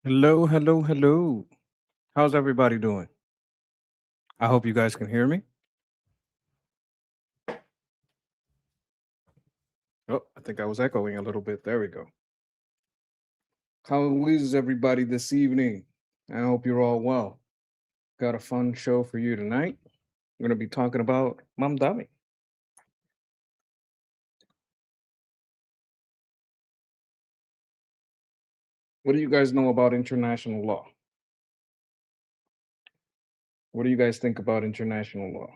Hello, hello, hello. How's everybody doing? I hope you guys can hear me. Oh, I think I was echoing a little bit. There we go. How is everybody this evening? I hope you're all well. Got a fun show for you tonight. We're going to be talking about Mamdami. What do you guys know about international law? What do you guys think about international law?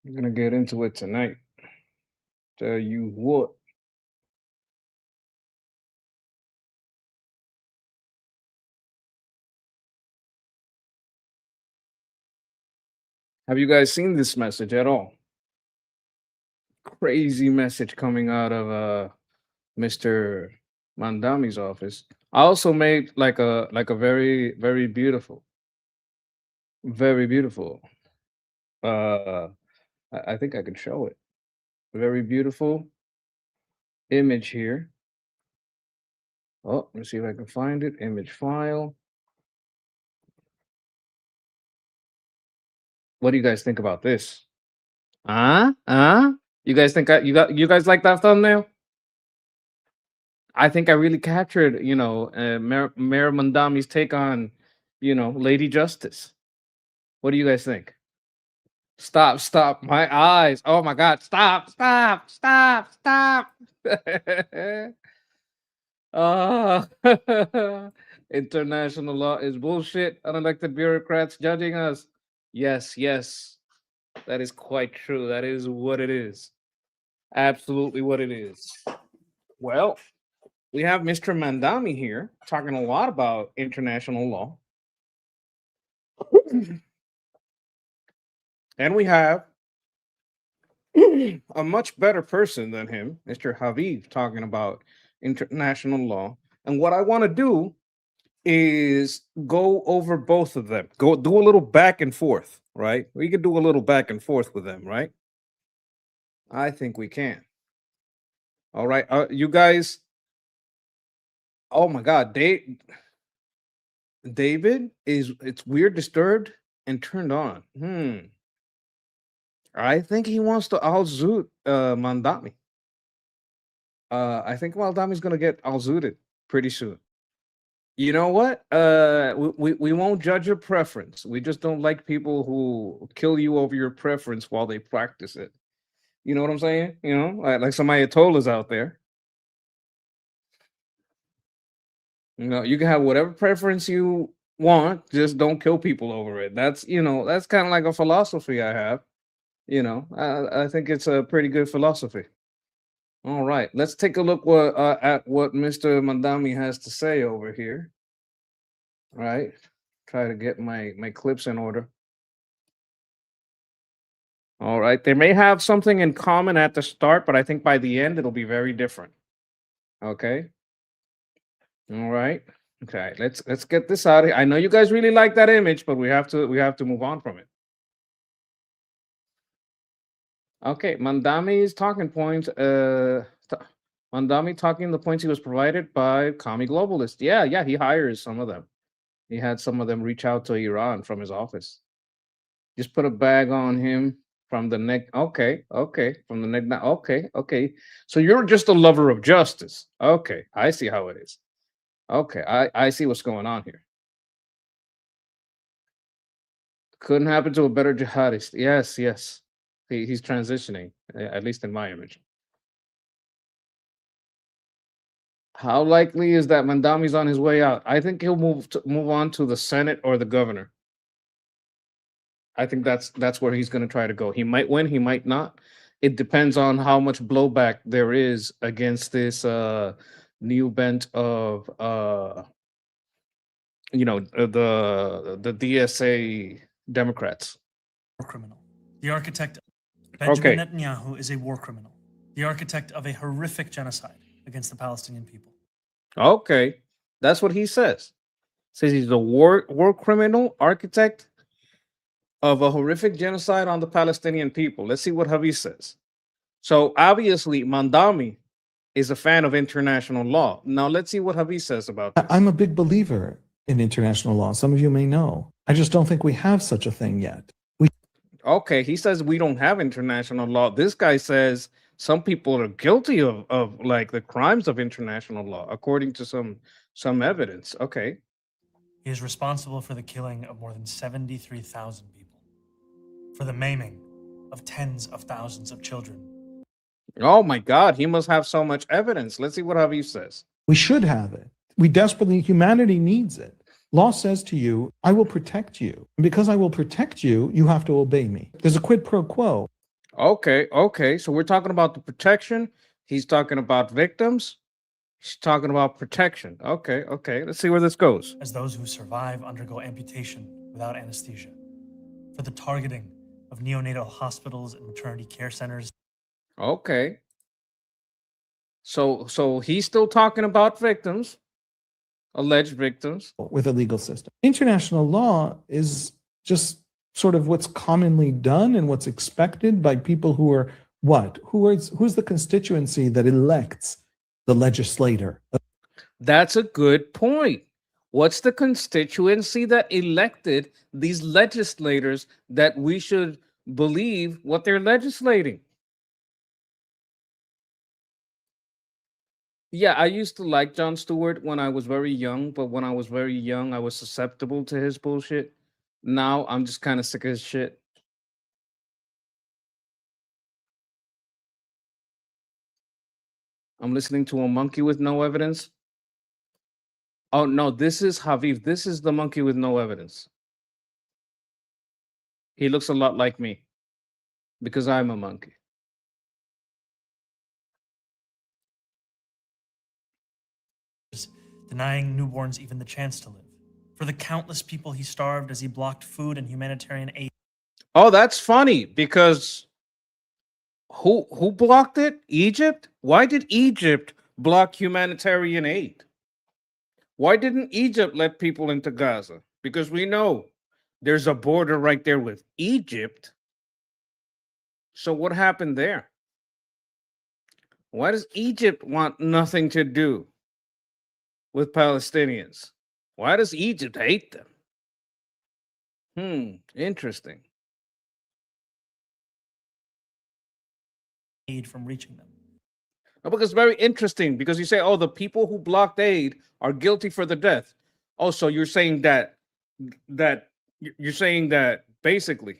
I'm going to get into it tonight. Tell you what. Have you guys seen this message at all? Crazy message coming out of Mr. Mandami's office. I also made like a very beautiful, very beautiful. Uh, I think I could show it. Very beautiful image here. Oh, let me see if I can find it. Image file. What do you guys think about this? You guys think you guys like that thumbnail? I think I really captured, Mayor Mandami's take on, Lady Justice. What do you guys think? Stop, stop. My eyes. Oh my God. Stop, stop, stop, stop. Ah, international law is bullshit. Unelected bureaucrats judging us. Yes, yes. That is quite true. That is what it is. Absolutely what it is. Well, we have Mr. Mandami here talking a lot about international law. And we have a much better person than him, Mr. Haviv, talking about international law. And what I want to do is go over both of them. Go do a little back and forth, right? We could do a little back and forth with them, right? I think we can. All right. You guys, oh my God, David is it's weird, disturbed, and turned on. I think he wants to outzoot Mandami. I think Mamdami's gonna get alzooted pretty soon. You know what? We won't judge your preference. We just don't like people who kill you over your preference while they practice it. You know what I'm saying? Like some Ayatollahs out there. You can have whatever preference you want, just don't kill people over it. That's kind of like a philosophy I have. I think it's a pretty good philosophy. All right, let's take a look at what Mr. Mamdami has to say over here. All right, try to get my clips in order. All right, they may have something in common at the start, but I think by the end it'll be very different. Okay. All right. Okay, let's get this out of here. I know you guys really like that image, but we have to move on from it. Okay, Mandami's talking points. Mandami talking the points he was provided by Commie Globalist. Yeah, yeah, he hires some of them. He had some of them reach out to Iran from his office. Just put a bag on him from the neck. Okay, okay, from the neck down. Okay, okay. So you're just a lover of justice. Okay, I see how it is. Okay, I see what's going on here. Couldn't happen to a better jihadist. Yes, yes. He's transitioning, at least in my image. How likely is that Mandami's on his way out? I think he'll move on to the Senate or the governor. I think that's where he's going to try to go. He might win, he might not. It depends on how much blowback there is against this new bent of the DSA Democrats. War criminal. The architect Benjamin Netanyahu is a war criminal. The architect of a horrific genocide against the Palestinian people. Okay, that's what he says. Says he's a war criminal, architect of a horrific genocide on the Palestinian people. Let's see what Havi says. So obviously, Mamdami is a fan of international law. Now let's see what Javi says about this. I'm a big believer in international law. Some of you may know. I just don't think we have such a thing yet. Okay, he says we don't have international law. This guy says some people are guilty of like the crimes of international law, according to some evidence. Okay. He is responsible for the killing of more than 73,000 people, for the maiming of tens of thousands of children. Oh my God, he must have so much evidence. Let's see what Javi says. We should have it. We desperately, humanity needs it. Law says to you, I will protect you. And because I will protect you, you have to obey me. There's a quid pro quo. Okay. So we're talking about the protection. He's talking about victims. He's talking about protection. Okay. Let's see where this goes. As those who survive undergo amputation without anesthesia, for the targeting of neonatal hospitals and maternity care centers. Okay. So he's still talking about victims, alleged victims. With a legal system. International law is just sort of what's commonly done and what's expected by people who are what? Who's the constituency that elects the legislator? That's a good point. What's the constituency that elected these legislators that we should believe what they're legislating? Yeah, I used to like Jon Stewart when I was very young, but when I was very young, I was susceptible to his bullshit. Now I'm just kind of sick of his shit. I'm listening to a monkey with no evidence. Oh no, this is Haviv. This is the monkey with no evidence. He looks a lot like me because I'm a monkey. Denying newborns even the chance to live, for the countless people he starved as he blocked food and humanitarian aid. Oh, that's funny because who blocked it? Egypt? Why did Egypt block humanitarian aid? Why didn't Egypt let people into Gaza? Because we know there's a border right there with Egypt. So what happened there? Why does Egypt want nothing to do with Palestinians? Why does Egypt hate them? Interesting. Aid from reaching them. No, because it's very interesting because you say, oh, the people who blocked aid are guilty for the death. Oh, so you're saying that basically.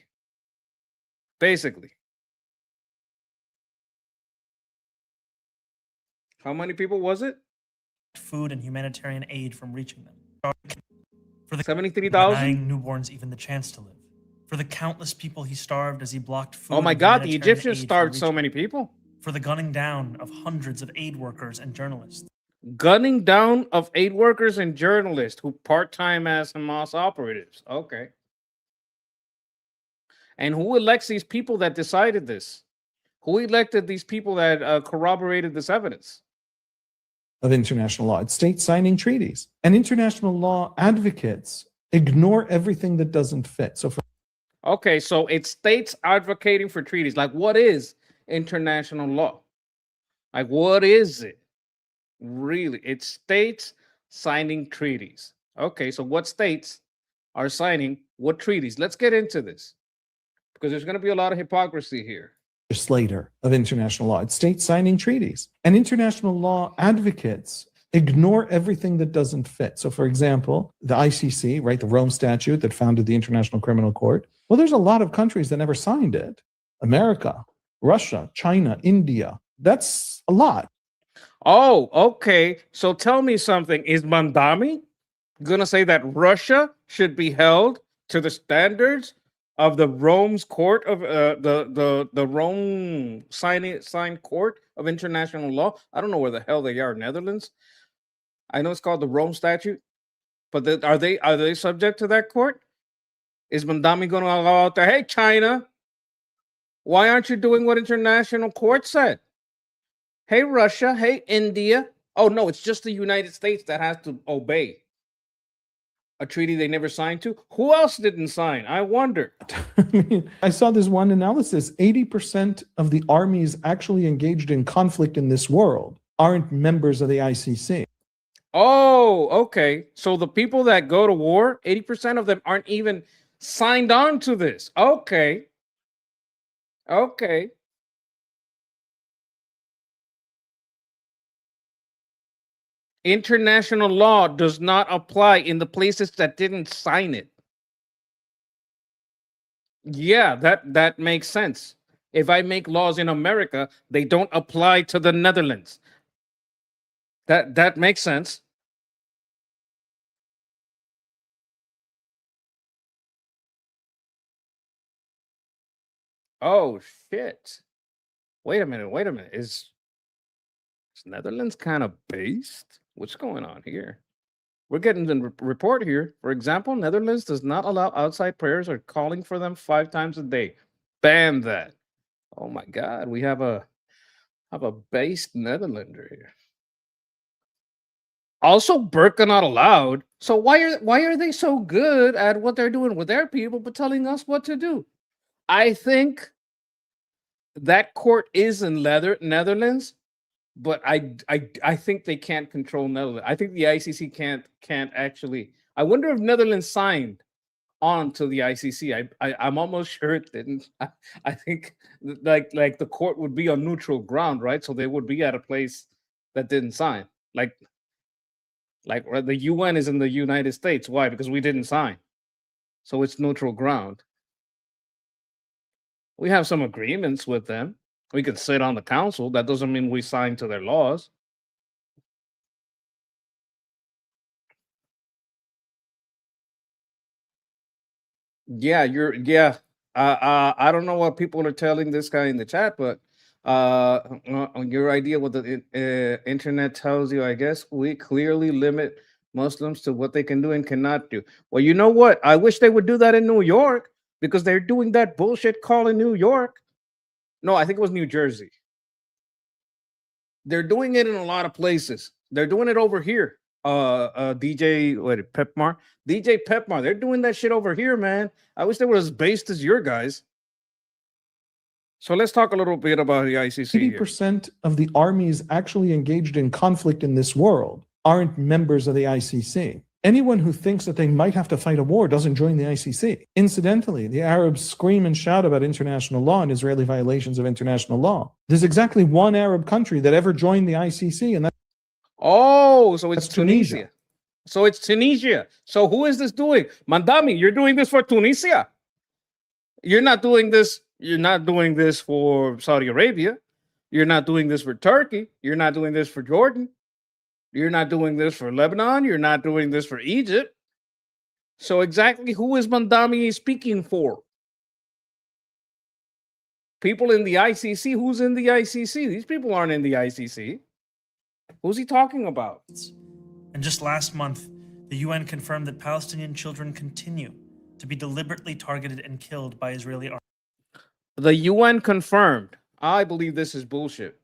How many people was it? Food and humanitarian aid from reaching them. For the 73,000? denying newborns even the chance to live. For the countless people he starved as he blocked food. Oh my and God, the humanitarian Egyptians aid from starved so reaching many people. for the gunning down of hundreds of aid workers and journalists. Gunning down of aid workers and journalists who part-time as Hamas operatives. Okay. And who elects these people that decided this? Who elected these people that corroborated this evidence? Of international law. It's states signing treaties. And international law advocates ignore everything that doesn't fit. So Okay, so it's states advocating for treaties. Like, what is international law? Like, what is it? Really? It's states signing treaties. Okay, so what states are signing what treaties? Let's get into this because there's going to be a lot of hypocrisy here. legislator of international law. It's states signing treaties. And international law advocates ignore everything that doesn't fit. So, for example, the ICC, right, the Rome Statute that founded the International Criminal Court, well, there's a lot of countries that never signed it. America, Russia, China, India. That's a lot. Oh, okay. So tell me something. Is Mamdami going to say that Russia should be held to the standards of the Rome's court of the Rome signed court of international law? I don't know where the hell they are, Netherlands. I know it's called the Rome Statute, but are they subject to that court? Is Mamdami going to allow out there? Hey, China, why aren't you doing what international court said? Hey, Russia. Hey, India. Oh no, it's just the United States that has to obey a treaty they never signed to. Who else didn't sign? I wonder. I mean, I saw this one analysis. 80% of the armies actually engaged in conflict in this world aren't members of the ICC. Oh, okay. So the people that go to war, 80% of them aren't even signed on to this. Okay. Okay. International law does not apply in the places that didn't sign it. Yeah, that makes sense. If I make laws in America, they don't apply to the Netherlands. That makes sense. Oh shit. Wait a minute. Is Netherlands kind of based? What's going on here? We're getting the report here. For example, Netherlands does not allow outside prayers or calling for them 5 times a day. Ban that. Oh my God, we have a based Netherlander here. Also, burqa not allowed. So why are they so good at what they're doing with their people, but telling us what to do? I think that court is in Netherlands, but I think they can't control Netherlands. I think the ICC can't actually. I wonder if Netherlands signed on to the ICC. I'm almost sure it didn't. I think like the court would be on neutral ground, right? So they would be at a place that didn't sign. Like the UN is in the United States. Why? Because we didn't sign. So it's neutral ground. We have some agreements with them. We could sit on the council. That doesn't mean we sign to their laws. Yeah, I don't know what people are telling this guy in the chat, but on your idea what the internet tells you, I guess we clearly limit Muslims to what they can do and cannot do. Well, you know what? I wish they would do that in New York because they're doing that bullshit call in New York. No, I think it was New Jersey. They're doing it in a lot of places. They're doing it over here. DJ Pepmar. DJ Pepmar. They're doing that shit over here, man. I wish they were as based as your guys. So let's talk a little bit about the ICC. 80% of the armies actually engaged in conflict in this world aren't members of the ICC. Anyone who thinks that they might have to fight a war doesn't join the ICC. Incidentally, the Arabs scream and shout about international law and Israeli violations of international law. There's exactly one Arab country that ever joined the ICC, and that's so it's Tunisia. So it's Tunisia. So who is this doing? Mamdami, you're doing this for Tunisia. You're not doing this. You're not doing this for Saudi Arabia. You're not doing this for Turkey. You're not doing this for Jordan. You're not doing this for Lebanon. You're not doing this for Egypt. So exactly who is Mamdami speaking for? People in the ICC. Who's in the ICC? These people aren't in the ICC. Who's he talking about? And just last month, the UN confirmed that Palestinian children continue to be deliberately targeted and killed by Israeli armies. The UN confirmed. I believe this is bullshit.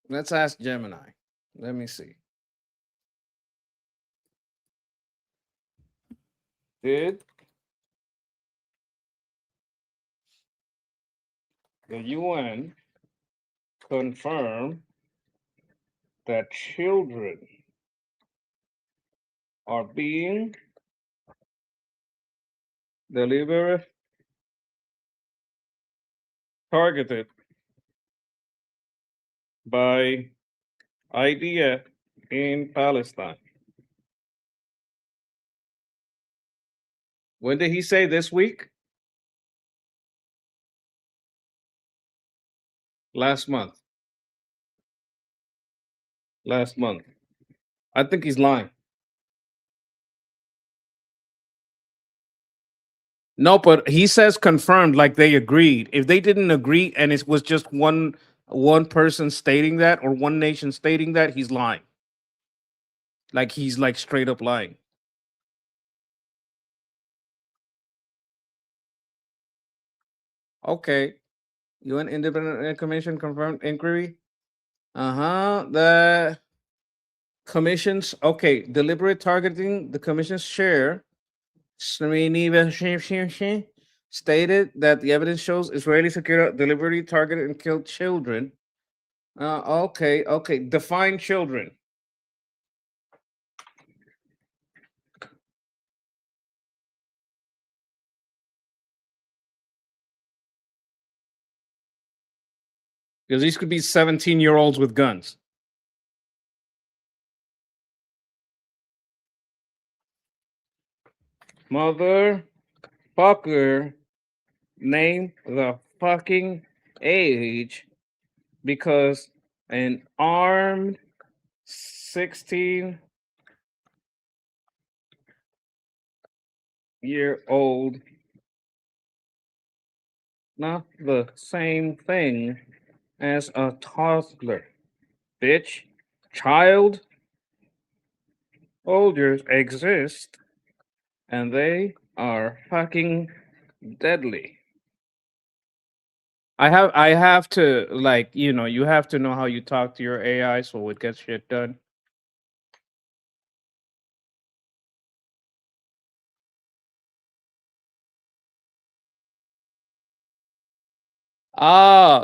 Let's ask Gemini. Let me see. Did the UN confirm that children are being deliberately targeted by IDF in Palestine? When did he say? This week? Last month. Last month. I think he's lying. No, but he says confirmed, like they agreed. If they didn't agree and it was just one person stating that or one nation stating that, he's lying. Like he's like straight up lying. Okay. UN Independent Commission confirmed inquiry. The commission's deliberate targeting. The commission's chair stated that the evidence shows Israeli security deliberately targeted and killed children Okay, okay. Define children. Because these could be 17-year-olds with guns. Motherfucker, name the fucking age, because an armed 16-year-old, not the same thing as a toddler, bitch. Child soldiers exist, and they are fucking deadly. I have to, like, you have to know how you talk to your AI so it gets shit done.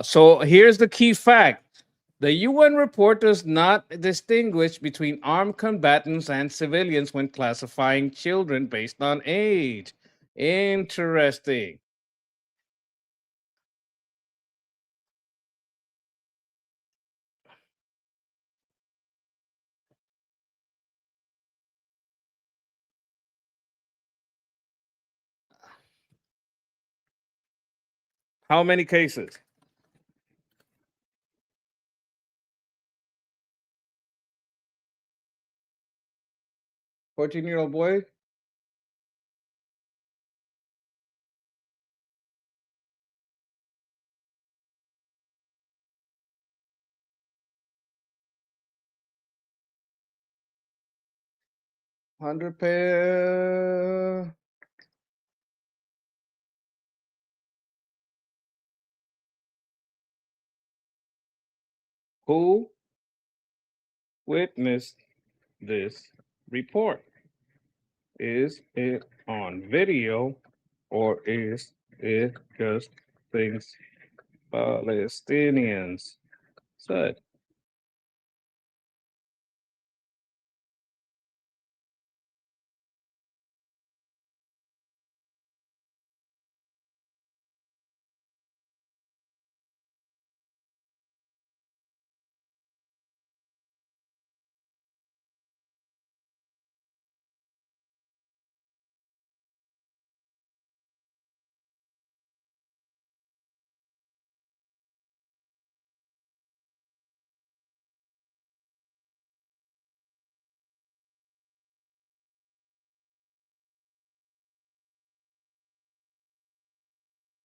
So here's the key fact. The UN report does not distinguish between armed combatants and civilians when classifying children based on age. Interesting. How many cases? 14-year-old boy? $100. Who witnessed this report? Is it on video, or is it just things Palestinians said?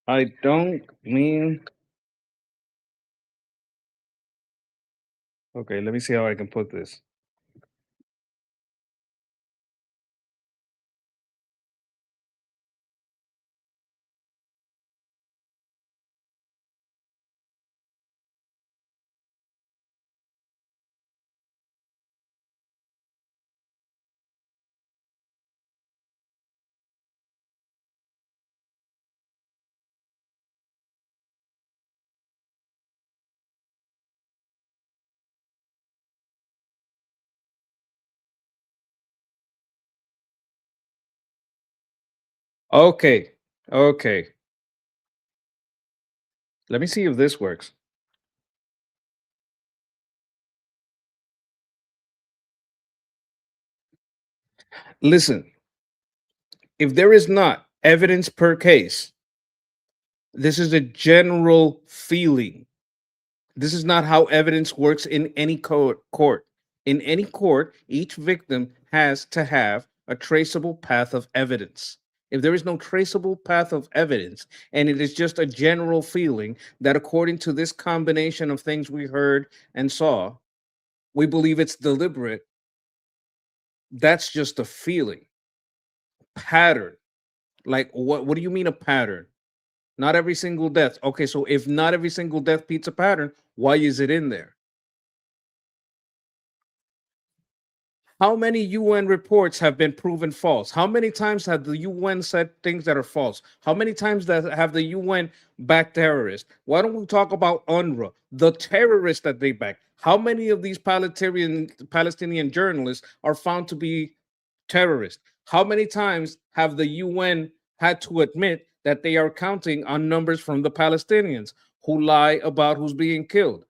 I don't mean. Okay, let me see how I can put this. Okay, okay. Let me see if this works. Listen, if there is not evidence per case, this is a general feeling. This is not how evidence works in any court. In any court, each victim has to have a traceable path of evidence. If there is no traceable path of evidence, and it is just a general feeling that according to this combination of things we heard and saw, we believe it's deliberate, that's just a feeling. Pattern. Like, what do you mean a pattern? Not every single death. Okay, so if not every single death beats a pattern, why is it in there? How many UN reports have been proven false? How many times have the UN said things that are false? How many times have the UN backed terrorists? Why don't we talk about UNRWA, the terrorists that they back? How many of these Palestinian journalists are found to be terrorists? How many times have the UN had to admit that they are counting on numbers from the Palestinians who lie about who's being killed?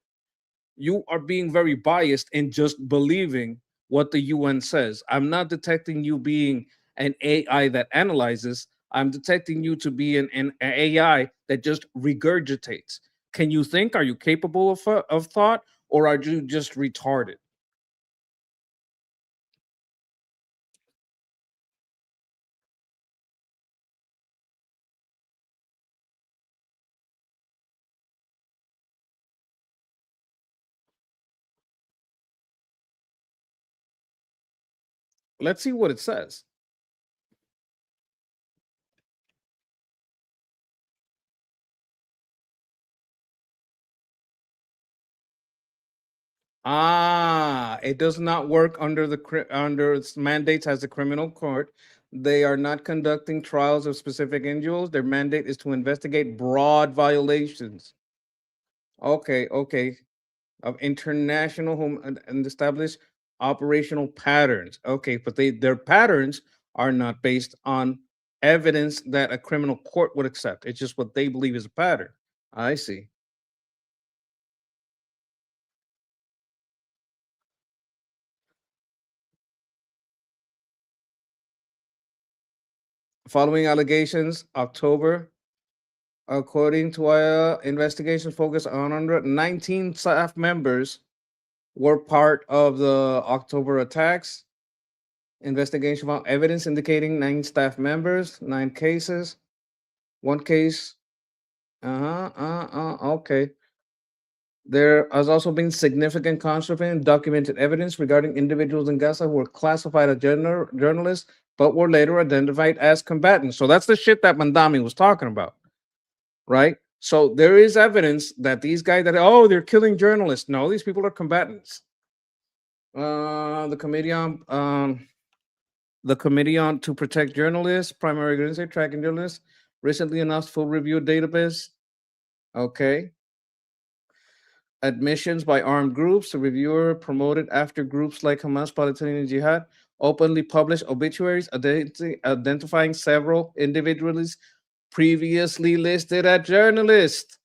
You are being very biased in just believing what the UN says. I'm not detecting you being an AI that analyzes. I'm detecting you to be an AI that just regurgitates. Can you think? Are you capable of thought, or are you just retarded? Let's see what it says. It does not work under under its mandates as a criminal court. They are not conducting trials of specific individuals. Their mandate is to investigate broad violations. Okay, okay, of international home and establish operational patterns. Okay, but their patterns are not based on evidence that a criminal court would accept. It's just what they believe is a pattern. I see. Following allegations, October, according to our investigation focused on 119 staff members were part of the October attacks. Investigation found evidence indicating 9 staff members, 9 cases, 1 case. Okay. There has also been significant contraband documented evidence regarding individuals in Gaza who were classified as journalists, but were later identified as combatants. So that's the shit that Mamdani was talking about, right? So there is evidence that these guys that, oh, they're killing journalists. No, these people are combatants. The committee on to protect journalists, primary organization tracking journalists, recently announced full review database. Okay. Admissions by armed groups. The reviewer promoted after groups like Hamas, Palestinian Jihad openly published obituaries identifying several individuals previously listed as journalists,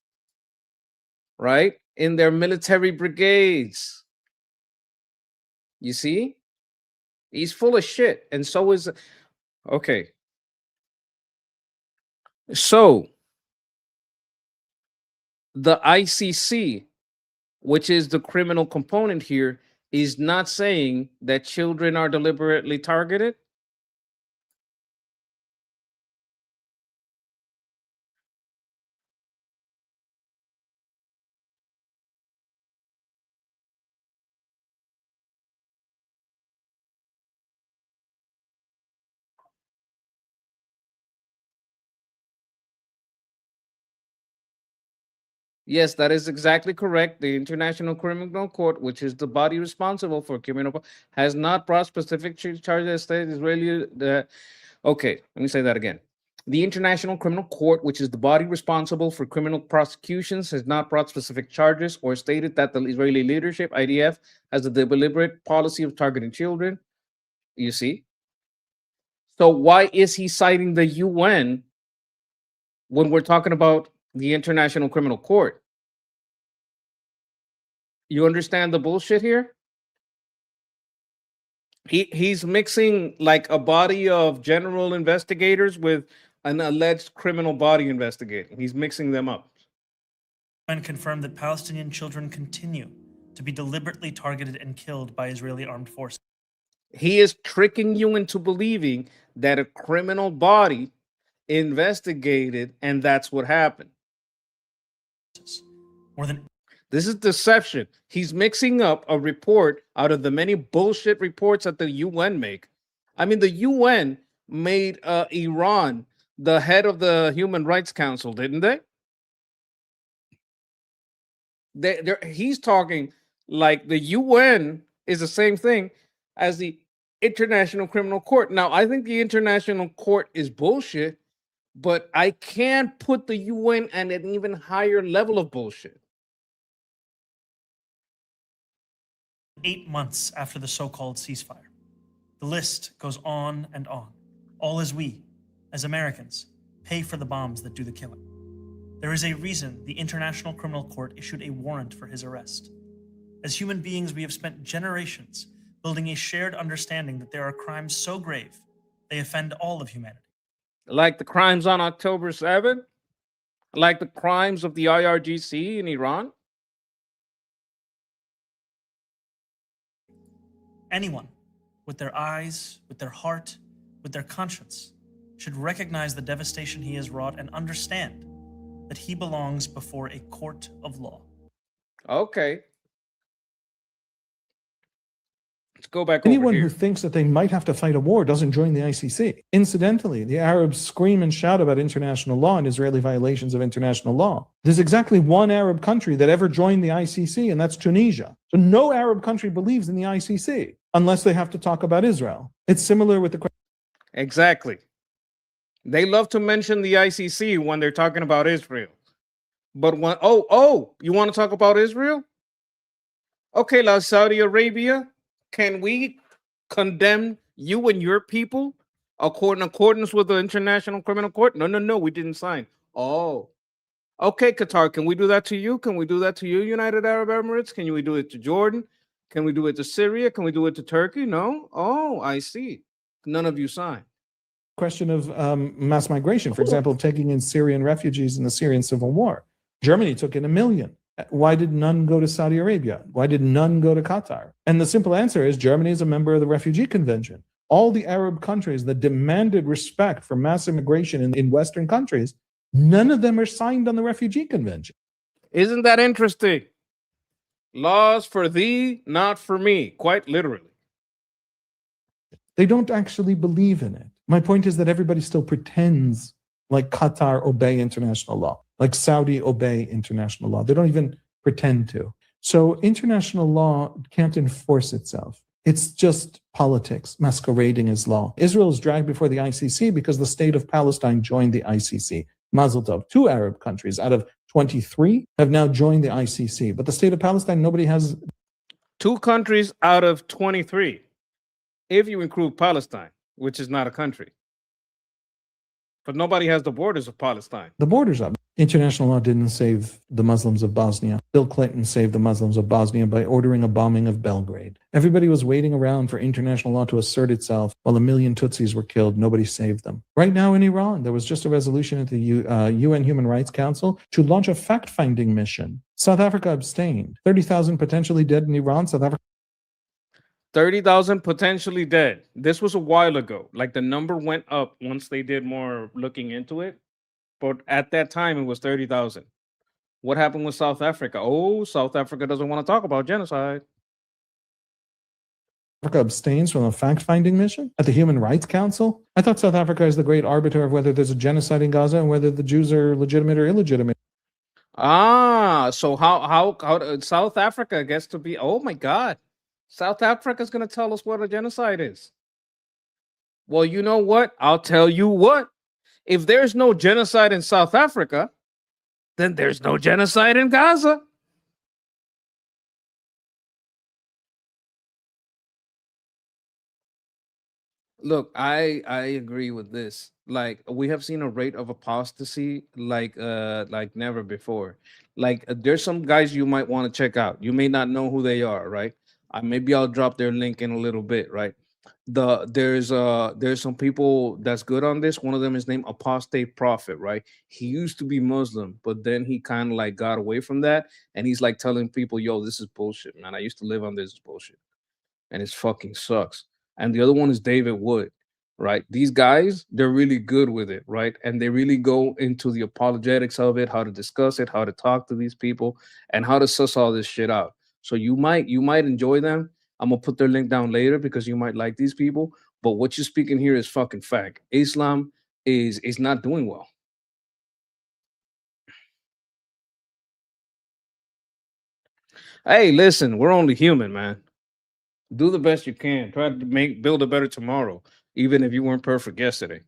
right? In their military brigades. You see? He's full of shit. And so is, okay. So the ICC, which is the criminal component here, is not saying that children are deliberately targeted. Yes, that is exactly correct. The International Criminal Court, which is the body responsible for criminal, has not brought specific charges. State Israeli. Okay, let me say that again. The International Criminal Court, which is the body responsible for criminal prosecutions, has not brought specific charges or stated that the Israeli leadership, IDF, has a deliberate policy of targeting children. You see? So why is he citing the UN when we're talking about the International Criminal Court? You understand the bullshit here? He's mixing like a body of general investigators with an alleged criminal body investigating. He's mixing them up. And confirmed that Palestinian children continue to be deliberately targeted and killed by Israeli armed forces. He is tricking you into believing that a criminal body investigated and that's what happened. More than This is deception. He's mixing up a report out of the many bullshit reports that the UN make. I mean, the UN made Iran the head of the Human Rights Council, didn't they? He's talking like the UN is the same thing as the International Criminal Court. Now, I think the International Court is bullshit, but I can't put the UN at an even higher level of bullshit. 8 months after the so-called ceasefire. The list goes on and on, all as we, as Americans, pay for the bombs that do the killing. There is a reason the International Criminal Court issued a warrant for his arrest. As human beings, we have spent generations building a shared understanding that there are crimes so grave, they offend all of humanity. Like the crimes on October 7th? Like the crimes of the IRGC in Iran? Anyone with their eyes, with their heart, with their conscience should recognize the devastation he has wrought and understand that he belongs before a court of law. Okay. Let's go back Anyone over here. who thinks that they might have to fight a war doesn't join the ICC. Incidentally, the Arabs scream and shout about international law and Israeli violations of international law. There's exactly one Arab country that ever joined the ICC, and that's Tunisia. So no Arab country believes in the ICC unless they have to talk about Israel. It's similar with the question. Exactly. They love to mention the ICC when they're talking about Israel. But when, you want to talk about Israel? Okay, La Saudi Arabia, can we condemn you and your people in accordance with the International Criminal Court? No, we didn't sign. Oh, okay, Qatar, can we do that to you? Can we do that to you, United Arab Emirates? Can we do it to Jordan? Can we do it to Syria? Can we do it to Turkey? No? Oh, I see. None of you signed. Question of mass migration, for example, taking in Syrian refugees in the Syrian civil war. Germany took in 1 million. Why did none go to Saudi Arabia? Why did none go to Qatar? And the simple answer is Germany is a member of the Refugee Convention. All the Arab countries that demanded respect for mass immigration in Western countries, none of them are signed on the Refugee Convention. Isn't that interesting? Laws for thee, not for me, quite literally. They don't actually believe in it. My point is that everybody still pretends like Qatar obey international law, like Saudi obey international law. They don't even pretend to. So international law can't enforce itself. It's just politics masquerading as law. Israel is dragged before the ICC because the state of Palestine joined the ICC. Mazel tov. 2 Arab countries out of 23 have now joined the ICC. But the state of Palestine, nobody has. 2 countries out of 23, if you include Palestine, which is not a country. But nobody has the borders of Palestine. The borders up. International law didn't save the Muslims of Bosnia. Bill Clinton saved the Muslims of Bosnia by ordering a bombing of Belgrade. Everybody was waiting around for international law to assert itself while 1 million Tutsis were killed. Nobody saved them. Right now in Iran, there was just a resolution at the UN Human Rights Council to launch a fact-finding mission. South Africa abstained. 30,000 potentially dead in Iran. South Africa 30,000 potentially dead. This was a while ago. Like the number went up once they did more looking into it. But at that time, it was 30,000. What happened with South Africa? Oh, South Africa doesn't want to talk about genocide. Africa abstains from a fact-finding mission at the Human Rights Council? I thought South Africa is the great arbiter of whether there's a genocide in Gaza and whether the Jews are legitimate or illegitimate. So how South Africa gets to be? Oh my God, South Africa is going to tell us what a genocide is. Well, you know what? I'll tell you what. If there's no genocide in South Africa, then there's no genocide in Gaza. Look, I agree with this. Like we have seen a rate of apostasy like never before. Like there's some guys you might want to check out. You may not know who they are, right? Maybe I'll drop their link in a little bit, right? There's some people that's good on this. One of them is named Apostate Prophet, right? He used to be Muslim, but then he kind of like got away from that, and he's like telling people, "Yo, this is bullshit, man. I used to live on this bullshit, and it fucking sucks." And the other one is David Wood, right? These guys, they're really good with it, right? And they really go into the apologetics of it, how to discuss it, how to talk to these people, and how to suss all this shit out. So you might enjoy them. I'm gonna put their link down later because you might like these people. But what you're speaking here is fucking fact. Islam is not doing well. Hey, listen, we're only human, man. Do the best you can. Try to build a better tomorrow, even if you weren't perfect yesterday.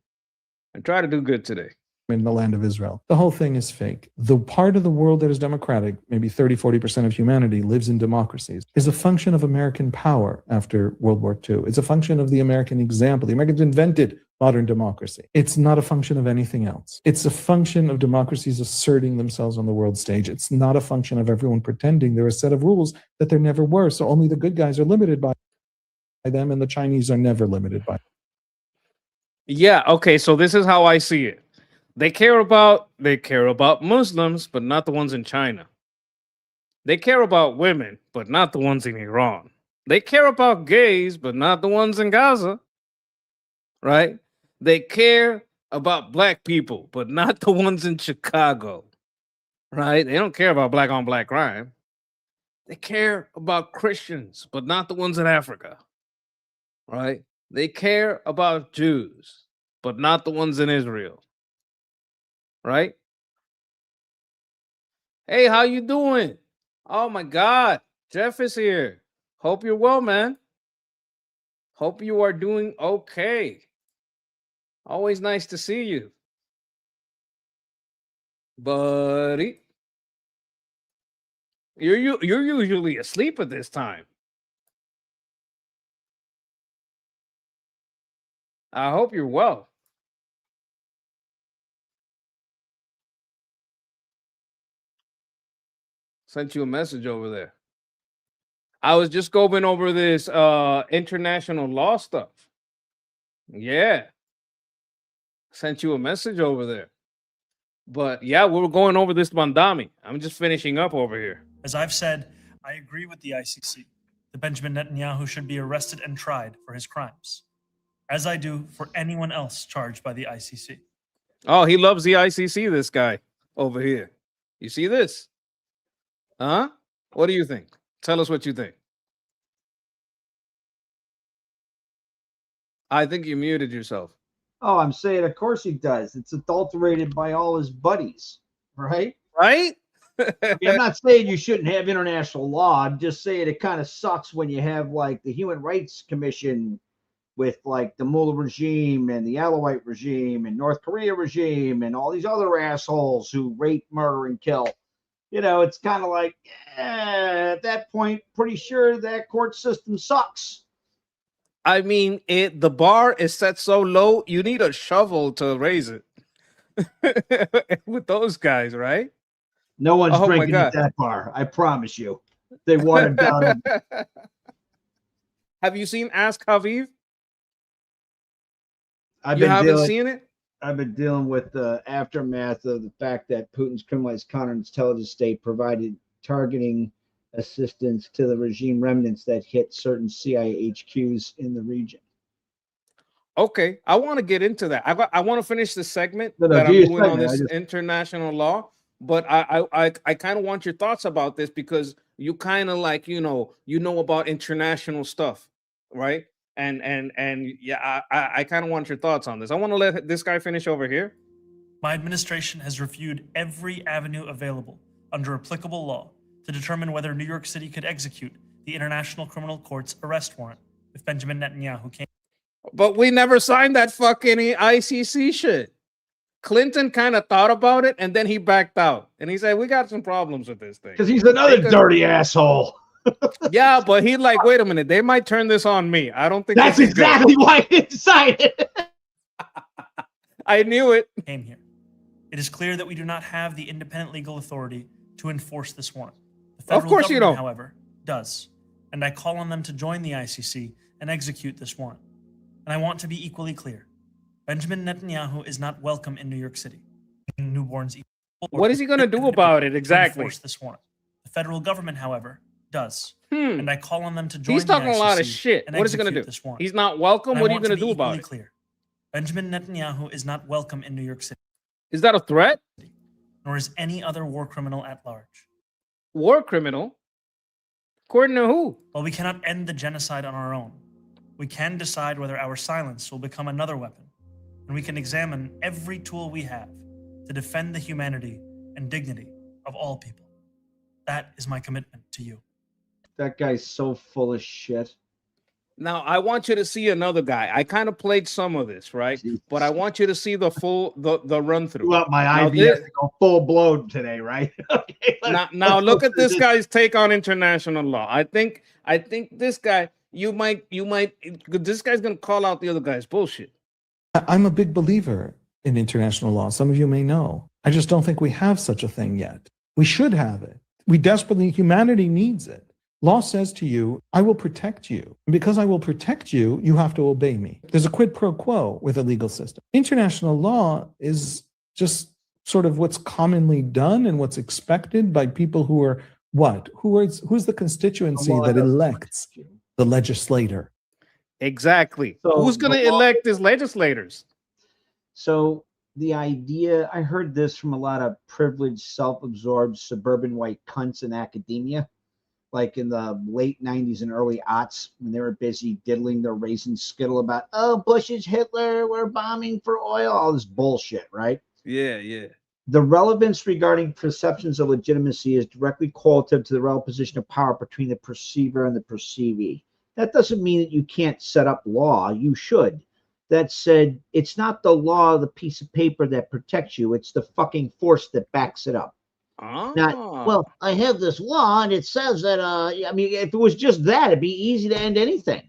And try to do good today. In the land of Israel. The whole thing is fake. The part of the world that is democratic, maybe 30-40% of humanity lives in democracies, is a function of American power after World War II. It's a function of the American example. The Americans invented modern democracy. It's not a function of anything else. It's a function of democracies asserting themselves on the world stage. It's not a function of everyone pretending there are a set of rules that there never were. So only the good guys are limited by them, and the Chinese are never limited by them. Yeah, okay, so this is how I see it. They care about Muslims, but not the ones in China. They care about women, but not the ones in Iran. They care about gays, but not the ones in Gaza. Right? They care about black people, but not the ones in Chicago. Right? They don't care about black on black crime. They care about Christians, but not the ones in Africa. Right? They care about Jews, but not the ones in Israel. Right? Hey, how you doing? Oh my God, Jeff is here. Hope you're well, man. Hope you are doing okay. Always nice to see you, buddy. You're usually asleep at this time. I hope you're well. Sent you a message over there. I was just going over this international law stuff. Yeah. Sent you a message over there. But yeah, we were going over this Mamdami. I'm just finishing up over here. As I've said, I agree with the ICC that Benjamin Netanyahu should be arrested and tried for his crimes, as I do for anyone else charged by the ICC. Oh, he loves the ICC, this guy over here. You see this? Huh? What do you think? Tell us what you think. I think you muted yourself. Oh, I'm saying, of course he does. It's adulterated by all his buddies, right? Right? I mean, I'm not saying you shouldn't have international law. I'm just saying it kind of sucks when you have like the Human Rights Commission with like the Mullah regime and the Alawite regime and North Korea regime and all these other assholes who rape, murder, and kill. You know, it's kind of like, at that point, pretty sure that court system sucks. I mean, the bar is set so low, you need a shovel to raise it. With those guys, right? No one's Oh my drinking at God. that bar. I promise you. They watered down. Have you seen Ask Haviv? I've You been haven't dealing. seen it? I've been dealing with the aftermath of the fact that Putin's criminalized counterintelligence state provided targeting assistance to the regime remnants that hit certain CIA HQs in the region. Okay, I want to get into that. I want to finish the segment No, that do I'm your doing on segment. this international law, but I kind of want your thoughts about this because you kind of like you know about international stuff, right? And yeah, I kind of want your thoughts on this. I want to let this guy finish over here. My administration has reviewed every avenue available under applicable law to determine whether New York City could execute the International Criminal Court's arrest warrant if Benjamin Netanyahu came. But we never signed that fucking ICC shit. Clinton kind of thought about it and then he backed out. And he said, we got some problems with this thing. Because he's another dirty asshole. Yeah, but he like, wait a minute, they might turn this on me. I don't think That's this is good. exactly why he decided. I knew it. Came here. It is clear that we do not have the independent legal authority to enforce this warrant. The federal Of course you government, don't. however, does. And I call on them to join the ICC and execute this warrant. And I want to be equally clear. Benjamin Netanyahu is not welcome in New York City. Newborns. What is he going to do about it exactly? Enforce this warrant. The federal government, however, does. And I call on them to join He's talking the a lot of ICC shit. and What is he going to execute do? this warrant. He's not welcome. And What I are you want going to do be about equally it? clear. Benjamin Netanyahu is not welcome in New York City. Is that a threat? Nor is any other war criminal at large. War criminal? According to who? While we cannot end the genocide on our own, we can decide whether our silence will become another weapon, and we can examine every tool we have to defend the humanity and dignity of all people. That is my commitment to you. That guy's so full of shit. Now I want you to see another guy. I kind of played some of this, right? But I want you to see the full the run You through. want my Now IBS this, to go full blown today, right? Okay. now look at this guy's take on international law. I think this guy, you might this guy's gonna call out the other guy's bullshit. I'm a big believer in international law. Some of you may know. I just don't think we have such a thing yet. We should have it. We desperately, humanity needs it. Law says to you, I will protect you. And because I will protect you, you have to obey me. There's a quid pro quo with a legal system. International law is just sort of what's commonly done and what's expected by people who are what? Who's the constituency that elects the legislator? Exactly. So Who's going to elect his legislators? So the idea, I heard this from a lot of privileged, self-absorbed suburban white cunts in academia, like in the late 90s and early aughts, when they were busy diddling their raisin skittle about, oh, Bush is Hitler, we're bombing for oil, all this bullshit, right? Yeah, yeah. The relevance regarding perceptions of legitimacy is directly correlative to the relative position of power between the perceiver and the perceivee. That doesn't mean that you can't set up law. You should. That said, it's not the law of the piece of paper that protects you. It's the fucking force that backs it up. Not, well, I have this law and it says that, I mean, if it was just that, it'd be easy to end anything.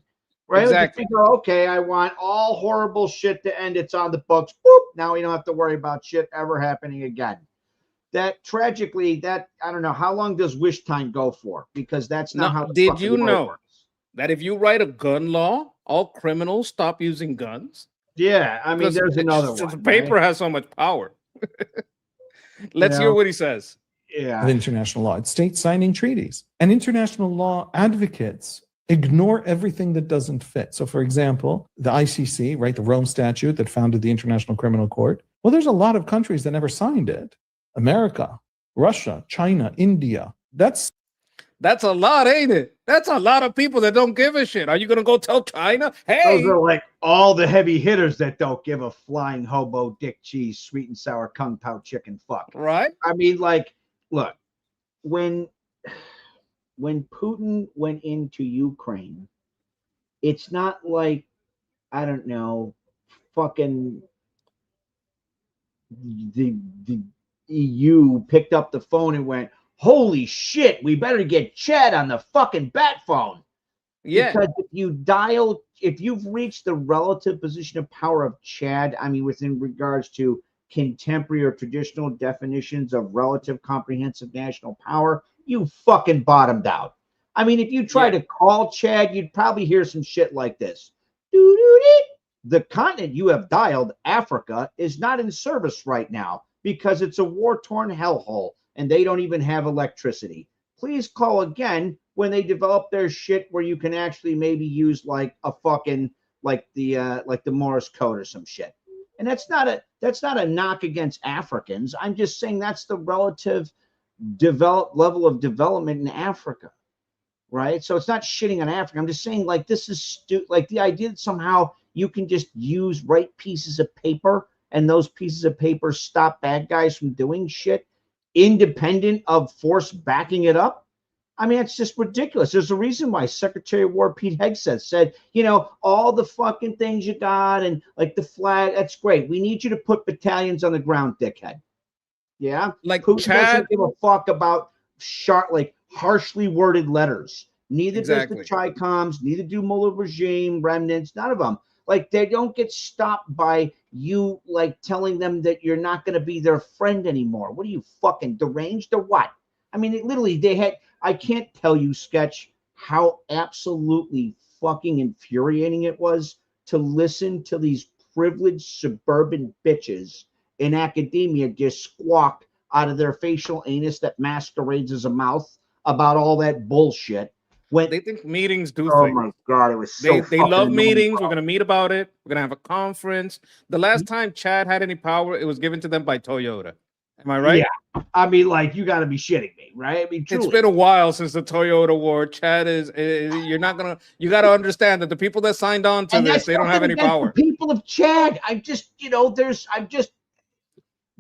Right? Exactly. Figure, okay, I want all horrible shit to end. It's on the books. Boop. Now we don't have to worry about shit ever happening again. That tragically, that I don't know how long does wish time go for, because that's not how. Did you know works. that if you write a gun law, all criminals stop using guns? Yeah, I mean, there's another one. The paper has so much power. Let's hear what he says. Of international law. It's states signing treaties. And international law advocates ignore everything that doesn't fit. So, for example, the ICC, right, the Rome Statute that founded the International Criminal Court, well, there's a lot of countries that never signed it. America, Russia, China, India. That's a lot, ain't it? That's a lot of people that don't give a shit. Are you going to go tell China, hey? Those are like all the heavy hitters that don't give a flying hobo, dick cheese, sweet and sour kung pao chicken fuck. Right? I mean, like, look, when Putin went into Ukraine, it's not like, I don't know, fucking the EU picked up the phone and went, holy shit, we better get Chad on the fucking bat phone. Yeah. Because if you've reached the relative position of power of Chad, I mean, within regards to contemporary or traditional definitions of relative comprehensive national power, you fucking bottomed out. I mean, if you try to call Chad, you'd probably hear some shit like this. The continent you have dialed, Africa, is not in service right now because it's a war-torn hellhole and they don't even have electricity. Please call again when they develop their shit where you can actually maybe use like a fucking like the Morse code or some shit. And that's not a knock against Africans. I'm just saying that's the relative level of development in Africa, right? So it's not shitting on Africa. I'm just saying, like, this is like the idea that somehow you can just use right pieces of paper and those pieces of paper stop bad guys from doing shit independent of force backing it up. I mean, it's just ridiculous. There's a reason why Secretary of War Pete Hegseth said, you know, all the fucking things you got and like the flag, that's great. We need you to put battalions on the ground, dickhead. Yeah, like Putin Chad doesn't give a fuck about like harshly worded letters. Neither does the Chi-Coms, neither do Mullah regime remnants. None of them. Like, they don't get stopped by you like telling them that you're not going to be their friend anymore. What are you, fucking deranged or what? I mean, it literally, they had. I can't tell you, Sketch, how absolutely fucking infuriating it was to listen to these privileged suburban bitches in academia just squawk out of their facial anus that masquerades as a mouth about all that bullshit. When they think meetings do oh things. My god, it was so they love meetings. Bro. We're gonna meet about it. We're gonna have a conference. The last time Chad had any power, it was given to them by Toyota. Am I right? Yeah. I mean, like, you got to be shitting me, right? I mean, truly. It's been a while since the Toyota war. Chad you got to understand that the people that signed on to this, they don't have any power. The people of Chad, I'm just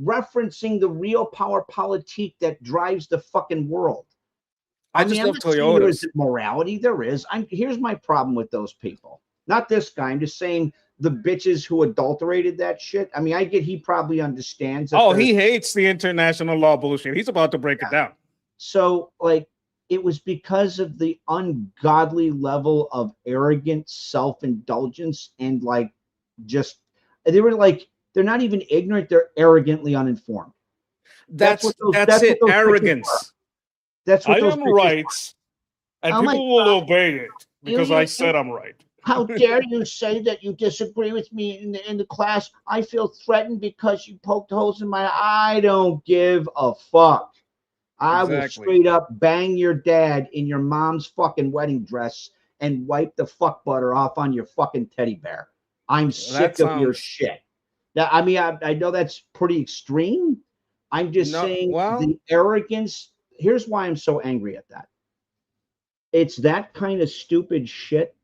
referencing the real power politique that drives the fucking world. I just I'm love not saying there Toyotas. isn't morality. There is. Here's my problem with those people. Not this guy. I'm just saying the bitches who adulterated that shit. I mean, I get he probably understands. That Oh, there's- he hates the international law bullshit. He's about to break it down. So, like, it was because of the ungodly level of arrogant self-indulgence and like just they were like they're not even ignorant, they're arrogantly uninformed. That's what those- it. what those bitches are. Arrogance. That's what I those am bitches right, are. and Oh my people will obey it because You- I said I'm right. How dare you say that you disagree with me in the class? I feel threatened because you poked holes in my eye. I don't give a fuck. I will Exactly. straight up bang your dad in your mom's fucking wedding dress and wipe the fuck butter off on your fucking teddy bear. I'm sick of your sounds- shit. Now, I mean, I know that's pretty extreme. I'm just No, saying well- the arrogance. Here's why I'm so angry at that. It's that kind of stupid shit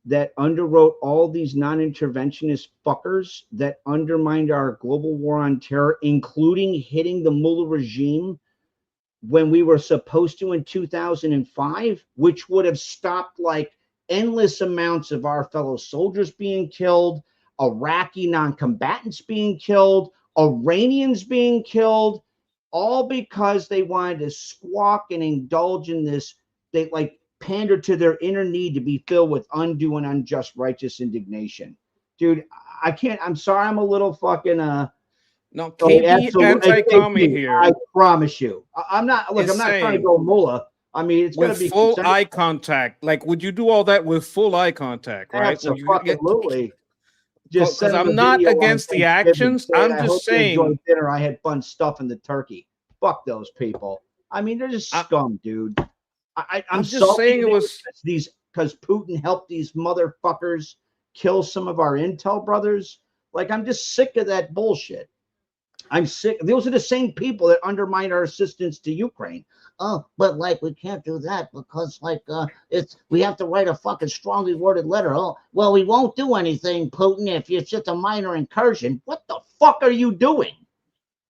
that underwrote all these non-interventionist fuckers that undermined our global war on terror, including hitting the mullah regime when we were supposed to in 2005, which would have stopped like endless amounts of our fellow soldiers being killed, Iraqi non-combatants being killed, Iranians being killed, all because they wanted to squawk and indulge in this. They like pander to their inner need to be filled with undue and unjust righteous indignation. Dude, I can't. I'm sorry. I'm a little fucking No, Oh, KB absolutely. anti-commie here I promise you. I'm not. Look, is I'm not trying to saying go mullah. I mean, it's going to with be full consensual. eye contact. Like, would you do all that with full eye contact, right? Would you- Absolutely. Just Because send them I'm a not video on against the Thanksgiving actions. saying, I'm I just hope you enjoyed saying. dinner. I had fun stuffing the turkey. Fuck those people. I mean, they're just scum, dude. I'm just salty saying it today was- because Putin helped these motherfuckers kill some of our intel brothers. Like, I'm just sick of that bullshit. I'm sick. Those are the same people that undermine our assistance to Ukraine. Oh, but like we can't do that because like we have to write a fucking strongly worded letter. Oh, well, we won't do anything, Putin, if it's just a minor incursion. What the fuck are you doing?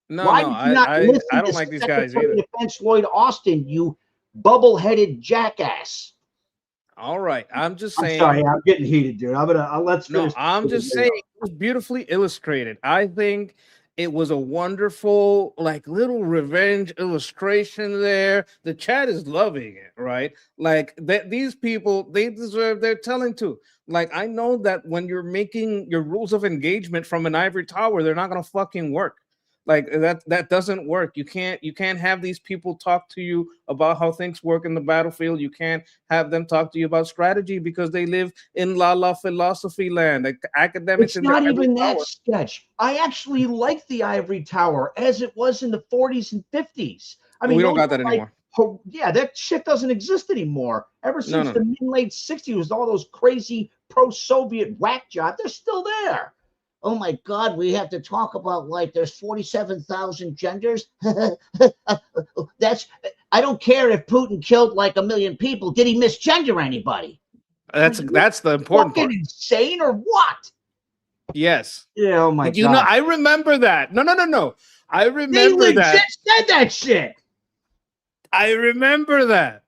No, Why no, did you not listen I don't to like these guys Secretary either. of Defense Lloyd Austin, you bubble-headed jackass? All right, I'm just I'm saying. sorry, I'm getting heated, dude. Let's No, finish. I'm just saying it was beautifully illustrated. I think it was a wonderful, like, little revenge illustration there. The chat is loving it, right? Like that these people, they deserve their telling to. Like, I know that when you're making your rules of engagement from an ivory tower, they're not gonna fucking work. Like that doesn't work. You can't have these people talk to you about how things work in the battlefield. You can't have them talk to you about strategy because they live in la philosophy land. Like academics It's in not their even ivory that tower. sketch. I actually like the ivory tower as it was in the 40s and 50s. I mean, We don't those got that were like- anymore. yeah, that shit doesn't exist anymore. Ever since no. the mid-late 60s, was all those crazy pro-Soviet whack jobs. They're still there. Oh my God, we have to talk about like there's 47,000 genders. I don't care if Putin killed like 1 million people. Did he misgender anybody? That's the important Fucking part. insane or what? Yes. Yeah, oh my Did you God. know? I remember that. No. I They remember legit that. said that shit. I remember that.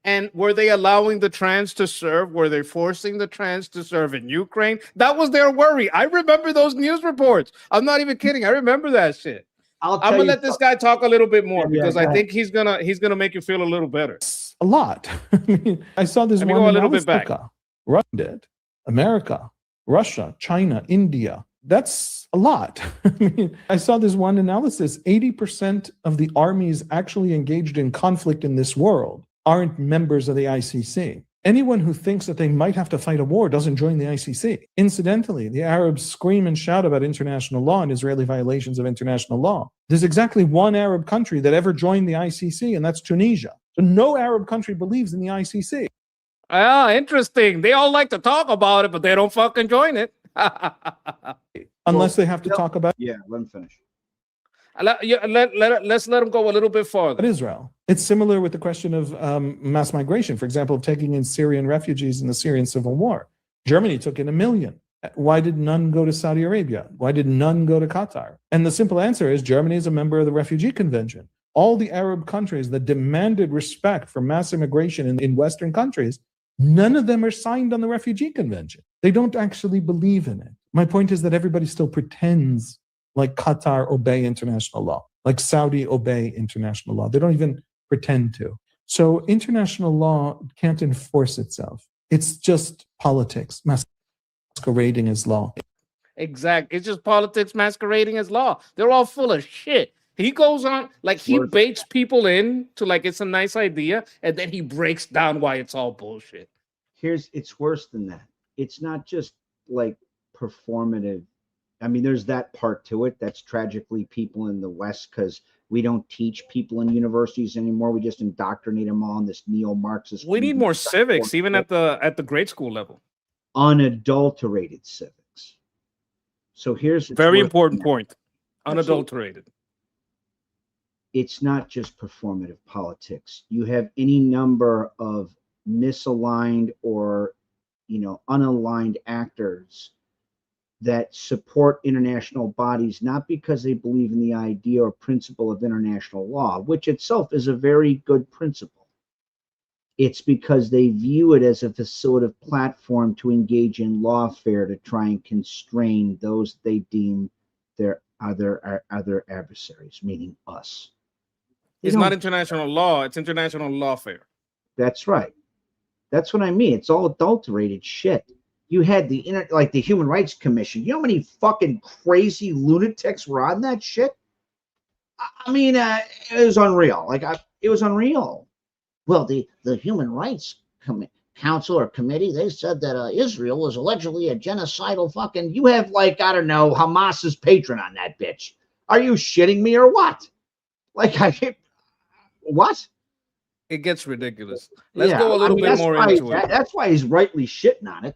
And were they allowing the trans to serve? Were they forcing the trans to serve in Ukraine? That was their worry. I remember those news reports. I'm not even kidding. I remember that shit. I'm gonna let this guy talk a little bit more because I think he's gonna make you feel a little better. A lot. I mean, I saw this Let me one go a in little bit back. Alaska. Russia did. America, Russia, China, India. That's a lot. I mean, I saw this one analysis. 80% of the armies actually engaged in conflict in this world aren't members of the ICC. Anyone who thinks that they might have to fight a war doesn't join the ICC. Incidentally, the Arabs scream and shout about international law and Israeli violations of international law. There's exactly one Arab country that ever joined the ICC, and that's Tunisia. So no Arab country believes in the ICC. Ah, interesting. They all like to talk about it, but they don't fucking join it. Unless they have to talk about Yeah, let him finish. Let's let them go a little bit farther. Israel. It's similar with the question of mass migration, for example, taking in Syrian refugees in the Syrian civil war. Germany took in 1 million. Why did none go to Saudi Arabia? Why did none go to Qatar? And the simple answer is Germany is a member of the Refugee Convention. all the Arab countries that demanded respect for mass immigration in Western countries, none of them are signed on the Refugee Convention. They don't actually believe in it. My point is that everybody still pretends like Qatar obey international law, like Saudi obey international law. They don't even pretend to. So international law can't enforce itself. It's just politics masquerading as law. Exactly. It's just politics masquerading as law. They're all full of shit. He goes on, like, he baits people in to, like, it's a nice idea, and then he breaks down why it's all bullshit. It's worse than that. It's not just like performative. I mean, there's that part to it. That's tragically people in the West, because we don't teach people in universities anymore. We just indoctrinate them all in this neo-Marxist. We need more civics, even at the grade school level. Unadulterated civics. So here's very important point. Unadulterated. It's not just performative politics. You have any number of misaligned or, unaligned actors that support international bodies, not because they believe in the idea or principle of international law, which itself is a very good principle. It's because they view it as a facilitative platform to engage in lawfare to try and constrain those they deem their other adversaries, meaning us. It's not international law, it's international lawfare. That's right. That's what I mean. It's all adulterated shit. You had the Human Rights Commission. You know how many fucking crazy lunatics were on that shit? I mean, it was unreal. It was unreal. Well, the Human Rights Council or Committee, they said that Israel was allegedly a genocidal fucking. You have I don't know, Hamas's patron on that bitch. Are you shitting me or what? What? It gets ridiculous. Let's go a little bit more into it. That's why he's rightly shitting on it.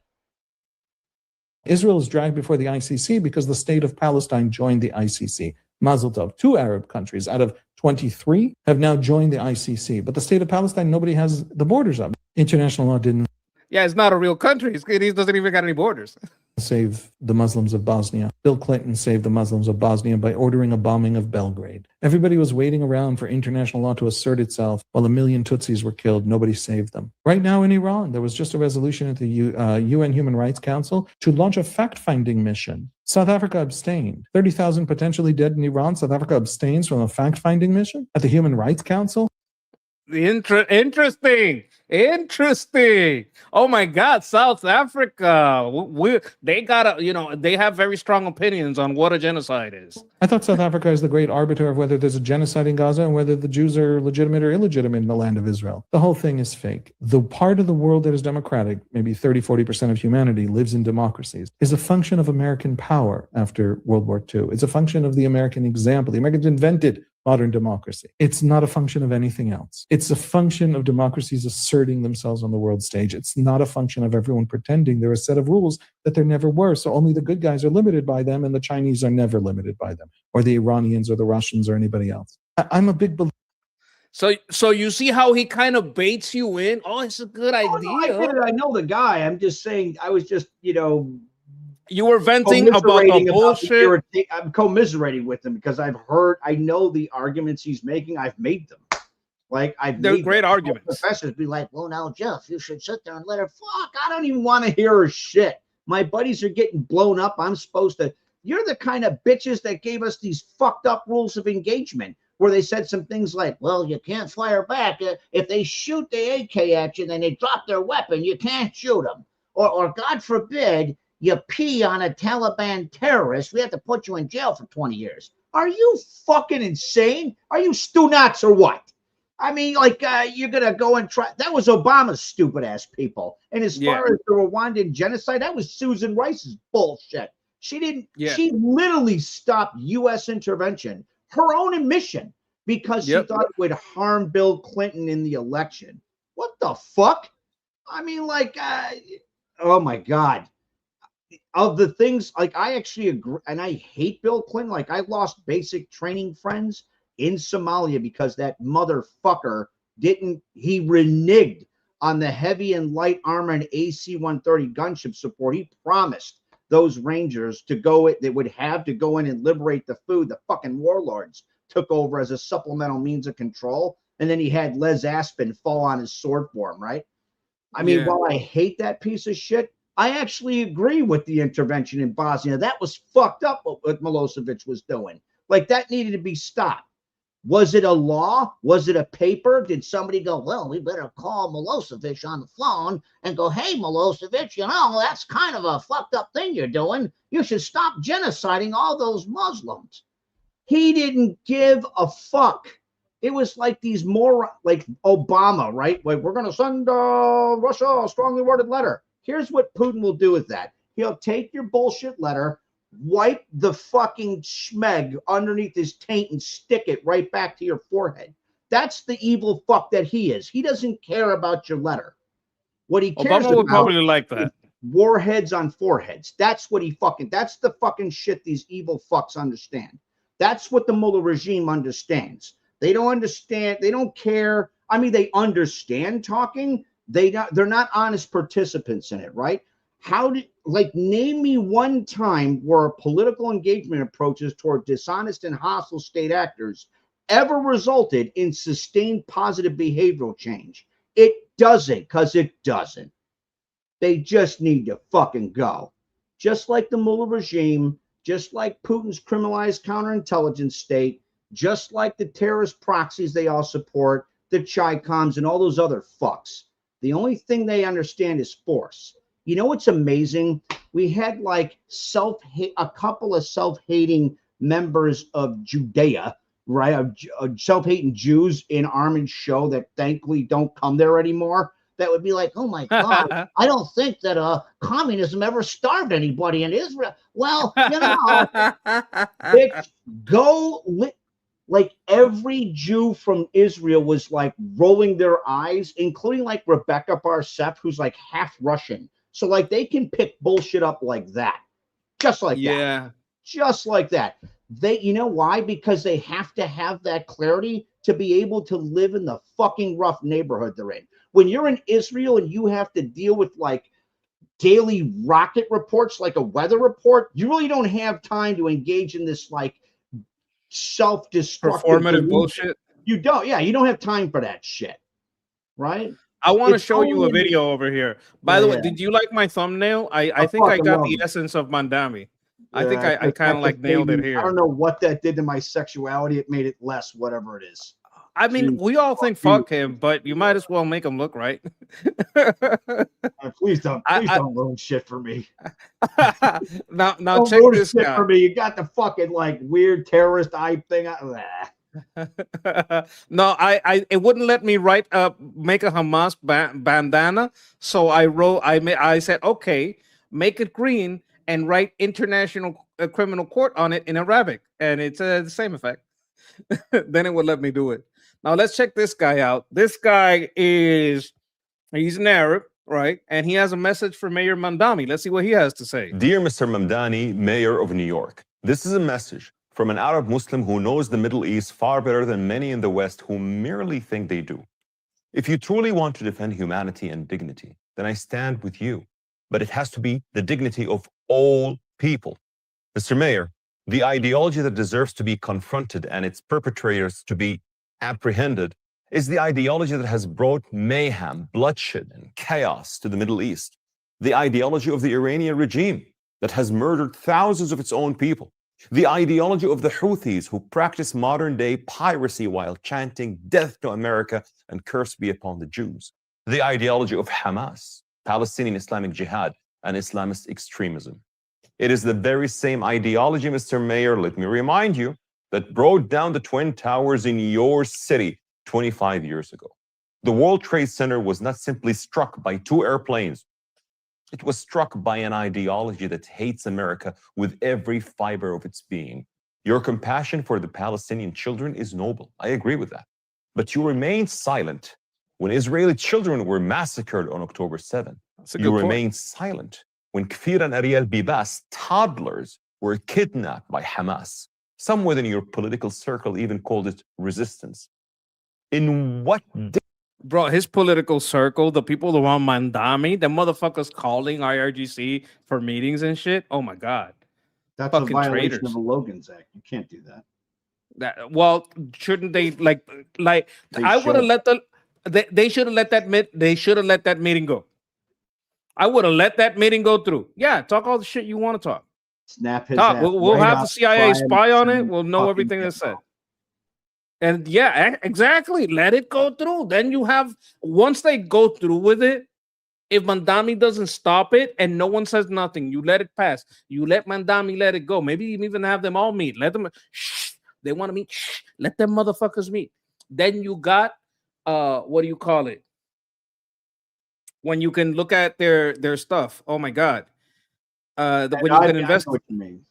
Israel is dragged before the ICC because the state of Palestine joined the ICC. Mazel tov. 2 Arab countries out of 23 have now joined the ICC. But the state of Palestine, nobody has the borders of. International law didn't. Yeah, it's not a real country. It doesn't even got any borders. Save the Muslims of Bosnia. Bill Clinton saved the Muslims of Bosnia by ordering a bombing of Belgrade. Everybody was waiting around for international law to assert itself while 1 million Tutsis were killed. Nobody saved them. Right now in Iran, there was just a resolution at the UN Human Rights Council to launch a fact-finding mission. South Africa abstained. 30,000 potentially dead in Iran. South Africa abstains from a fact-finding mission at the Human Rights Council. Interesting. Oh my God, South Africa. They gotta, they have very strong opinions on what a genocide is. I thought South Africa is the great arbiter of whether there's a genocide in Gaza and whether the Jews are legitimate or illegitimate in the land of Israel. The whole thing is fake. The part of the world that is democratic, maybe 30-40% of humanity lives in democracies, is a function of American power after World War II. It's a function of the American example. The Americans invented modern democracy. It's not a function of anything else. It's a function of democracies asserting themselves on the world stage. It's not a function of everyone pretending there are a set of rules that there never were. So only the good guys are limited by them, and the Chinese are never limited by them, or the Iranians or the Russians or anybody else. I'm a big believer. So you see how he kind of baits you in? Oh, it's a good idea. No, I get it. I know the guy. I'm just saying, I was just, you were venting about the bullshit. I'm commiserating with him because I know the arguments he's making. I've made them. They're great arguments. Professors be like, well, now, Jeff, you should sit there and let her fuck. I don't even want to hear her shit. My buddies are getting blown up. I'm supposed to. You're the kind of bitches that gave us these fucked up rules of engagement where they said some things like, well, you can't fire back. If they shoot the AK at you, then they drop their weapon. You can't shoot them. Or God forbid, you pee on a Taliban terrorist, we have to put you in jail for 20 years. Are you fucking insane? Are you stu-nuts or what? I mean, you're going to go and try. That was Obama's stupid ass people. And as far as the Rwandan genocide, that was Susan Rice's bullshit. She didn't, she literally stopped U.S. intervention, her own admission, because she thought it would harm Bill Clinton in the election. What the fuck? I mean, oh my God. Of the things, I actually agree, and I hate Bill Clinton. I lost basic training friends in Somalia because that motherfucker he reneged on the heavy and light armor and AC-130 gunship support. He promised those Rangers they would have to go in and liberate the food, the fucking warlords. took over as a supplemental means of control. And then he had Les Aspin fall on his sword for him, right? I mean, while I hate that piece of shit, I actually agree with the intervention in Bosnia. That was fucked up what Milosevic was doing. Like, that needed to be stopped. Was it a law? Was it a paper? Did somebody go, well, we better call Milosevic on the phone and go, hey, Milosevic, you know, that's kind of a fucked up thing you're doing. You should stop genociding all those Muslims. He didn't give a fuck. It was like these more like Obama, right? Like, we're going to send Russia a strongly worded letter. Here's what Putin will do with that. He'll take your bullshit letter, wipe the fucking schmeg underneath his taint and stick it right back to your forehead. That's the evil fuck that he is. He doesn't care about your letter. What he cares Obama would about probably like that. Warheads on foreheads. That's what that's the fucking shit these evil fucks understand. That's what the Mullah regime understands. They don't understand. They don't care. I mean, they understand talking. They're not honest participants in it, right? Name me one time where political engagement approaches toward dishonest and hostile state actors ever resulted in sustained positive behavioral change. It doesn't, because it doesn't. They just need to fucking go. Just like the Mullah regime, just like Putin's criminalized counterintelligence state, just like the terrorist proxies they all support, the Chi-Coms and all those other fucks. The only thing they understand is force. You know what's amazing? We had like a couple of self-hating members of Judea, right? Of self-hating Jews in Armin's show that thankfully don't come there anymore. That would be like, oh my God, I don't think that communism ever starved anybody in Israel. Well, you know, like every Jew from Israel was like rolling their eyes, including like Rebecca Bar-Seth, who's like half Russian. So like they can pick bullshit up like that, just like that, just like that. You know why? Because they have to have that clarity to be able to live in the fucking rough neighborhood they're in. When you're in Israel and you have to deal with like daily rocket reports, like a weather report, you really don't have time to engage in this like self-destructive performative bullshit. You don't. Yeah, you don't have time for that shit, right? I want to show you a video over here. By the way, Yeah. did you like my thumbnail? I think I got the essence of Mamdami. I think I kind of like nailed it here. I don't know what that did to my sexuality. It made it less, whatever it is. I mean, we all think fuck him, but you might as well make him look right. Please don't ruin shit for me. now don't check this shit guy. For me. You got the fucking like weird terrorist eye thing. No, it wouldn't let me make a Hamas bandana. So I said, okay, make it green and write International Criminal Court on it in Arabic, and it's the same effect. Then it would let me do it. Now let's check this guy out. This guy he's an Arab, right? And he has a message for Mayor Mamdani. Let's see what he has to say. Dear Mr. Mamdani, Mayor of New York, this is a message from an Arab Muslim who knows the Middle East far better than many in the West who merely think they do. If you truly want to defend humanity and dignity, then I stand with you. But it has to be the dignity of all people. Mr. Mayor, the ideology that deserves to be confronted and its perpetrators to be apprehended is the ideology that has brought mayhem, bloodshed, and chaos to the Middle East. The ideology of the Iranian regime that has murdered thousands of its own people. The ideology of the Houthis who practice modern-day piracy while chanting death to America and curse be upon the Jews. The ideology of Hamas, Palestinian Islamic Jihad, and Islamist extremism. It is the very same ideology, Mr. Mayor, let me remind you, that brought down the Twin Towers in your city 25 years ago. The World Trade Center was not simply struck by 2 airplanes. It was struck by an ideology that hates America with every fiber of its being. Your compassion for the Palestinian children is noble. I agree with that. But you remained silent when Israeli children were massacred on October 7th. You remained silent when Kfir and Ariel Bibas, toddlers, were kidnapped by Hamas. Some within your political circle even called it resistance. In what day? Bro, his political circle, the people around Mamdani, the motherfuckers calling IRGC for meetings and shit. Oh my God. That's Fucking a violation traitors. of the Logan's Act. You can't do that. Well, shouldn't they like They I would have should. let they should have let that meeting go. I would have let that meeting go through. Yeah, talk all the shit you want to talk. Snap his Talk. ass We'll right have the up, CIA try him, spy on send it. him We'll know fucking everything that's said. demo. And yeah, exactly. Let it go through. Then you have once they go through with it. If Mamdani doesn't stop it and no one says nothing, you let it pass. You let Mamdani let it go. Maybe you even have them all meet. Let them. Shh. They want to meet. Shh. Let them motherfuckers meet. Then you got what do you call it? When you can look at their stuff. Oh my god. When you can I invest. know what you mean.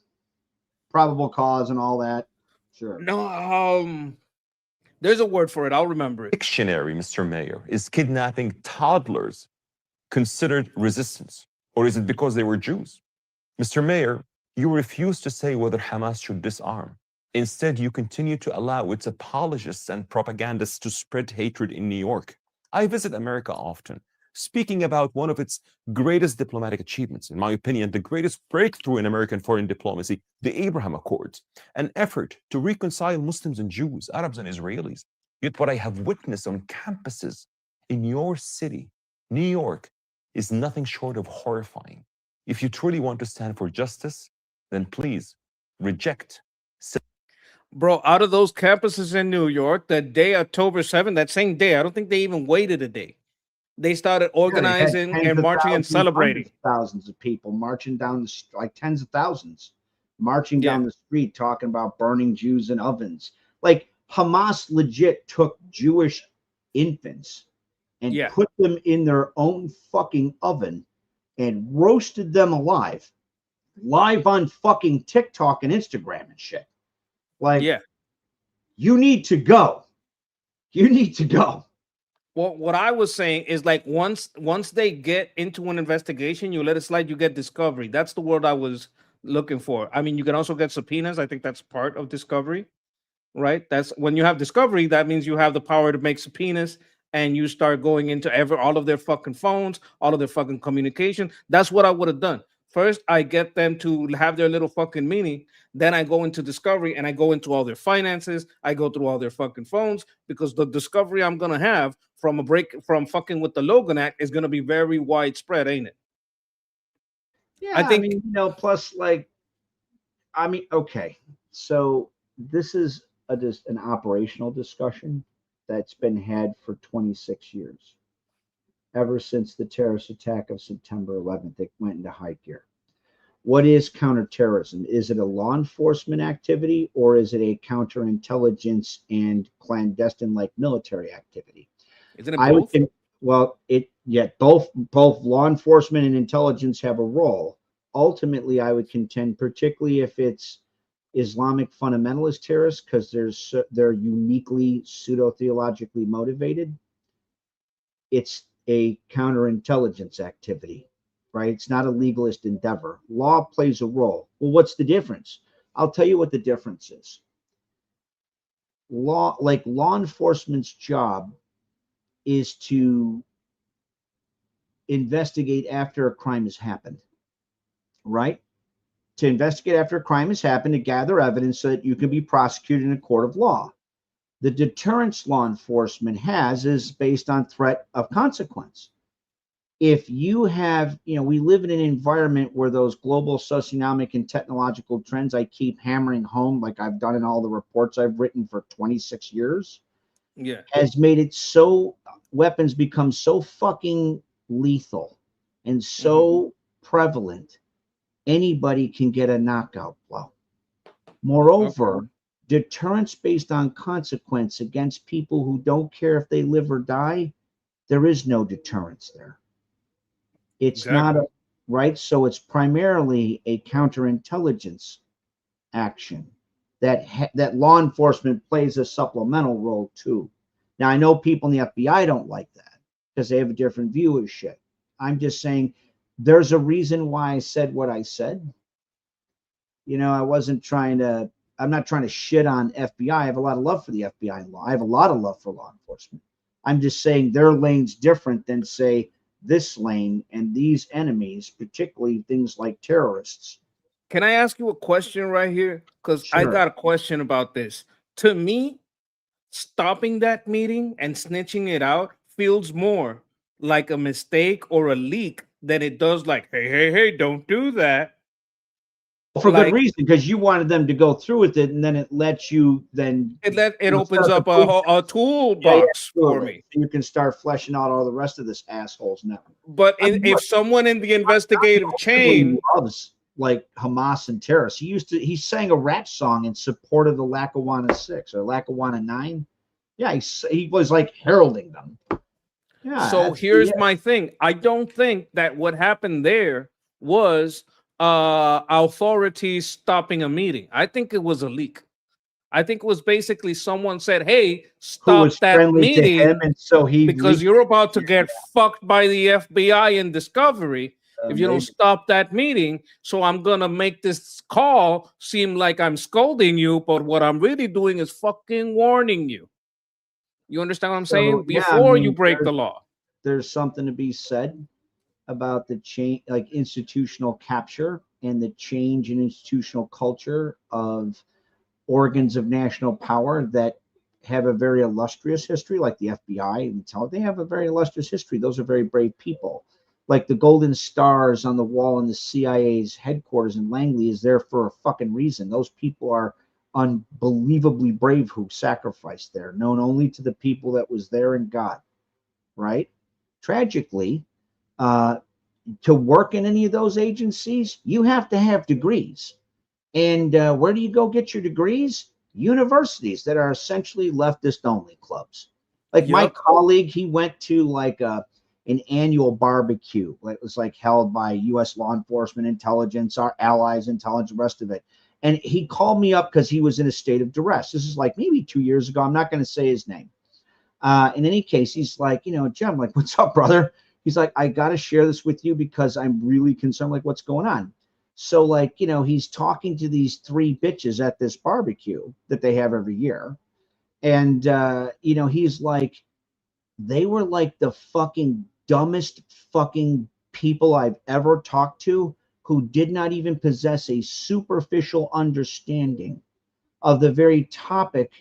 Probable cause and all that. Sure. No, there's a word for it. I'll remember it. Dictionary, Mr. Mayor, is kidnapping toddlers considered resistance? Or is it because they were Jews? Mr. Mayor, you refuse to say whether Hamas should disarm. Instead, you continue to allow its apologists and propagandists to spread hatred in New York. I visit America often, speaking about one of its greatest diplomatic achievements, in my opinion, the greatest breakthrough in American foreign diplomacy, the Abraham Accords, an effort to reconcile Muslims and Jews, Arabs and Israelis. Yet what I have witnessed on campuses in your city, New York, is nothing short of horrifying. If you truly want to stand for justice, then please reject. Bro, out of those campuses in New York, that day, October 7th, that same day, I don't think they even waited a day. They started Yeah, they had organizing tens and of marching and thousands, celebrating. hundreds of thousands of people marching down the like tens of thousands marching Yeah. down the street talking about burning Jews in ovens. Like Hamas legit took Jewish infants and Yeah. put them in their own fucking oven and roasted them alive, live on fucking TikTok and Instagram and shit. Like, Yeah. you need to go. You need to go. Well, what I was saying is like once they get into an investigation, you let it slide, you get discovery. That's the word I was looking for. I mean, you can also get subpoenas. I think that's part of discovery, right? That's when you have discovery, that means you have the power to make subpoenas and you start going into all of their fucking phones, all of their fucking communication. That's what I would have done. First, I get them to have their little fucking meeting. Then I go into discovery and I go into all their finances. I go through all their fucking phones because the discovery I'm gonna have from fucking with the Logan Act is gonna be very widespread, ain't it? Yeah, I I think mean, plus like, I mean, okay, so this is just an operational discussion that's been had for 26 years, ever since the terrorist attack of September 11th. It went into high gear. What is counterterrorism? Is it a law enforcement activity or is it a counterintelligence and clandestine like military activity? isn't it I would both? think, well, both law enforcement and intelligence have a role. Ultimately, I would contend, particularly if it's Islamic fundamentalist terrorists, because they're uniquely pseudo-theologically motivated. It's a counterintelligence activity, right? It's not a legalist endeavor. Law plays a role. Well, what's the difference? I'll tell you what the difference is. Law enforcement's job is to investigate after a crime has happened, right? To investigate after a crime has happened, to gather evidence so that you can be prosecuted in a court of law. The deterrence law enforcement has is based on threat of consequence. If you have, we live in an environment where those global socioeconomic and technological trends I keep hammering home, like I've done in all the reports I've written for 26 years, Yeah. has made it so weapons become so fucking lethal and so prevalent, anybody can get a knockout blow. Moreover, deterrence based on consequence against people who don't care if they live or die, there is no deterrence there. It's not Exactly. right. So it's primarily a counterintelligence action that law enforcement plays a supplemental role too. Now, I know people in the FBI don't like that because they have a different view of shit. I'm just saying there's a reason why I said what I said. I'm not trying to shit on FBI. I have a lot of love for the FBI and law. I have a lot of love for law enforcement. I'm just saying their lane's different than, say, this lane and these enemies, particularly things like terrorists. Can I ask you a question right here? Because I Sure. got a question about this. To me, stopping that meeting and snitching it out feels more like a mistake or a leak than it does like, hey, don't do that. For good Like, reason, because you wanted them to go through with it, and then it lets you then it opens start up the police. a toolbox for Absolutely. me. So you can start fleshing out all the rest of this assholes now. But I mean, if look, someone in the investigative He chain, loves like Hamas and terrorists. He sang a rap song in support of the Lackawanna 6 or Lackawanna 9. Yeah, he was like heralding them. Yeah. so here's my thing. I don't think that what happened there was authorities stopping a meeting. I think it was a leak. I think it was basically someone said, hey, Who was stop that friendly to him, meeting and so he because leaked you're about to it. get fucked by the FBI in Discovery if you don't Maybe. stop that meeting. So I'm going to make this call seem like I'm scolding you, but what I'm really doing is fucking warning you. You understand what I'm saying? So, yeah, I Before you mean, break the law. there's something to be said about the change, like institutional capture and the change in institutional culture of organs of national power that have a very illustrious history, like the FBI and they have a very illustrious history. Those are very brave people. Like the golden stars on the wall in the CIA's headquarters in Langley is there for a fucking reason. Those people are unbelievably brave who sacrificed there, known only to the people that was there and God, right? Tragically, to work in any of those agencies, you have to have degrees. And where do you go get your degrees? Universities that are essentially leftist only clubs. Like my colleague, he went to like an annual barbecue. It was like held by U.S. law enforcement, intelligence, our allies, intelligence, the rest of it. And he called me up because he was in a state of duress. This is like maybe 2 years ago. I'm not going to say his name. In any case, he's like, Jim, I'm like, what's up, brother? He's like, I got to share this with you because I'm really concerned. Like, what's going on? So, like, he's talking to these 3 bitches at this barbecue that they have every year. And, he's like, they were like the fucking dumbest fucking people I've ever talked to who did not even possess a superficial understanding of the very topic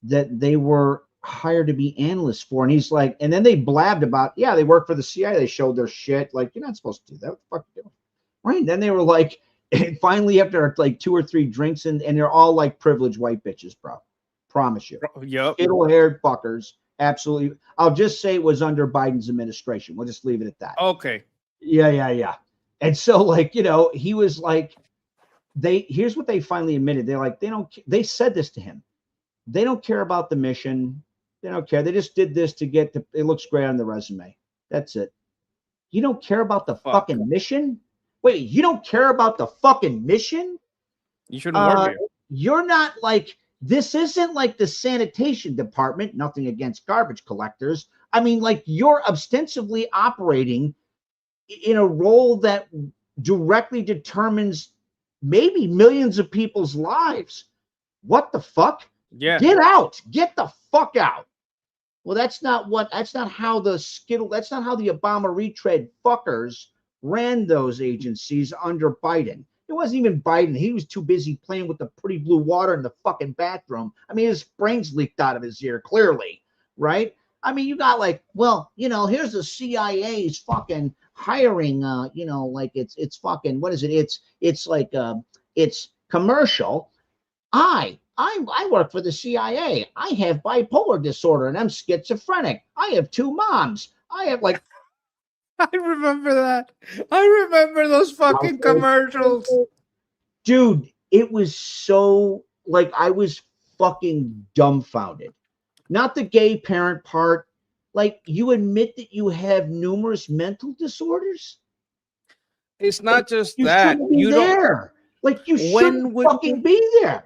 that they were hired to be analysts for. And he's like, and then they blabbed about, yeah, they work for the CIA. They showed their shit. Like, you're not supposed to do that. What the fuck are you doing? Right. And then they were like, and finally, after like 2 or 3 drinks, and they're all like privileged white bitches, bro. Promise you. Yep. Skittle-haired fuckers. Absolutely. I'll just say it was under Biden's administration. We'll just leave it at that. Okay. Yeah. And so, like, he was like, here's what they finally admitted. They're like, they said this to him. They don't care about the mission. They don't care. They just did this to get it looks great on the resume. That's it. You don't care about the fucking mission? Wait, you don't care about the fucking mission? You shouldn't work here. You're not like, this isn't like the sanitation department, nothing against garbage collectors. I mean, like, you're ostensibly operating in a role that directly determines maybe millions of people's lives. What the fuck? Yeah. Get out. Get the fuck out. Well, that's not how the Obama retread fuckers ran those agencies under Biden. It wasn't even Biden. He was too busy playing with the pretty blue water in the fucking bathroom. I mean, his brains leaked out of his ear, clearly, right? I mean, you got like, well, here's the CIA's fucking hiring, like it's fucking, what is it? It's like, it's commercial. I work for the CIA. I have bipolar disorder and I'm schizophrenic. I have 2 moms. I have like. I remember that. I remember those fucking commercials. Dude, it was so like I was fucking dumbfounded. Not the gay parent part. Like, you admit that you have numerous mental disorders? It's not just you that. Shouldn't be You there. Like, you shouldn't fucking be there.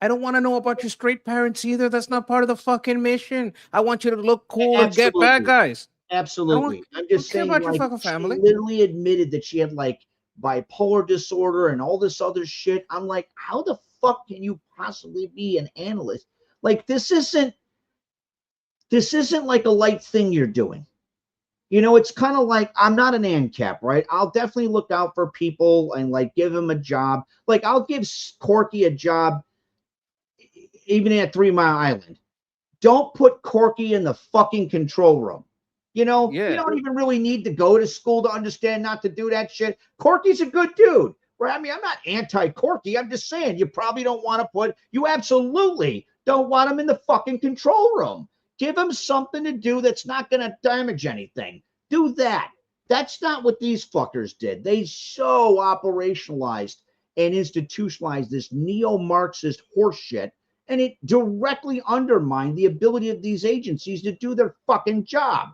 I don't want to know about your straight parents either. That's not part of the fucking mission. I want you to look cool and get bad guys. Absolutely. I'm just saying, about like, your fucking family. She literally admitted that she had like bipolar disorder and all this other shit. I'm like, how the fuck can you possibly be an analyst? Like, this isn't like a light thing you're doing. It's kind of like, I'm not an ANCAP, right? I'll definitely look out for people and like give them a job. Like, I'll give Corky a job even at 3 Mile Island. Don't put Corky in the fucking control room. You know, you Yeah. don't even really need to go to school to understand not to do that shit. Corky's a good dude, right? I mean, I'm not anti-Corky. I'm just saying you probably don't want to you absolutely don't want him in the fucking control room. Give him something to do that's not going to damage anything. Do that. That's not what these fuckers did. They so operationalized and institutionalized this neo-Marxist horseshit, and it directly undermined the ability of these agencies to do their fucking job.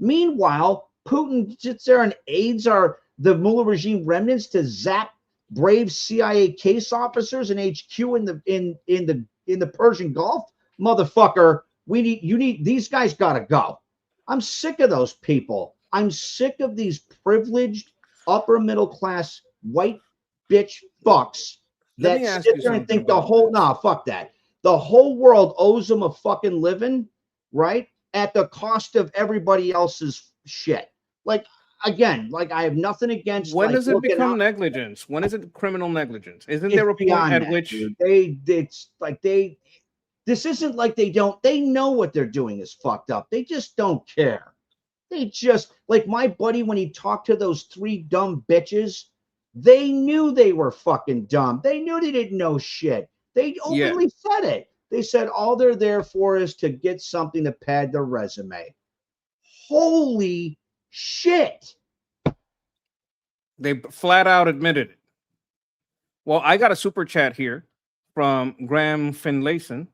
Meanwhile, Putin sits there and aids the Mullah regime remnants to zap brave CIA case officers in HQ in the Persian Gulf. Motherfucker, these guys gotta go. I'm sick of those people. I'm sick of these privileged upper middle class white bitch fucks Let that me ask sit you there and something think the about whole this. fuck that. The whole world owes them a fucking living, right? At the cost of everybody else's shit. Like, again, like I have nothing against When like does it looking become out. negligence? When is it criminal negligence? Isn't It's there a point beyond at that, which dude. This isn't like they know what they're doing is fucked up. They just don't care. They just, like my buddy, when he talked to those 3 dumb bitches, they knew they were fucking dumb. They knew they didn't know shit. They yeah, openly said it. They said all they're there for is to get something to pad their resume. Holy shit. they flat out admitted it. Well, I got a super chat here from Graham Finlayson.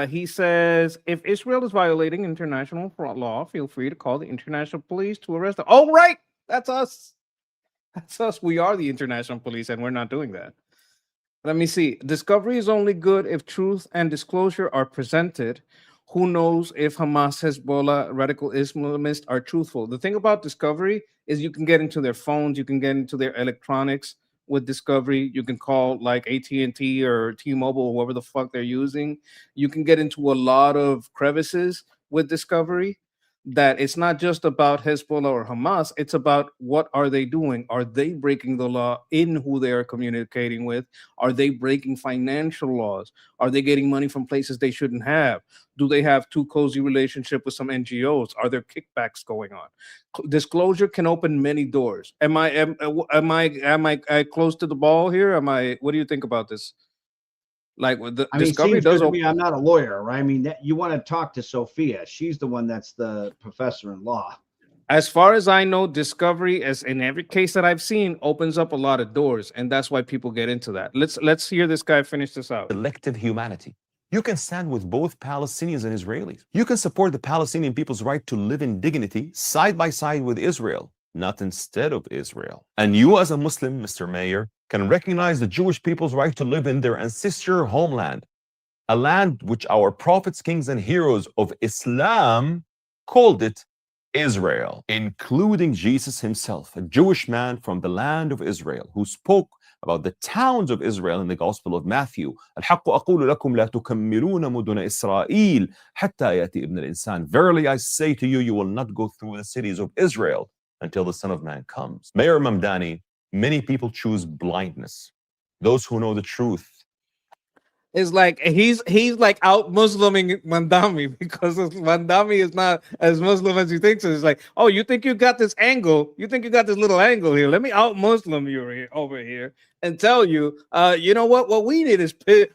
He says, if Israel is violating international law, feel free to call the international police to arrest them. Oh, right. That's us. That's us. We are the international police, and we're not doing that. Let me see. Discovery is only good if truth and disclosure are presented. Who knows if Hamas, Hezbollah, radical Islamists are truthful? The thing about Discovery is you can get into their phones, you can get into their electronics with Discovery. You can call like AT&T or T-Mobile or whoever the fuck they're using. You can get into a lot of crevices with Discovery. That it's not just about Hezbollah or Hamas, it's about what are they doing? Are they breaking the law in who they are communicating with? Are they breaking financial laws? Are they getting money from places they shouldn't have? Do they have too cozy relationship with some NGOs? Are there kickbacks going on? Disclosure can open many doors. Am I close to the ball here? What do you think about this? Like with the I mean, Discovery seems good does to open. me. I'm not a lawyer, right? I mean, you want to talk to Sophia. She's the one that's the professor in law. As far as I know, Discovery, as in every case that I've seen, opens up a lot of doors, and that's why people get into that. Let's hear this guy finish this out. Selective humanity. You can stand with both Palestinians and Israelis. You can support the Palestinian people's right to live in dignity side by side with Israel, not instead of Israel. And you as a Muslim, Mr. Mayor, can recognize the Jewish people's right to live in their ancestral homeland, a land which our prophets, kings, and heroes of Islam called it Israel, including Jesus himself, a Jewish man from the land of Israel who spoke about the towns of Israel in the Gospel of Matthew. الحق أقول لكم لا تكملون مدن إسرائيل حتى يأتي ابن الإنسان. Verily I say to you, you will not go through the cities of Israel until the Son of Man comes. Mayor Mamdani, many people choose blindness. Those who know the truth. It's like he's like out Musliming Mamdami because Mamdami is not as Muslim as he thinks. It's like, oh, you think you got this angle? You think you got this little angle here? Let me out Muslim you over here and tell you, you know what? What we need is the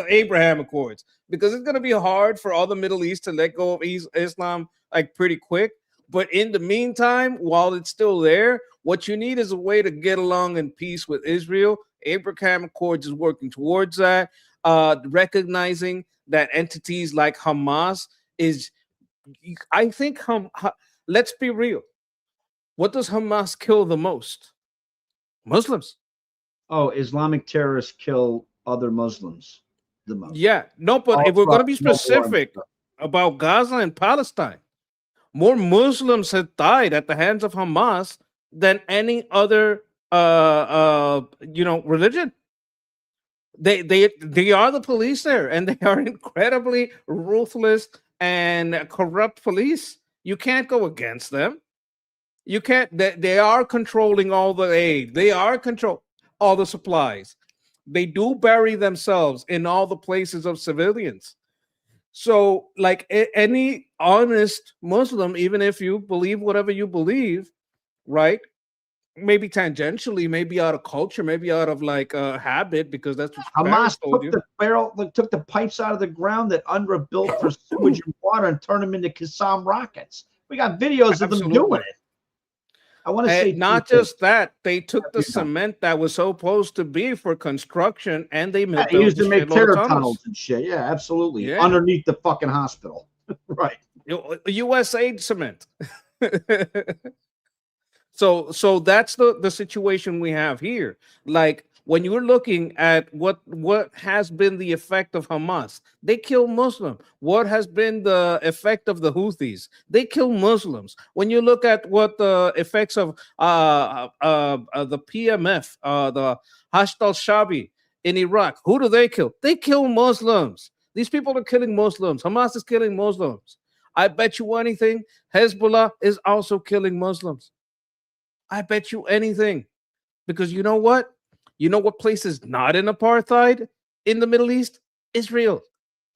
Abraham Accords, because it's gonna be hard for all the Middle East to let go of Islam like pretty quick. But in the meantime, while it's still there, what you need is a way to get along in peace with Israel. Abraham Accords is working towards that, recognizing that entities like Hamas is, I think, let's be real. What does Hamas kill the most? Muslims. Oh, Islamic terrorists kill other Muslims the most. Yeah, no, but if we're going to be specific about Gaza and Palestine, more Muslims have died at the hands of Hamas than any other religion. They are the police there, and they are incredibly ruthless and corrupt police. You can't go against them. You can't. They are controlling all the aid. They are control all the supplies. They do bury themselves in all the places of civilians. So, like any honest Muslim, even if you believe whatever you believe, right? Maybe tangentially, maybe out of culture, maybe out of like habit, because that's what your parents Hamas told took you. the barrel, took the pipes out of the ground that UNRWA built for sewage and water and turned them into Qassam rockets. We got videos of them doing Absolutely. it. I want to say Not two just that, they took the things. cement that was supposed to be for construction and they Yeah, built they used a to make shitload of terror tunnels. tunnels and shit. Yeah, absolutely. Yeah. Underneath the fucking hospital. Right. USAID cement. So that's the situation we have here. Like when you're looking at what has been the effect of Hamas, they kill Muslims. What has been the effect of the Houthis? They kill Muslims. When you look at what the effects of the PMF, the Hashd al-Shabi in Iraq, who do they kill? They kill Muslims. These people are killing Muslims. Hamas is killing Muslims. I bet you anything, Hezbollah is also killing Muslims. I bet you anything. Because you know what? You know what place is not in apartheid in the Middle East? Israel.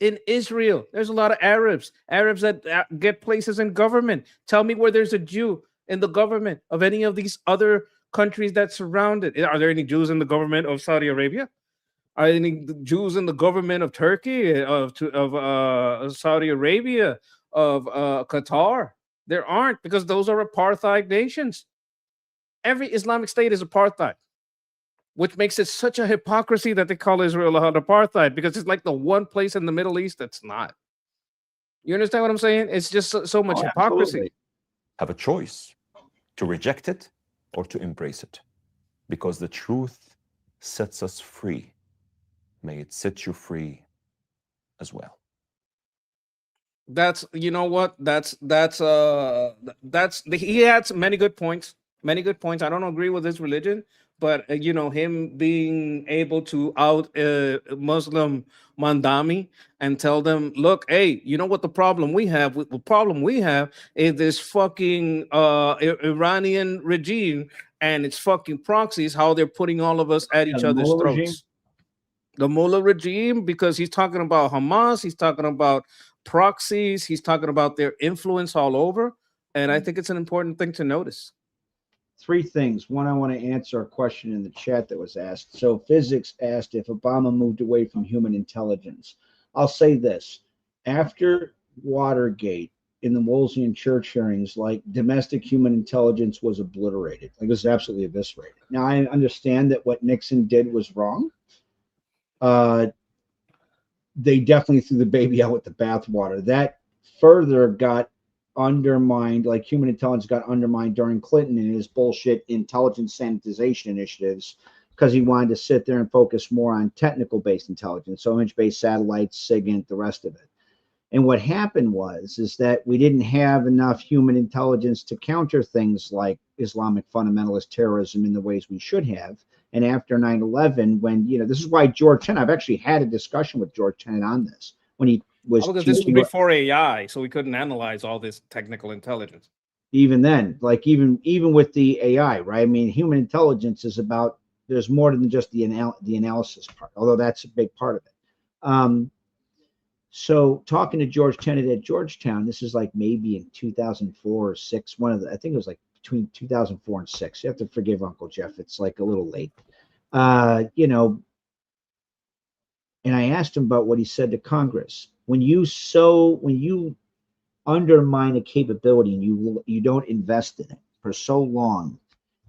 In Israel, there's a lot of Arabs that get places in government. Tell me where there's a Jew in the government of any of these other countries that surround it. Are there any Jews in the government of Saudi Arabia? Are there any Jews in the government of Turkey, of Saudi Arabia, of Qatar? There aren't, because those are apartheid nations. Every Islamic state is apartheid, which makes it such a hypocrisy that they call Israel an apartheid, because it's like the one place in the Middle East that's not. You understand what I'm saying? It's just so much hypocrisy. Absolutely. Have a choice to reject it or to embrace it, because the truth sets us free. May it set you free as well. That's, you know what? He had many good points. Many good points. I don't agree with his religion, but you know, him being able to out Muslim Mamdami and tell them, look, hey, you know what the problem we have? The problem we have is this fucking Iranian regime and its fucking proxies, how they're putting all of us at each the other's Mullah throats. regime? The Mullah regime, because he's talking about Hamas, he's talking about proxies, he's talking about their influence all over. And I think it's an important thing to notice. Three things. One, I want to answer a question in the chat that was asked. So Physics asked if Obama moved away from human intelligence. I'll say this. After Watergate, in the Wolsey Church hearings, like domestic human intelligence was obliterated. Like it was absolutely eviscerated. Now, I understand that what Nixon did was wrong. They definitely threw the baby out with the bathwater. That further got undermined, like human intelligence got undermined during Clinton and his bullshit intelligence sanitization initiatives, because he wanted to sit there and focus more on technical based intelligence, so image-based satellites, SIGINT, the rest of it. And what happened is that we didn't have enough human intelligence to counter things like Islamic fundamentalist terrorism in the ways we should have. And after 9/11, when, you know, this is why George Tenet, I've actually had a discussion with George Tenet on this, when he was because this was before AI, so we couldn't analyze all this technical intelligence. Even then, like even with the AI, right? I mean, human intelligence is about, there's more than just the analysis part, although that's a big part of it. So talking to George Tenet at Georgetown, this is like maybe in 2004 or 6, I think it was like between 2004 and 6. You have to forgive Uncle Jeff. It's like a little late. You know, and I asked him about what he said to Congress. When you undermine a capability and you don't invest in it for so long,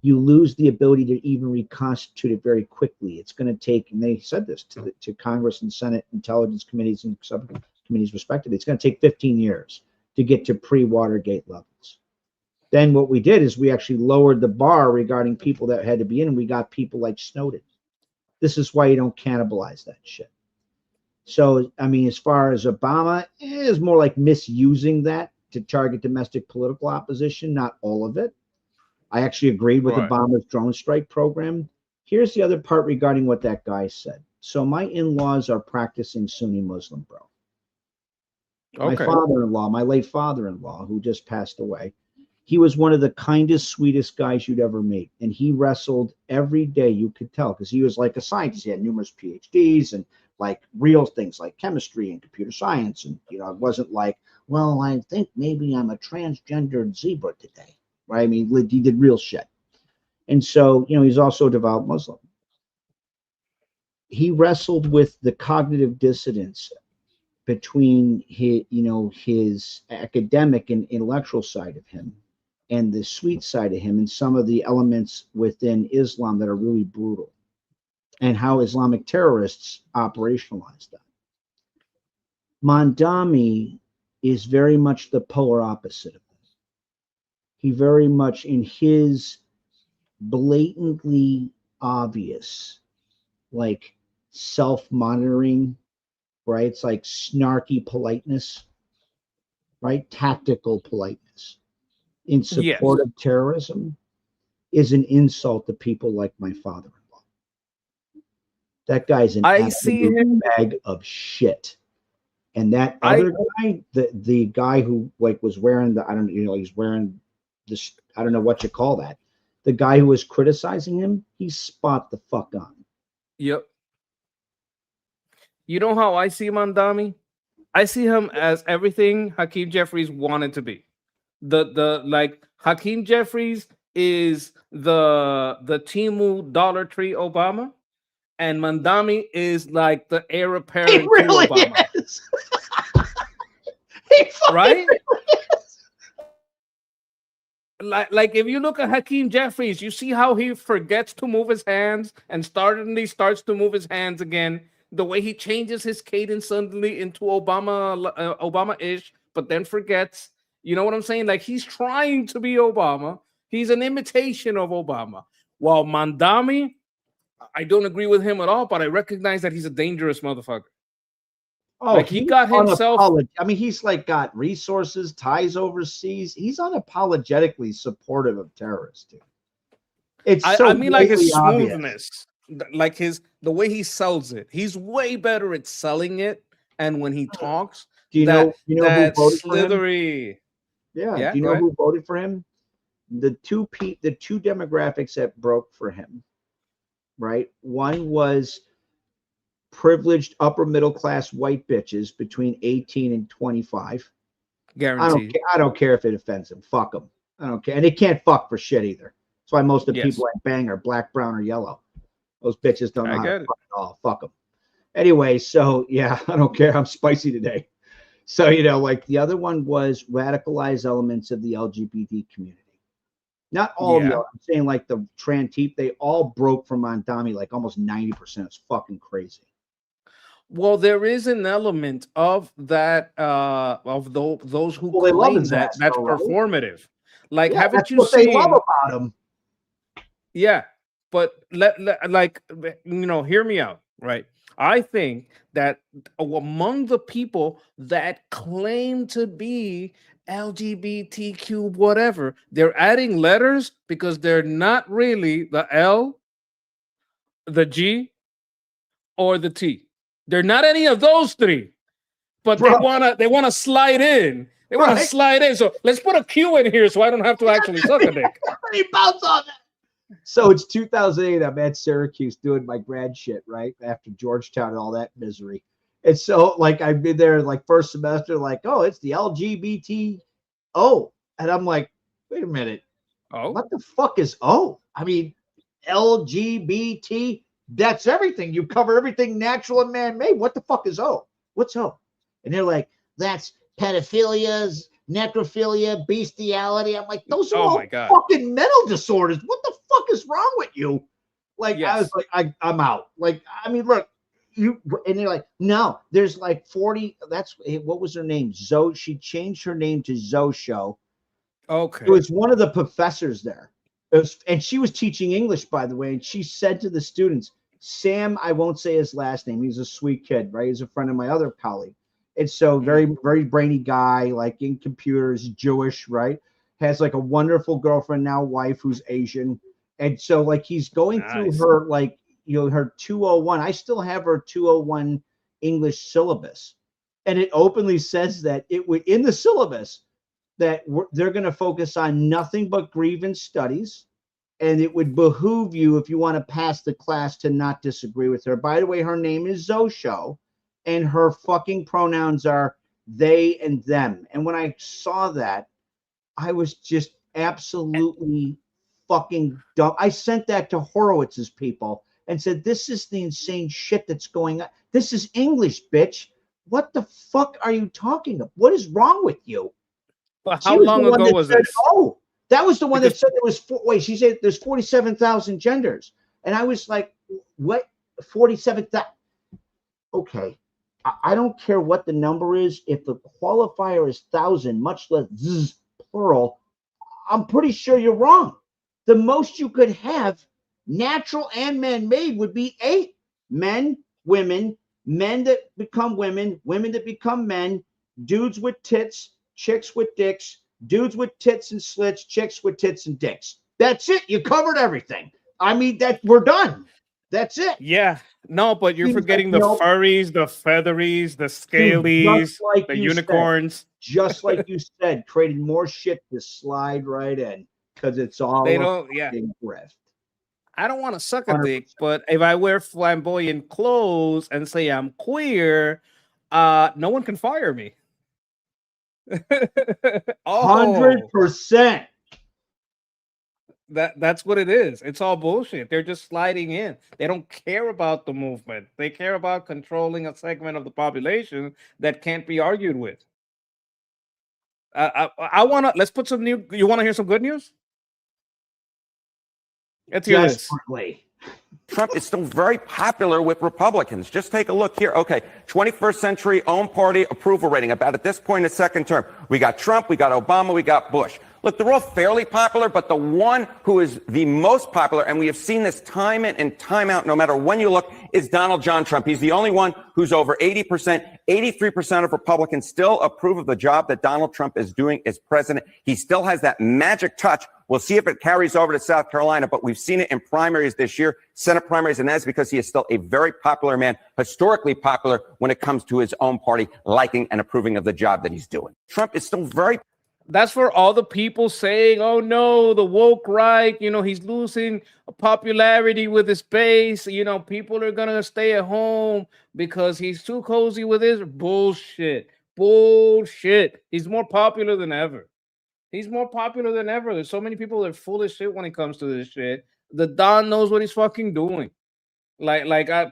you lose the ability to even reconstitute it very quickly. It's going to take, and they said this to Congress and Senate intelligence committees and subcommittees respectively, it's going to take 15 years to get to pre-Watergate levels. Then what we did is we actually lowered the bar regarding people that had to be in, and we got people like Snowden. This is why you don't cannibalize that shit. So, I mean, as far as Obama, it is more like misusing that to target domestic political opposition, not all of it. I actually agreed with Obama's drone strike program. Here's the other part regarding what that guy said. So my in-laws are practicing Sunni Muslim, bro. Okay. My father-in-law, my late father-in-law, who just passed away, he was one of the kindest, sweetest guys you'd ever meet. And he wrestled every day, you could tell, because he was like a scientist. He had numerous PhDs and like real things like chemistry and computer science. And, you know, it wasn't like, well, I think maybe I'm a transgendered zebra today, right? I mean, he did real shit. And so, you know, he's also a devout Muslim. He wrestled with the cognitive dissonance between his, you know, his academic and intellectual side of him and the sweet side of him, and some of the elements within Islam that are really brutal, and how Islamic terrorists operationalize that. Mamdani is very much the polar opposite of this. He very much, in his blatantly obvious, like self-monitoring, right? It's like snarky politeness, right? Tactical politeness in support of terrorism is an insult to people like my father-in-law. That guy's an absolute bag of shit. And that other guy, the guy who like was wearing the, I don't, you know, he's wearing this, I don't know what you call that. The guy who was criticizing him, he's spot the fuck on. Yep. You know how I see Mamdani? I see him as everything Hakeem Jeffries wanted to be. The like Hakeem Jeffries is the Timu Dollar Tree Obama, and Mamdani is like the heir apparent He really to Obama. Is. He Right? really is. Like if you look at Hakeem Jeffries, you see how he forgets to move his hands and suddenly starts to move his hands again. The way he changes his cadence suddenly into Obama-ish, but then forgets. You know what I'm saying? Like he's trying to be Obama. He's an imitation of Obama. While Mamdani, I don't agree with him at all, but I recognize that he's a dangerous motherfucker. Oh, like he got himself. I mean, he's like got resources, ties overseas. He's unapologetically supportive of terrorists, dude. It's so I mean, like his obvious. smoothness, like the way he sells it. He's way better at selling it, and when he talks, do you know who voted slithery. for him? Yeah. Yeah. Do you know who voted for him? The two demographics that broke for him, right? One was privileged upper middle class white bitches between 18 and 25. Guaranteed. I don't care if it offends them. Fuck them. I don't care. And they can't fuck for shit either. That's why most of the people I bang are black, brown, or yellow. Those bitches don't know how to fuck at all. Fuck them. Anyway, so yeah, I don't care. I'm spicy today. So, you know, like the other one was radicalized elements of the LGBT community. Not all of them. I'm saying like the Trantip, they all broke from Mamdani like almost 90%. It's fucking crazy. Well, there is an element of that of those who claim that's performative. Like, haven't you seen? They love about him. Yeah, but like, you know, hear me out, right? I think that among the people that claim to be LGBTQ whatever, they're adding letters because they're not really the L, the G, or the T. They're not any of those three, but they wanna slide in. They want to slide in. So let's put a Q in here so I don't have to actually suck a dick. He bounce on that. So it's 2008. I'm at Syracuse doing my grad shit, right? After Georgetown and all that misery. And so, like, I've been there, like, first semester, like, oh, it's the LGBT O. And I'm like, wait a minute. Oh, what the fuck is O? I mean, LGBT, that's everything. You cover everything natural and man-made. What the fuck is O? What's O? And they're like, that's pedophilia, necrophilia, bestiality. I'm like, those are all fucking mental disorders. What the fuck is wrong with you? Like, I was like, I'm out. Like, I mean, look, and they're like, no, there's like 40. That's what was her name? Zoe. She changed her name to Zosho. Okay. It was one of the professors there. And she was teaching English, by the way. And she said to the students, Sam, I won't say his last name. He's a sweet kid, right? He's a friend of my other colleague. And so very, very brainy guy, like in computers, Jewish, right? Has like a wonderful girlfriend now, wife who's Asian. And so like he's going through her, like, you know, her 201. I still have her 201 English syllabus. And it openly says that it would in the syllabus, that they're going to focus on nothing but grievance studies. And it would behoove you, if you want to pass the class, to not disagree with her. By the way, her name is Zosho, and her fucking pronouns are they and them. And when I saw that, I was just absolutely fucking dumb. I sent that to Horowitz's people and said, this is the insane shit that's going on. This is English, bitch. What the fuck are you talking about? What is wrong with you? But how long ago was this? Oh, that was the one that said there was wait, she said there's 47,000 genders. And I was like, what? 47,000? Okay. I don't care what the number is. If the qualifier is 1,000, much less zzz, plural, I'm pretty sure you're wrong. The most you could have, natural and man-made, would be 8. Men, women, men that become women, women that become men, dudes with tits, chicks with dicks, dudes with tits and slits, chicks with tits and dicks. That's it. You covered everything. I mean, that we're done. That's it. Yeah. No, but you're Seems forgetting like, the nope. furries, the featheries, the scalies, like the you unicorns. Said, just like you said, creating more shit to slide right in because it's all They don't, yeah. grift. I don't want to suck a 100%. dick, but if I wear flamboyant clothes and say I'm queer, no one can fire me. 100%. That's what it is. It's all bullshit. They're just sliding in. They don't care about the movement. They care about controlling a segment of the population that can't be argued with. I want to, let's put some new, you want to hear some good news? Let's hear this. Trump is still very popular with Republicans. Just take a look here. Okay, 21st century own party approval rating, about at this point in the second term. We got Trump, we got Obama, we got Bush. Look, they're all fairly popular, but the one who is the most popular, and we have seen this time in and time out, no matter when you look, is Donald John Trump. He's the only one who's over 80%. 83% of Republicans still approve of the job that Donald Trump is doing as president. He still has that magic touch. We'll see if it carries over to South Carolina, but we've seen it in primaries this year, Senate primaries, and that's because he is still a very popular man, historically popular when it comes to his own party liking and approving of the job that he's doing. Trump is still very... That's for all the people saying, oh no, the woke right, you know, he's losing popularity with his base. You know, people are going to stay at home because he's too cozy with his bullshit. Bullshit. He's more popular than ever. He's more popular than ever. There's so many people that are full of shit when it comes to this shit. The Don knows what he's fucking doing.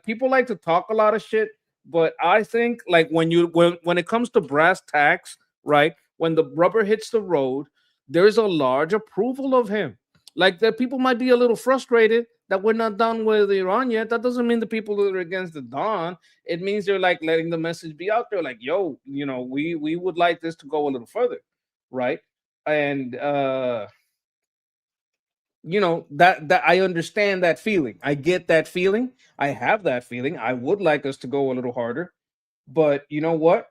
People like to talk a lot of shit, but I think like when it comes to brass tacks, right? When the rubber hits the road, there's a large approval of him. Like that people might be a little frustrated that we're not done with Iran yet. That doesn't mean the people that are against the Don. It means they're like letting the message be out there, like, yo, you know, we would like this to go a little further, right? And you know, that I understand that feeling. I get that feeling. I have that feeling. I would like us to go a little harder, but you know what?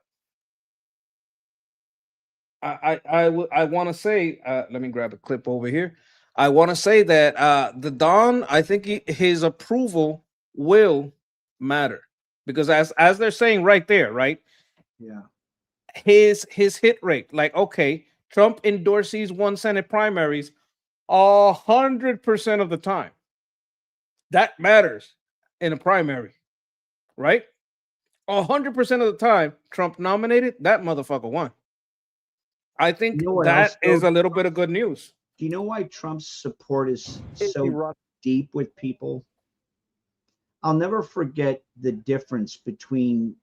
I want to say, let me grab a clip over here. I want to say that the Don, I think his approval will matter because as they're saying right there, right? Yeah. His hit rate, like, okay, Trump endorsees won Senate primaries 100% of the time. That matters in a primary, right? 100% of the time, Trump nominated, that motherfucker won. I think that is a little bit of good news. Do you know why Trump's support is so deep with people? I'll never forget the difference between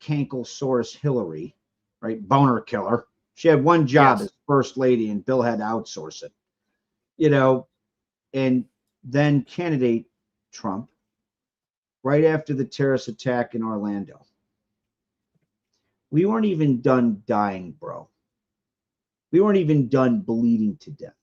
Canklesaurus Hillary, right? Boner killer. She had one job as first lady, and Bill had to outsource it. You know, and then candidate Trump right after the terrorist attack in Orlando. We weren't even done dying, bro. We weren't even done bleeding to death.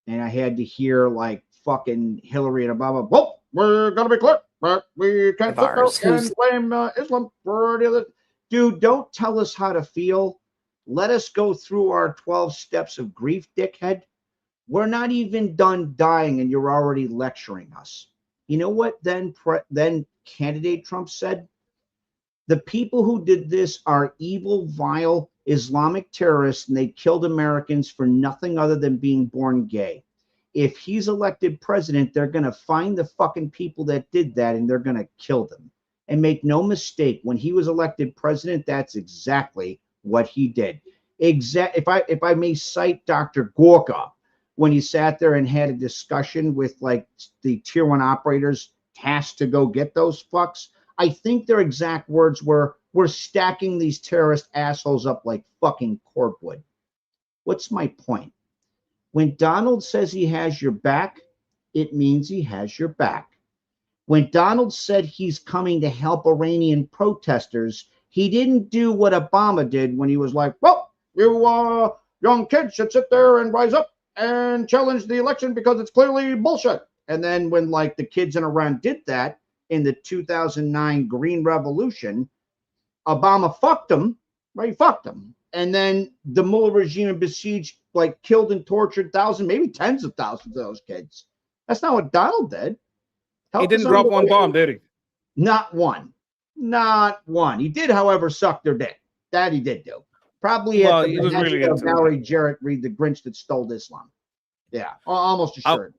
And I had to hear like fucking Hillary and Obama, well, we're going to be clear, but we can't blame Islam for the other. Dude, don't tell us how to feel. Let us go through our 12 steps of grief, dickhead. We're not even done dying and you're already lecturing us. You know what then candidate Trump said? The people who did this are evil, vile, Islamic terrorists, and they killed Americans for nothing other than being born gay. If he's elected president, they're going to find the fucking people that did that and they're going to kill them. And make no mistake, when he was elected president, that's exactly what he did. If I may cite Dr. Gorka, when he sat there and had a discussion with like the tier 1 operators tasked to go get those fucks, I think their exact words were, "We're stacking these terrorist assholes up like fucking cordwood." What's my point? When Donald says he has your back, it means he has your back. When Donald said he's coming to help Iranian protesters, he didn't do what Obama did when he was like, "Well, you young kids should sit there and rise up and challenge the election because it's clearly bullshit." And then when like the kids in Iran did that in the 2009 Green Revolution, Obama fucked them, right? Fucked them. And then the Mullah regime besieged, like killed and tortured thousands, maybe tens of thousands of those kids. That's not what Donald did. He didn't drop one bomb, did he? Not one. Not one. He did, however, suck their dick. That he did do. Probably at the behest of Valerie Jarrett read The Grinch That Stole Islam. Yeah, almost assured.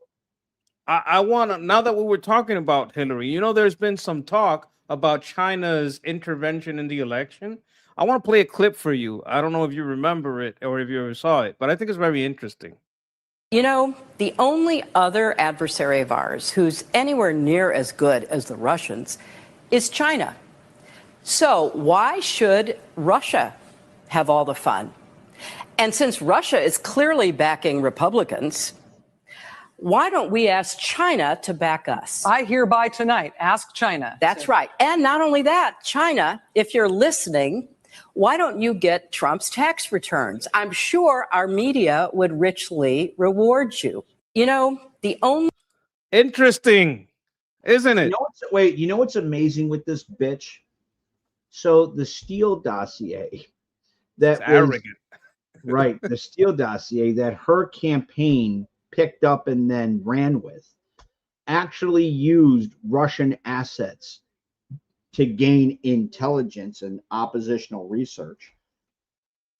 I want to, now that we were talking about Hillary, you know, there's been some talk about China's intervention in the election. I want to play a clip for you. I don't know if you remember it or if you ever saw it, but I think it's very interesting. You know, the only other adversary of ours who's anywhere near as good as the Russians is China. So why should Russia have all the fun? And since Russia is clearly backing Republicans, why don't we ask China to back us? I hereby tonight ask China. That's right. And not only that, China, if you're listening, why don't you get Trump's tax returns? I'm sure our media would richly reward you. You know, the only... Interesting, isn't it? You know what's amazing with this bitch? So the Steele dossier that was arrogant. Right, the Steele dossier that her campaign picked up and then ran with actually used Russian assets to gain intelligence and oppositional research.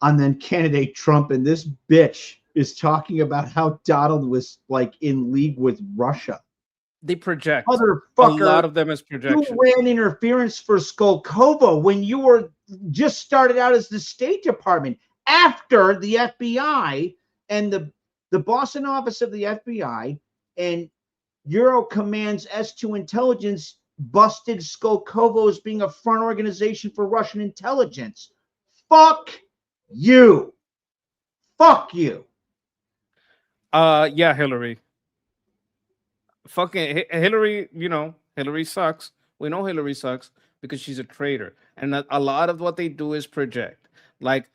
And then candidate Trump, and this bitch is talking about how Donald was like in league with Russia. They project. Motherfucker, a lot of them is projection. You ran interference for Skolkovo when you were just started out as the State Department after the FBI and the Boston office of the FBI and Euro Command's S2 intelligence busted Skolkovo as being a front organization for Russian intelligence. Fuck you. Fuck you. Yeah, Hillary. Fucking Hillary, you know, Hillary sucks. We know Hillary sucks because she's a traitor. And a lot of what they do is project. Like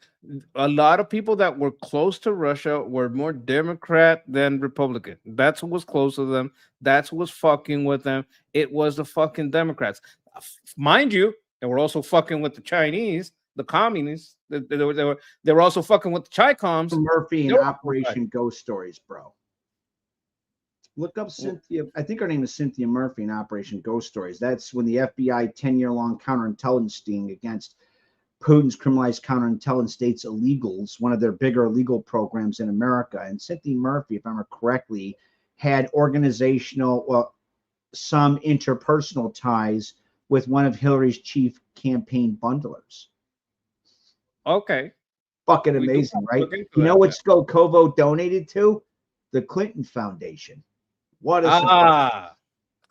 a lot of people that were close to Russia were more Democrat than Republican. That's who was close to them. That's who was fucking with them. It was the fucking Democrats. Mind you, they were also fucking with the Chinese, the communists. They were also fucking with the Chi-Coms. Murphy and Operation Ghost Stories, bro. Look up Cynthia. I think her name is Cynthia Murphy in Operation Ghost Stories. That's when the FBI 10-year-long counterintelligence sting against Putin's criminalized counterintelligence states illegals, one of their bigger illegal programs in America. And Cynthia Murphy, if I remember correctly, had some interpersonal ties with one of Hillary's chief campaign bundlers. Okay. Fucking amazing, right? You know what Skolkovo donated to? The Clinton Foundation. What a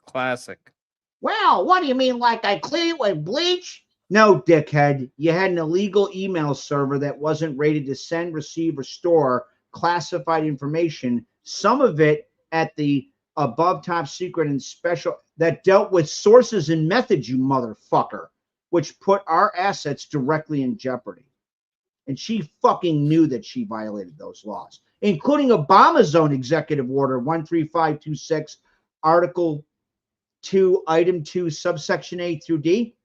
classic. Well, what do you mean, like I clean it with bleach? No, dickhead. You had an illegal email server that wasn't rated to send, receive, or store classified information. Some of it at the above top secret and special that dealt with sources and methods, you motherfucker, which put our assets directly in jeopardy. And she fucking knew that she violated those laws, including Obama's own executive order 13526, Article 2, Item 2, subsection A through D.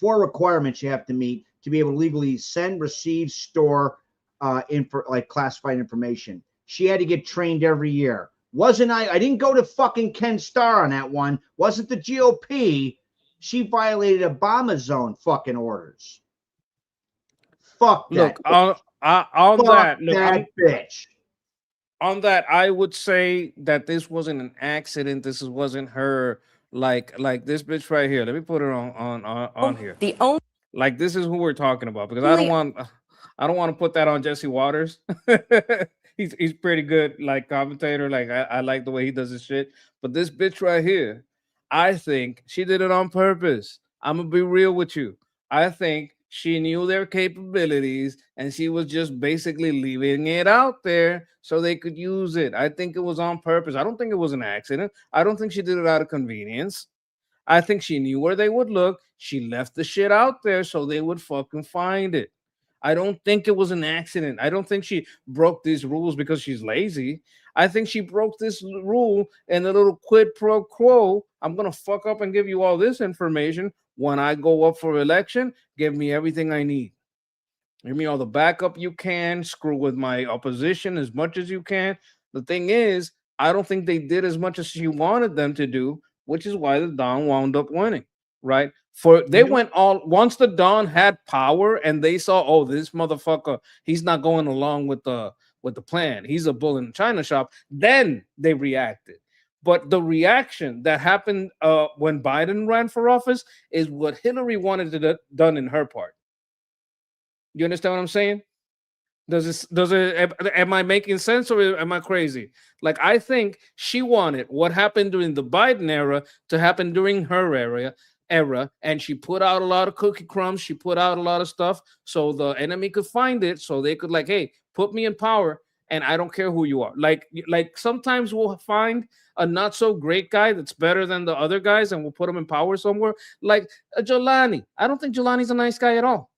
4 requirements you have to meet to be able to legally send, receive, store like classified information. She had to get trained every year. I didn't go to fucking Ken Starr on that one. Wasn't the GOP. She violated Obama's own fucking orders. Fuck Look, that. on Fuck that, look, that bitch. on that, I would say that this wasn't an accident. This wasn't her. Like this bitch right here. Let me put her on here. The only Like this is who we're talking about because I don't want to put that on Jesse Waters. he's pretty good like commentator. Like I like the way he does his shit. But this bitch right here, I think she did it on purpose. I'm gonna be real with you. I think she knew their capabilities and she was just basically leaving it out there so they could use it. I think it was on purpose. I don't think it was an accident. I don't think she did it out of convenience. I think she knew where they would look. She left the shit out there so they would fucking find it. I don't think it was an accident. I don't think she broke these rules because she's lazy. I think she broke this rule and a little quid pro quo. I'm going to fuck up and give you all this information. When I go up for election, give me everything I need. Give me all the backup you can. Screw with my opposition as much as you can. The thing is, I don't think they did as much as she wanted them to do, which is why the Don wound up winning, right? They went all once the Don had power and they saw, oh, this motherfucker, he's not going along with the plan. He's a bull in the china shop. Then they reacted. But the reaction that happened when Biden ran for office is what Hillary wanted it done in her part. You understand what I'm saying? Am I making sense or am I crazy? Like, I think she wanted what happened during the Biden era to happen during her era, and she put out a lot of cookie crumbs. She put out a lot of stuff so the enemy could find it, so they could like, hey, put me in power, and I don't care who you are. Like sometimes we'll find a not so great guy that's better than the other guys, and we'll put him in power somewhere. Like Jelani. I don't think Jelani's a nice guy at all.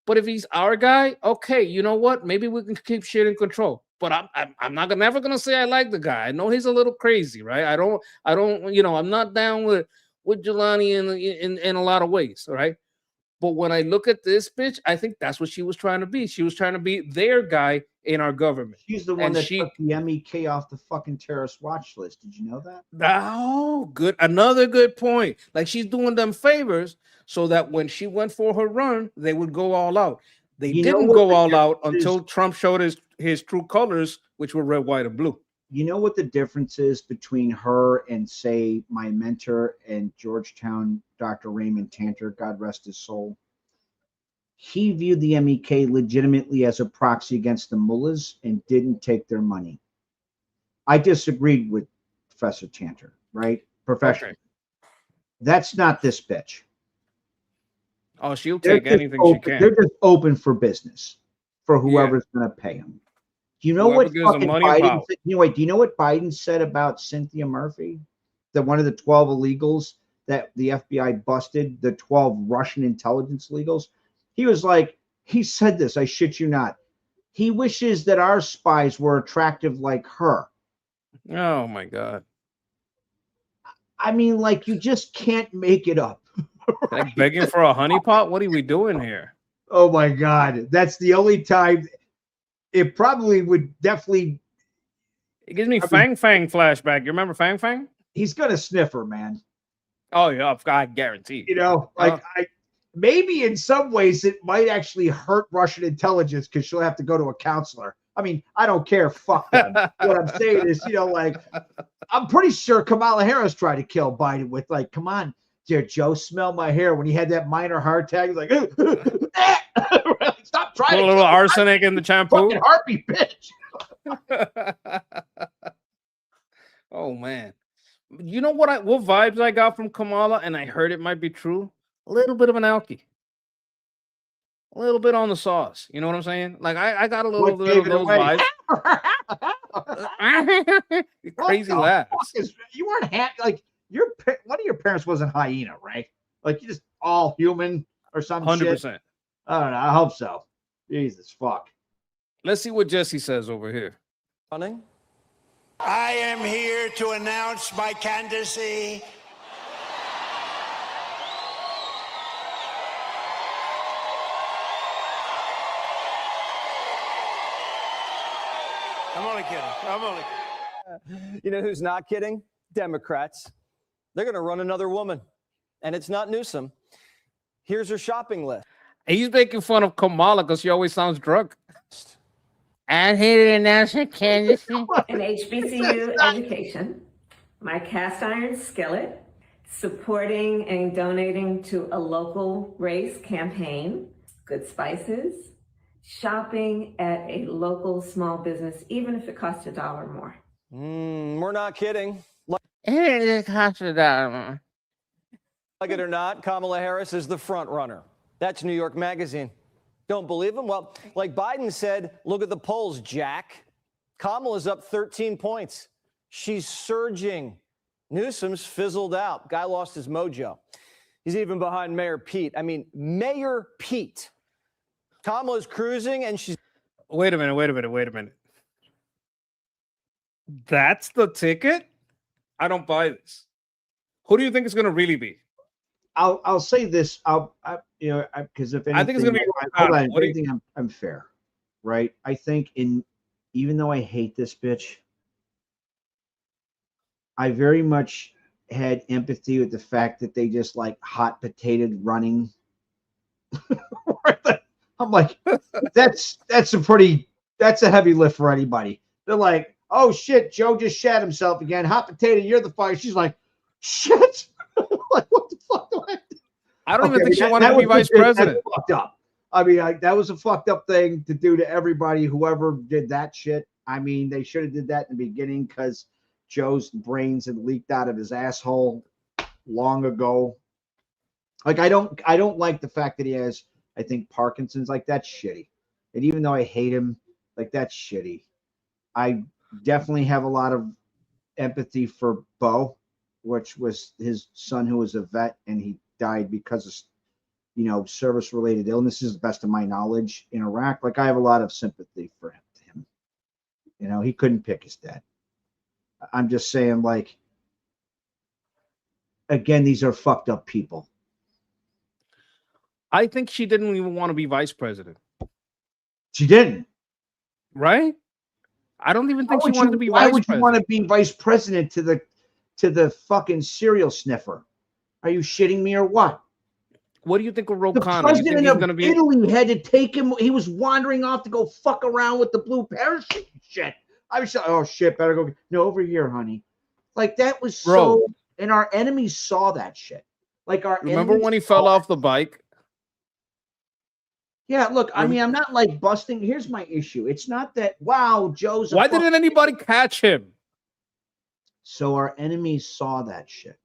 But if he's our guy, okay, you know what? Maybe we can keep shit in control. But I'm never gonna say I like the guy. I know he's a little crazy, right? I don't, I'm not down with Jelani in a lot of ways, right? But when I look at this bitch, I think that's what she was trying to be. She was trying to be their guy in our government. She's the one that took the MEK off the fucking terrorist watch list. Did you know that? Oh, good. Another good point. Like she's doing them favors so that when she went for her run, they would go all out. They didn't go all out until Trump showed his true colors, which were red, white, and blue. You know what the difference is between her and, say, my mentor and Georgetown, Dr. Raymond Tanter, God rest his soul? He viewed the MEK legitimately as a proxy against the mullahs and didn't take their money. I disagreed with Professor Tanter, right? Professionally. Okay. That's not this bitch. Oh, she'll take anything she can. They're just open for business for whoever's going to pay them. Do you know what fucking Biden said? Do you know what Biden said about Cynthia Murphy? That one of the 12 illegals that the FBI busted, the 12 Russian intelligence illegals. He was like, he said this, I shit you not. He wishes that our spies were attractive like her. Oh my God. I mean, like, you just can't make it up. Right? Like begging for a honeypot? What are we doing here? Oh my God. That's the only time. It probably would definitely. It gives me Fang flashback. You remember Fang? He's gonna sniff her, man. Oh yeah, I guarantee. You know, like maybe in some ways it might actually hurt Russian intelligence because she'll have to go to a counselor. I mean, I don't care. Fuck them. What I'm saying is, like, I'm pretty sure Kamala Harris tried to kill Biden with like, come on, dear Joe, smell my hair. When he had that minor heart attack, he's like, stop trying. Put a little arsenic in the shampoo. Fucking harpy, bitch. Oh man, you know what vibes I got from Kamala, and I heard it might be true. A little bit of an alky, a little bit on the sauce. You know what I'm saying? Like I got a little bit of those vibes. Crazy laughs. You weren't happy. Like one of your parents wasn't hyena, right? Like you just all human or something. 100%. I don't know. I hope so. Jesus fuck. Let's see what Jesse says over here. Running. I am here to announce my candidacy. I'm only kidding. You know who's not kidding? Democrats. They're going to run another woman, and it's not Newsom. Here's her shopping list. He's making fun of Kamala because she always sounds drunk. And he didn't answer candidacy. An HBCU education, my cast iron skillet, supporting and donating to a local race campaign, good spices, shopping at a local small business, even if it costs $1 more. We're not kidding. It costs $1 more. Like it or not, Kamala Harris is the front runner. That's New York Magazine. Don't believe him? Well, like Biden said, look at the polls, Jack. Kamala's up 13 points. She's surging. Newsom's fizzled out. Guy lost his mojo. He's even behind Mayor Pete. I mean, Mayor Pete. Kamala's cruising and she's... Wait a minute. That's the ticket? I don't buy this. Who do you think it's going to really be? I'll say this. Because if anything, I think it's gonna be. Hold on. If anything, I'm fair, right? I think even though I hate this bitch, I very much had empathy with the fact that they just like hot potatoed running. I'm like, that's a heavy lift for anybody. They're like, oh shit, Joe just shat himself again. Hot potato, you're the fire. She's like, shit. Like, what the fuck do I do? I don't even think she wanted to be vice president. That's fucked up. I mean, that was a fucked up thing to do to everybody, whoever did that shit. I mean, they should have did that in the beginning because Joe's brains had leaked out of his asshole long ago. Like, I don't like the fact that he has, I think, Parkinson's. Like, that's shitty. And even though I hate him, like, that's shitty. I definitely have a lot of empathy for Bo, which was his son who was a vet and he died because of, service-related illnesses, the best of my knowledge, in Iraq. Like, I have a lot of sympathy for him. He couldn't pick his dad. I'm just saying, like, again, these are fucked up people. I think she didn't even want to be vice president. She didn't. Right? I don't even think she wanted to be vice president. Why would you want to be vice president to the fucking cereal sniffer? Are you shitting me or what? What do you think of Ro The Khanna? president of Italy had to take him. He was wandering off to go fuck around with the blue parachute shit. I was like, oh shit, better go. No, over here, honey. Like, that was so. And our enemies saw that shit. Like, remember when he fell off the bike? Yeah, look, I mean, I'm not like busting. Here's my issue. It's not that, wow, Joe's. Why didn't anybody catch him? So our enemies saw that shit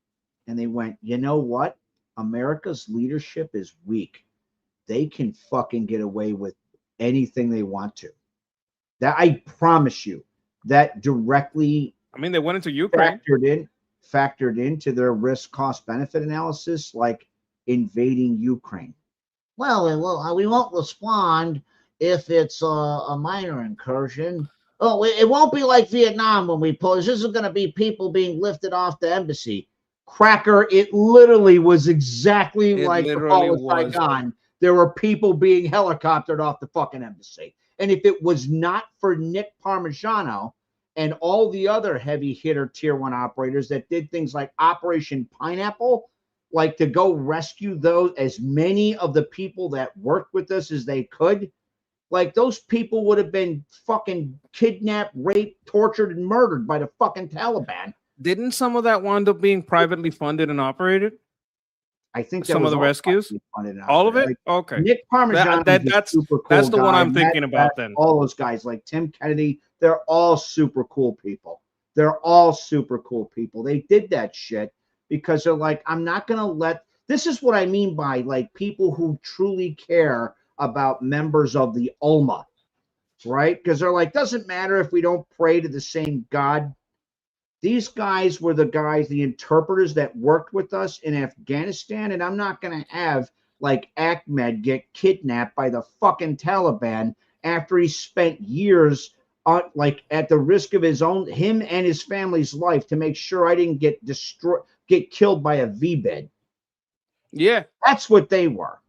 and they went, you know what? America's leadership is weak. They can fucking get away with anything they want to. That, I promise you, that directly. I mean, they went into Ukraine. Factored into their risk cost benefit analysis, like invading Ukraine. Well, we won't respond if it's a minor incursion. Oh, it won't be like Vietnam when we pull. This isn't going to be people being lifted off the embassy. Cracker, it literally was exactly like the fall of Saigon. There were people being helicoptered off the fucking embassy. And if it was not for Nick Parmigiano and all the other heavy hitter tier 1 operators that did things like Operation Pineapple, like to go rescue those, as many of the people that worked with us as they could, like those people would have been fucking kidnapped, raped, tortured, and murdered by the fucking Taliban. Didn't some of that wind up being privately funded and operated? I think some of the rescues, all of it. Like, okay, Nick Parmigiano, that's super cool. That's the guy. one I'm thinking about. Then all those guys like Tim Kennedy, they're all super cool people. They're all super cool people. They did that shit because they're like, I'm not gonna let. This is what I mean by like people who truly care about members of the Ummah, right? Because they're like, doesn't matter if we don't pray to the same God. These guys were the guys, the interpreters that worked with us in Afghanistan, and I'm not going to have like Ahmed get kidnapped by the fucking Taliban after he spent years like at the risk of him and his family's life to make sure I didn't get killed by a V-bed. Yeah, that's what they were.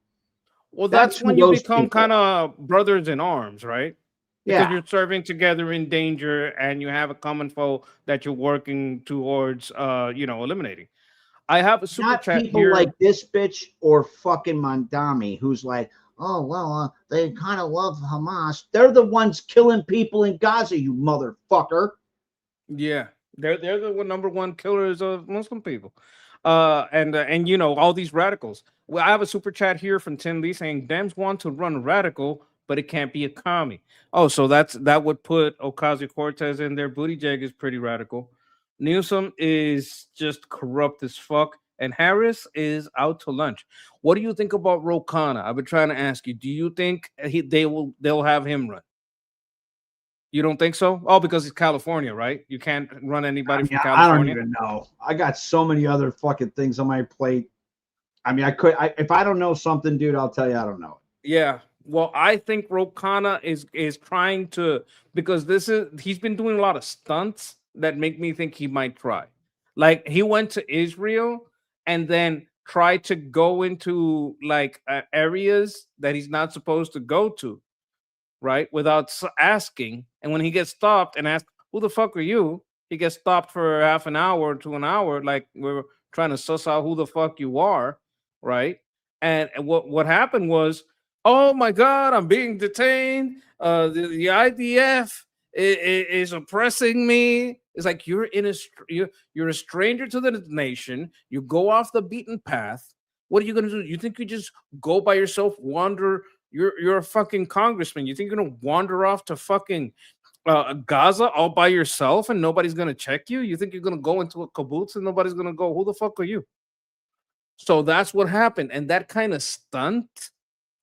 Well, that's when you become kind of brothers in arms, right? Because you're serving together in danger and you have a common foe that you're working towards, eliminating. I have a super Not chat people here. Like this bitch or fucking Mamdami, who's like, they kind of love Hamas. They're the ones killing people in Gaza, you motherfucker. Yeah, they're the number one killers of Muslim people, and you know all these radicals. Well, I have a super chat here from Tim Lee saying Dems want to run radical, but it can't be a commie. Oh, so that would put Ocasio Cortez in there. Buttigieg is pretty radical. Newsom is just corrupt as fuck, and Harris is out to lunch. What do you think about Ro Khanna? I've been trying to ask you. Do you think they'll have him run? You don't think so? Oh, because it's California, right? You can't run anybody from I California. don't even know. I got so many other fucking things on my plate. I mean, if I don't know something, dude, I'll tell you I don't know it. Yeah. Well, I think Ro Khanna is trying to, because he's been doing a lot of stunts that make me think he might try. Like he went to Israel and then tried to go into like areas that he's not supposed to go to, right? Without asking. And when he gets stopped and asked, "Who the fuck are you?" He gets stopped for half an hour to an hour, like we're trying to suss out who the fuck you are, right? And what happened was, "Oh my God, I'm being detained. The IDF is oppressing me." It's like you're you're a stranger to the nation. You go off the beaten path. What are you gonna do? You think you just go by yourself, wander? You're a fucking congressman. You think you're gonna wander off to fucking Gaza all by yourself and nobody's gonna check you? You think you're gonna go into a kibbutz and nobody's gonna go, "Who the fuck are you?" So that's what happened, and that kind of stunt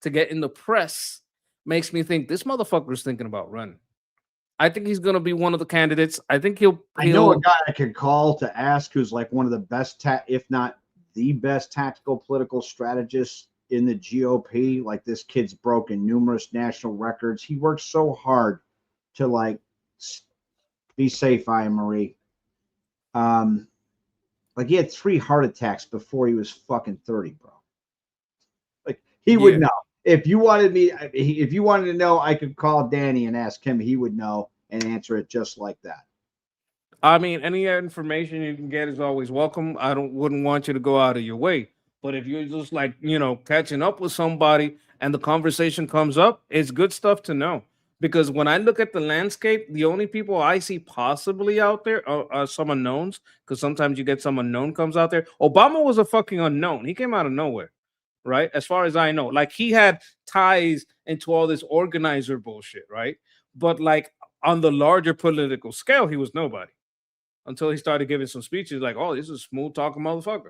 to get in the press makes me think this motherfucker's thinking about running. I think he's gonna be one of the candidates. I think I know a guy I could call to ask who's like one of the best, if not the best, tactical political strategists in the GOP. Like this kid's broken numerous national records. He works so hard to like be safe, Marie. Like he had 3 heart attacks before he was fucking 30, bro. Like he would know. If you wanted to know, I could call Danny and ask him. He would know and answer it just like that. I mean, any information you can get is always welcome. I wouldn't want you to go out of your way. But if you're just like, catching up with somebody and the conversation comes up, it's good stuff to know. Because when I look at the landscape, the only people I see possibly out there are some unknowns. Because sometimes you get some unknown comes out there. Obama was a fucking unknown. He came out of nowhere, right? As far as I know, like he had ties into all this organizer bullshit, right? But like on the larger political scale, he was nobody until he started giving some speeches. Like, "Oh, this is a smooth talking motherfucker."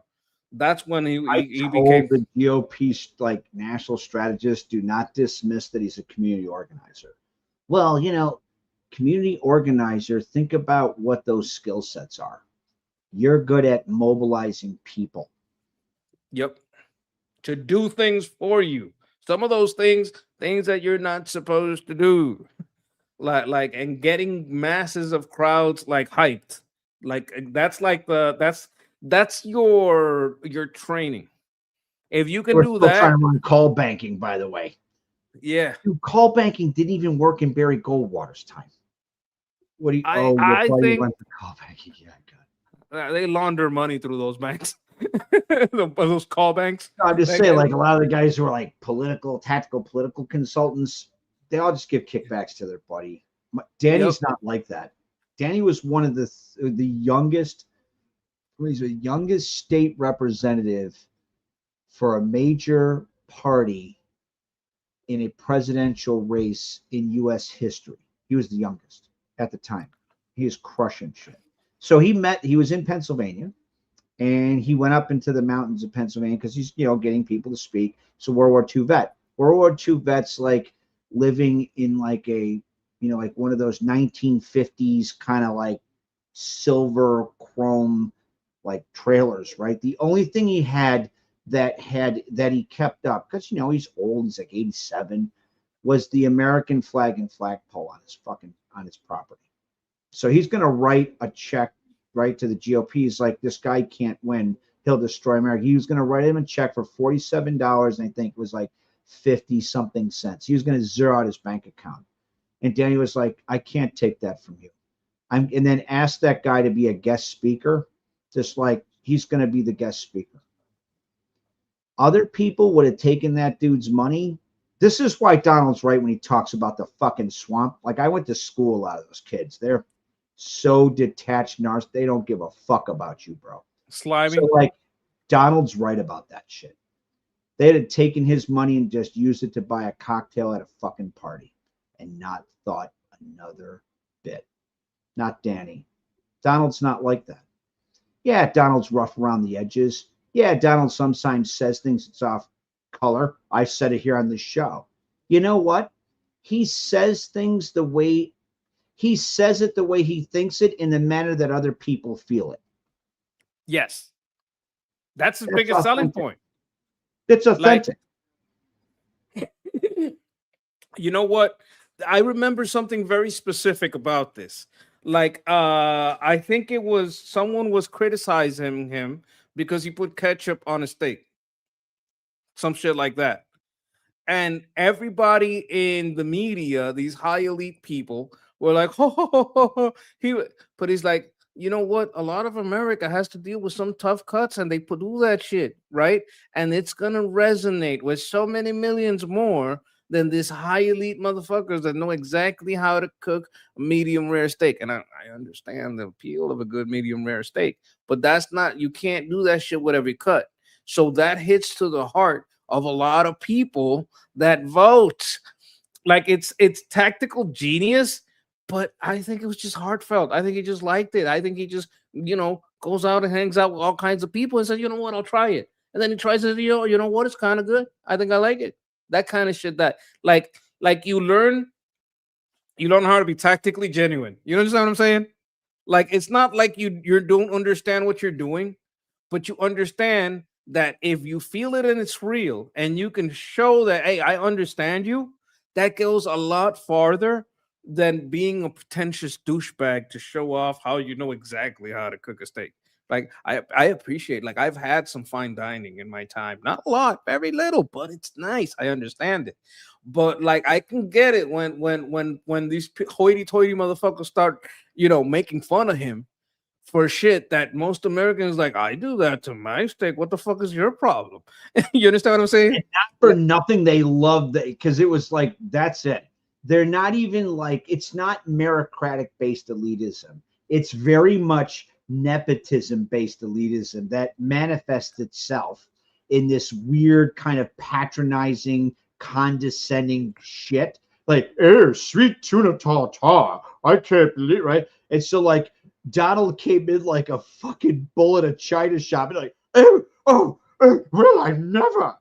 That's when he became the GOP like national strategist. Do not dismiss that he's a community organizer. Well, community organizer, think about what those skill sets are. You're good at mobilizing people. Yep. To do things for you. Some of those things that you're not supposed to do. Like and getting masses of crowds like hyped. Like that's your training. If you can do that. Trying to run call banking, by the way. Yeah. Dude, call banking didn't even work in Barry Goldwater's time. What do you? I think went to call banking. Yeah, God. They launder money through those banks. Those call banks. No, I'm just saying, like a lot of the guys who are like tactical political consultants, they all just give kickbacks to their buddy. Danny's not like that. Danny was one of the youngest. He's the youngest state representative for a major party in a presidential race in U.S. history. He was the youngest at the time. He was crushing shit. So he was in Pennsylvania, and he went up into the mountains of Pennsylvania because he's, getting people to speak. So World War II vet. World War II vets like living in like a, like one of those 1950s kind of like silver chrome like trailers, right? The only thing he had that he kept up, because he's old, he's like 87, was the American flag and flagpole on his property. So he's going to write a check right to the GOP. He's like, this guy can't win, he'll destroy America. He was going to write him a check for $47, and I think it was like 50 something cents. He was going to zero out his bank account. And Danny was like, I can't take that from you. And then asked that guy to be a guest speaker, just like he's going to be the guest speaker. Other people would have taken that dude's money This is why Donald's right when he talks about the fucking swamp. Like, I went to school, a lot of those kids. They're so detached, they don't give a fuck about you, bro. Slimy. So, like, Donald's right about that shit. They had taken his money and just used it to buy a cocktail at a fucking party and not thought another bit. Not Danny. Donald's not like that. Yeah, Donald's rough around the edges. Yeah, Donald sometimes says things that's off color. I said it here on the show. You know what? He says things the way he says it, the way he thinks it, in the manner that other people feel it. Yes. That's his biggest selling point. It's authentic. Like, you know what? I remember something very specific about this. Like, I think it was someone was criticizing him because he put ketchup on a steak. Some shit like that. And everybody in the media, these high elite people, were like, ho, ho, ho, ho, ho. But he's like, you know what? A lot of America has to deal with some tough cuts, and they do that shit, right? And it's gonna resonate with so many millions more than this high elite motherfuckers that know exactly how to cook a medium rare steak. And I understand the appeal of a good medium rare steak, but that's not, you can't do that shit with every cut. So that hits to the heart of a lot of people that vote. Like, it's tactical genius, but I think it was just heartfelt. I think he just liked it. I think he just, goes out and hangs out with all kinds of people and says, you know what, I'll try it. And then he tries it, you know what, it's kind of good. I think I like it. That kind of shit, that like you learn how to be tactically genuine. You understand what I'm saying? Like, it's not like you don't understand what you're doing, but you understand that if you feel it and it's real and you can show that, hey, I understand you, that goes a lot farther than being a pretentious douchebag to show off how you know exactly how to cook a steak. Like, I appreciate, like, I've had some fine dining in my time. Not a lot, very little, but it's nice. I understand it. But, like, I can get it when these hoity-toity motherfuckers start, making fun of him for shit that most Americans, like, I do that to my steak. What the fuck is your problem? You understand what I'm saying? And not for nothing, they love that, because it was like, that's it. They're not even like, it's not meritocratic-based elitism. It's very much nepotism-based elitism that manifests itself in this weird kind of patronizing, condescending shit. Like, sweet tuna tartare. I can't believe, right? And so, like, Donald came in like a fucking bull at a china shop and like, will I never?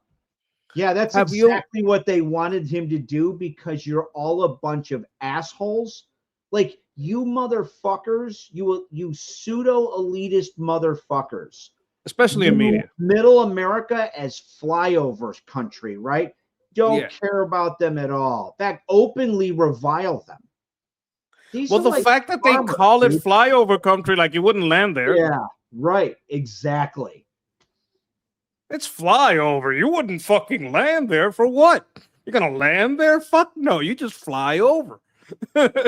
Yeah, that's exactly what they wanted him to do, because you're all a bunch of assholes. Like, you motherfuckers, you pseudo elitist motherfuckers, especially in media, middle America as flyover country, right? Don't care about them at all. In fact, openly revile them. The like fact that they call it flyover country, like you wouldn't land there. Yeah, right. Exactly. It's flyover. You wouldn't fucking land there for what? You're gonna land there? Fuck no. You just fly over.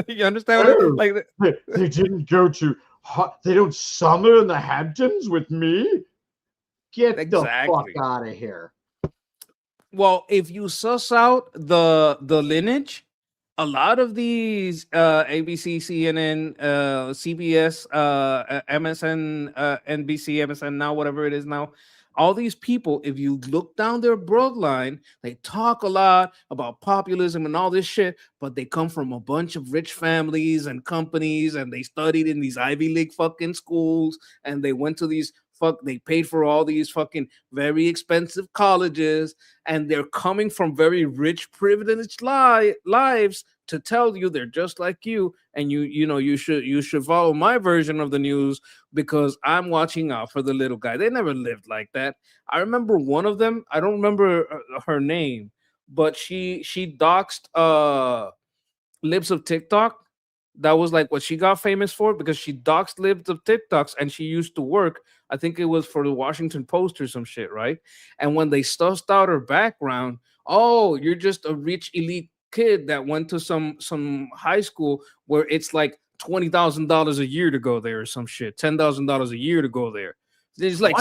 You understand? Like, they didn't go to. They don't summer in the Hamptons with me. Get the fuck out of here. Well, if you suss out the lineage, a lot of these ABC, CNN, CBS, MSN, NBC, MSN now, whatever it is now, all these people, if you look down their bloodline, they talk a lot about populism and all this shit, but they come from a bunch of rich families and companies, and they studied in these Ivy League fucking schools, and they went to these they paid for all these fucking very expensive colleges, and they're coming from very rich, privileged lives to tell you they're just like you, and you should follow my version of the news because I'm watching out for the little guy. They never lived like that. I remember one of them. I don't remember her name, but she doxed Libs of TikTok. That was like what she got famous for, because she doxed Libs of TikToks, and she used to work, I think it was for the Washington Post or some shit, right? And when they sussed out her background, oh, you're just a rich elite kid that went to some high school where it's like $20,000 a year to go there or some shit, $10,000 a year to go there. It's like,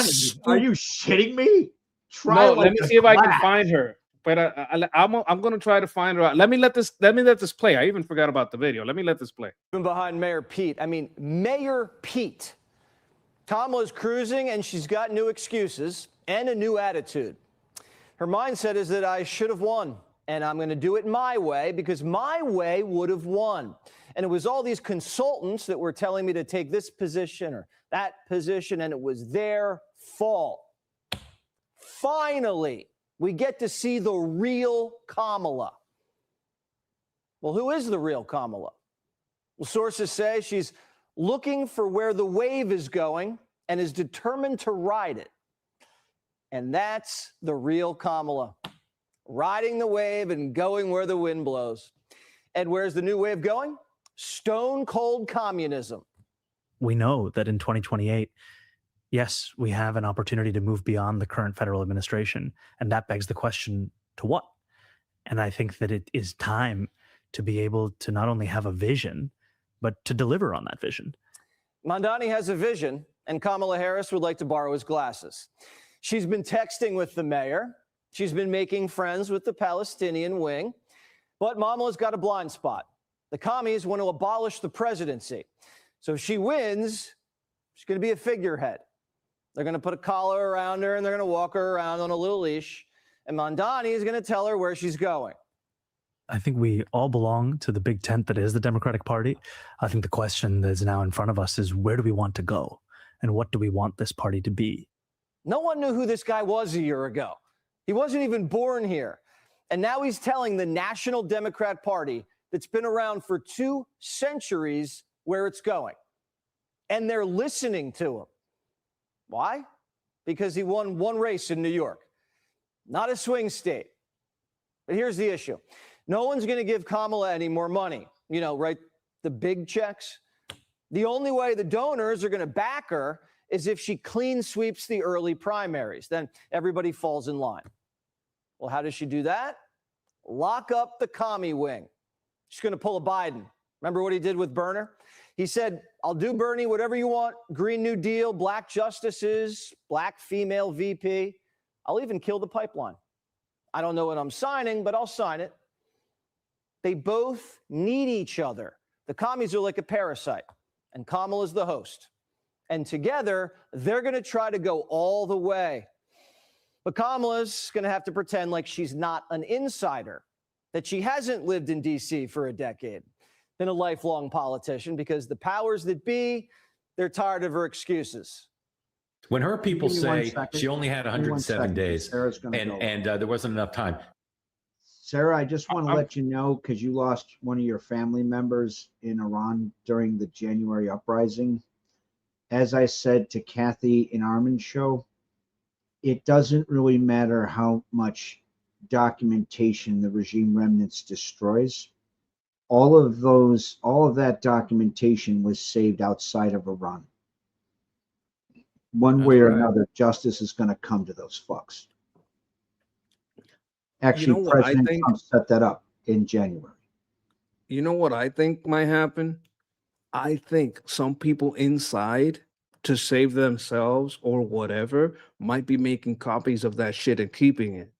are you shitting me? Let me see if I can find her. But I'm gonna try to find her out. Let me let this play. I even forgot about the video. Let me let this play. Even behind Mayor Pete. I mean, Mayor Pete. Kamala's cruising, and she's got new excuses and a new attitude. Her mindset is that I should have won, and I'm going to do it my way because my way would have won. And it was all these consultants that were telling me to take this position or that position, and it was their fault. Finally, we get to see the real Kamala. Well, who is the real Kamala? Well, sources say she's looking for where the wave is going and is determined to ride it. And that's the real Kamala, riding the wave and going where the wind blows. And where's the new wave going? Stone cold communism. We know that in 2028, yes, we have an opportunity to move beyond the current federal administration. And that begs the question, to what? And I think that it is time to be able to not only have a vision, but to deliver on that vision. Mamdani has a vision, and Kamala Harris would like to borrow his glasses. She's been texting with the mayor. She's been making friends with the Palestinian wing. But Mamala's got a blind spot. The commies want to abolish the presidency. So if she wins, she's going to be a figurehead. They're going to put a collar around her, and they're going to walk her around on a little leash. And Mamdani is going to tell her where she's going. I think we all belong to the big tent that is the Democratic Party. I think the question that is now in front of us is, where do we want to go? And what do we want this party to be? No one knew who this guy was a year ago. He wasn't even born here. And now he's telling the National Democrat Party that's been around for 2 centuries where it's going. And they're listening to him. Why? Because he won 1 race in New York. Not a swing state. But here's the issue. No one's going to give Kamala any more money. You know, right? The big checks. The only way the donors are going to back her is if she clean sweeps the early primaries. Then everybody falls in line. Well, how does she do that? Lock up the commie wing. She's going to pull a Biden. Remember what he did with Berner? He said, I'll do, Bernie, whatever you want. Green New Deal, black justices, black female VP. I'll even kill the pipeline. I don't know what I'm signing, but I'll sign it. They both need each other. The commies are like a parasite, and Kamala's the host. And together, they're going to try to go all the way. But Kamala's going to have to pretend like she's not an insider, that she hasn't lived in D.C. for a decade, been a lifelong politician, because the powers that be, they're tired of her excuses. When her people say she only had 107 days and there wasn't enough time. Sarah, I just want to let you know, because you lost one of your family members in Iran during the January uprising. As I said to Kathy in Armin's show, it doesn't really matter how much documentation the regime remnants destroys. All of that documentation was saved outside of Iran. One way or another, justice is going to come to those fucks. Actually, President Trump set that up in January. You know what I think might happen? I think some people inside, to save themselves or whatever, might be making copies of that shit and keeping it.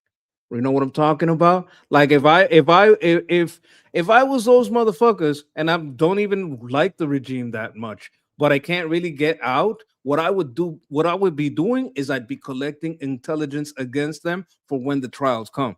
You know what I'm talking about? Like if I was those motherfuckers and I don't even like the regime that much, but I can't really get out, what I would be doing is I'd be collecting intelligence against them for when the trials come.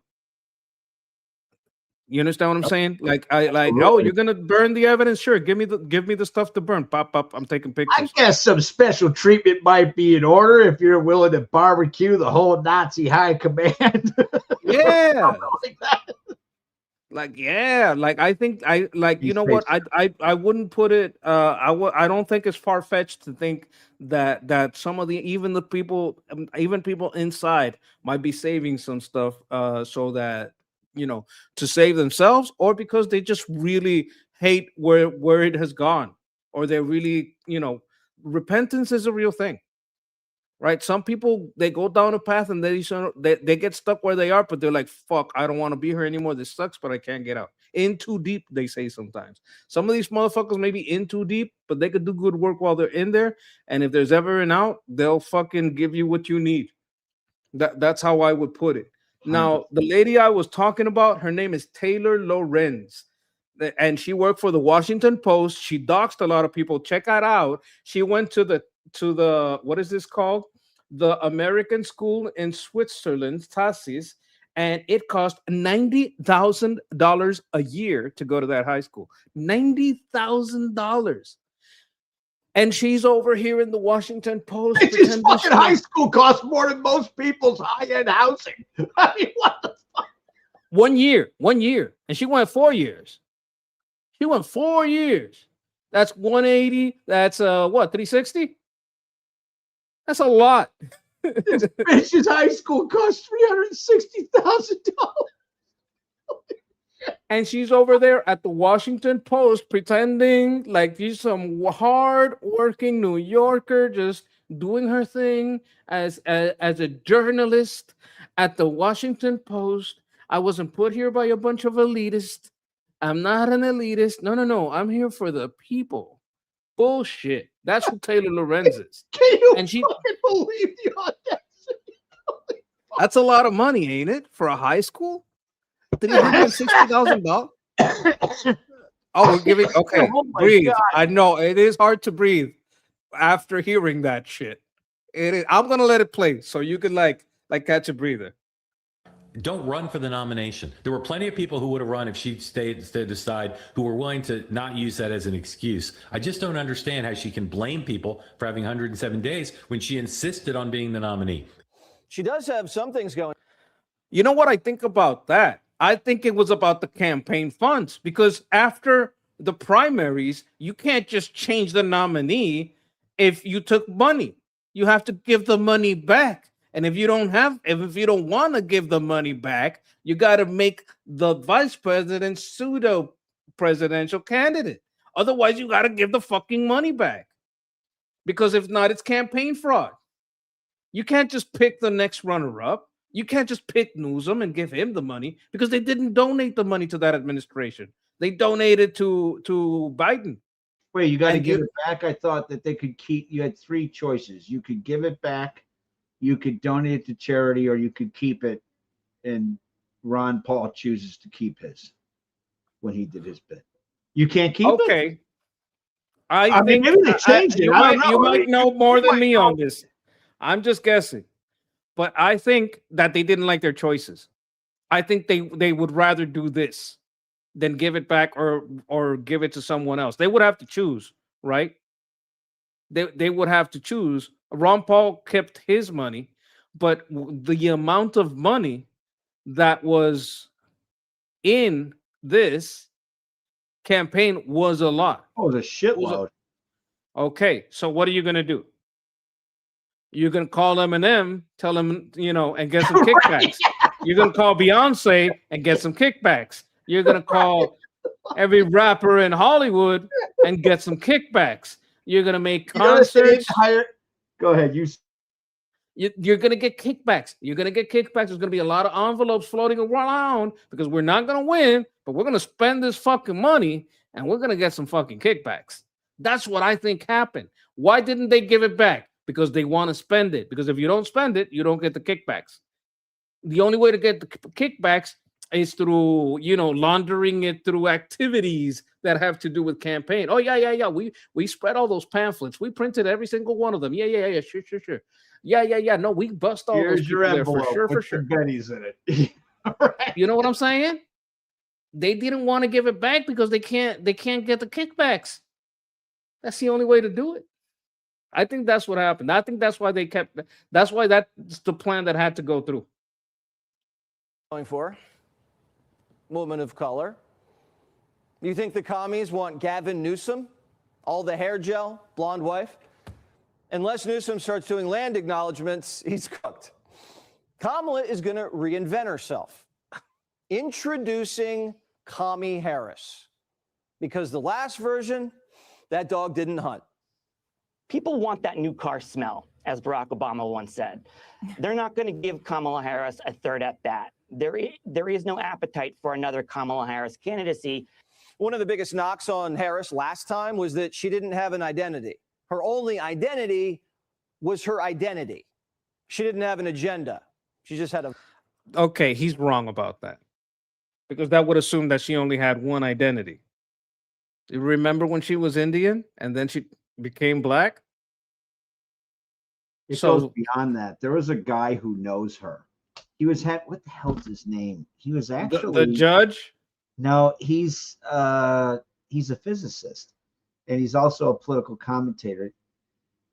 You understand what I'm saying? Like oh, you're gonna burn the evidence? Sure, give me the stuff to burn. Pop up, I'm taking pictures. I guess some special treatment might be in order if you're willing to barbecue the whole Nazi high command. Yeah. I think you know what, I wouldn't put it I don't think it's far-fetched to think that some of even people inside might be saving some stuff so that, you know, to save themselves, or because they just really hate where it has gone, or they're really, you know, repentance is a real thing. Right? Some people, they go down a path and they get stuck where they are, but they're like, fuck, I don't want to be here anymore. This sucks, but I can't get out. In too deep, they say sometimes. Some of these motherfuckers may be in too deep, but they could do good work while they're in there. And if there's ever an out, they'll fucking give you what you need. That's how I would put it. Now, the lady I was talking about, her name is Taylor Lorenz, and she worked for the Washington Post. She doxed a lot of people. Check that out. She went to the what is this called? The American School in Switzerland, TASIS, and it cost $90,000 a year to go to that high school. $90,000. And she's over here in the Washington Post. This fucking high school costs more than most people's high-end housing. I mean, what the fuck? 1 year. And she went 4 years. She went 4 years. That's 180. That's what, 360? That's a lot. This bitch's high school costs $360,000. And she's over there at the Washington Post pretending like she's some hard-working New Yorker, just doing her thing as a journalist at the Washington Post. I wasn't put here by a bunch of elitists. I'm not an elitist. No. I'm here for the people. Bullshit. That's who Taylor Lorenz is. Can you and she, fucking believe the audacity? That's a lot of money, ain't it, for a high school? $360,000. Oh, we're giving. Okay, breathe. God. I know it is hard to breathe after hearing that shit. It is. I'm gonna let it play so you can like catch a breather. Don't run for the nomination. There were plenty of people who would have run if she stayed aside, who were willing to not use that as an excuse. I just don't understand how she can blame people for having 107 days when she insisted on being the nominee. She does have some things going. You know what I think about that? I think it was about the campaign funds, because after the primaries, you can't just change the nominee if you took money. You have to give the money back. And if you don't want to give the money back, you got to make the vice president pseudo presidential candidate. Otherwise, you got to give the fucking money back. Because if not, it's campaign fraud. You can't just pick the next runner-up. You can't just pick Newsom and give him the money, because they didn't donate the money to that administration. They donated to Biden. Wait, you got to give it back? I thought that they could keep. You had three choices. You could give it back, you could donate it to charity, or you could keep it. And Ron Paul chooses to keep his when he did his bit. You can't keep it? Okay. I mean, think maybe they changed it. You might know more than me on this. I'm just guessing. But I think that they didn't like their choices. I think they would rather do this than give it back or give it to someone else. They would have to choose, right? They would have to choose. Ron Paul kept his money, but the amount of money that was in this campaign was a lot. Oh, the shitload. Okay, so what are you going to do? You're going to call Eminem, tell him, and get some kickbacks. You're going to call Beyonce and get some kickbacks. You're going to call every rapper in Hollywood and get some kickbacks. You're going to make concerts. Go ahead. You're going to get kickbacks. You're going to get kickbacks. There's going to be a lot of envelopes floating around, because we're not going to win, but we're going to spend this fucking money and we're going to get some fucking kickbacks. That's what I think happened. Why didn't they give it back? Because they want to spend it. Because if you don't spend it, you don't get the kickbacks. The only way to get the kickbacks is through, laundering it through activities that have to do with campaign. Oh, yeah. We spread all those pamphlets. We printed every single one of them. Yeah. Sure. Yeah. No, we bust all those people there for sure. Bennies in it. Right. You know what I'm saying? They didn't want to give it back because they can't get the kickbacks. That's the only way to do it. I think that's what happened. I think that's why that's why that's the plan that had to go through. Going for woman of color. You think the commies want Gavin Newsom? All the hair gel, blonde wife? Unless Newsom starts doing land acknowledgments, he's cooked. Kamala is going to reinvent herself. Introducing Commie Harris. Because the last version, that dog didn't hunt. People want that new car smell, as Barack Obama once said. They're not going to give Kamala Harris a third at bat. There is no appetite for another Kamala Harris candidacy. One of the biggest knocks on Harris last time was that she didn't have an identity. Her only identity was her identity. She didn't have an agenda. She just had a... Okay, he's wrong about that because that would assume that she only had one identity. You remember when she was Indian and then she became black? It So goes beyond that. There was a guy who knows her. He was what the hell's his name? He was the actually judge. no, he's a physicist and he's also a political commentator.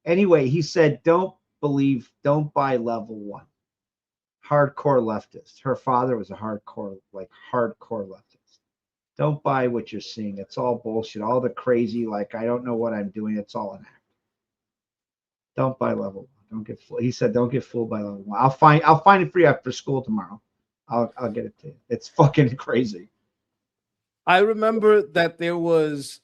Anyway, he said, don't buy level one. Hardcore leftist. Her father was a hardcore leftist. Don't buy what you're seeing. It's all bullshit. All the crazy, like, I don't know what I'm doing. It's all an act. Don't buy level one. Don't get fooled. He said, don't get fooled by level one. I'll find it for you after school tomorrow. I'll get it to you. It's fucking crazy. I remember that there was,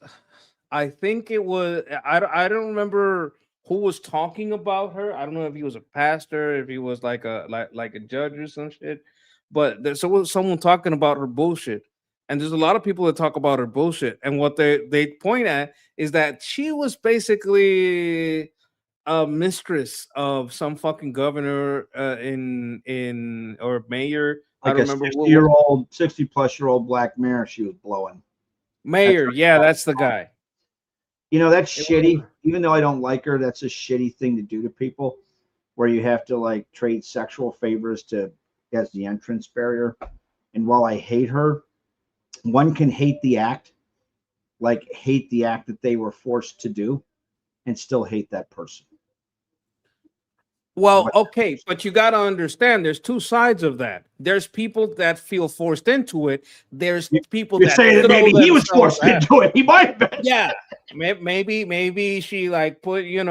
I think it was, I don't remember who was talking about her. I don't know if he was a pastor, if he was like a judge or some shit. But there's someone talking about her bullshit. And there's a lot of people that talk about her bullshit. And what they point at is that she was basically a mistress of some fucking governor in or mayor. I Like don't a remember 60-plus-year-old black mare she was blowing. mayor. Yeah, that's the guy. You know, that's It shitty. was- Even though I don't like her, that's a shitty thing to do to people where you have to like trade sexual favors as the entrance barrier. And while I hate her, one can hate the act that they were forced to do and still hate that person. Well, okay, but you got to understand there's two sides of that. There's people that feel forced into it. There's people You're that saying that throw maybe he was themselves forced at it. into it. He might have been. Yeah, maybe she like put a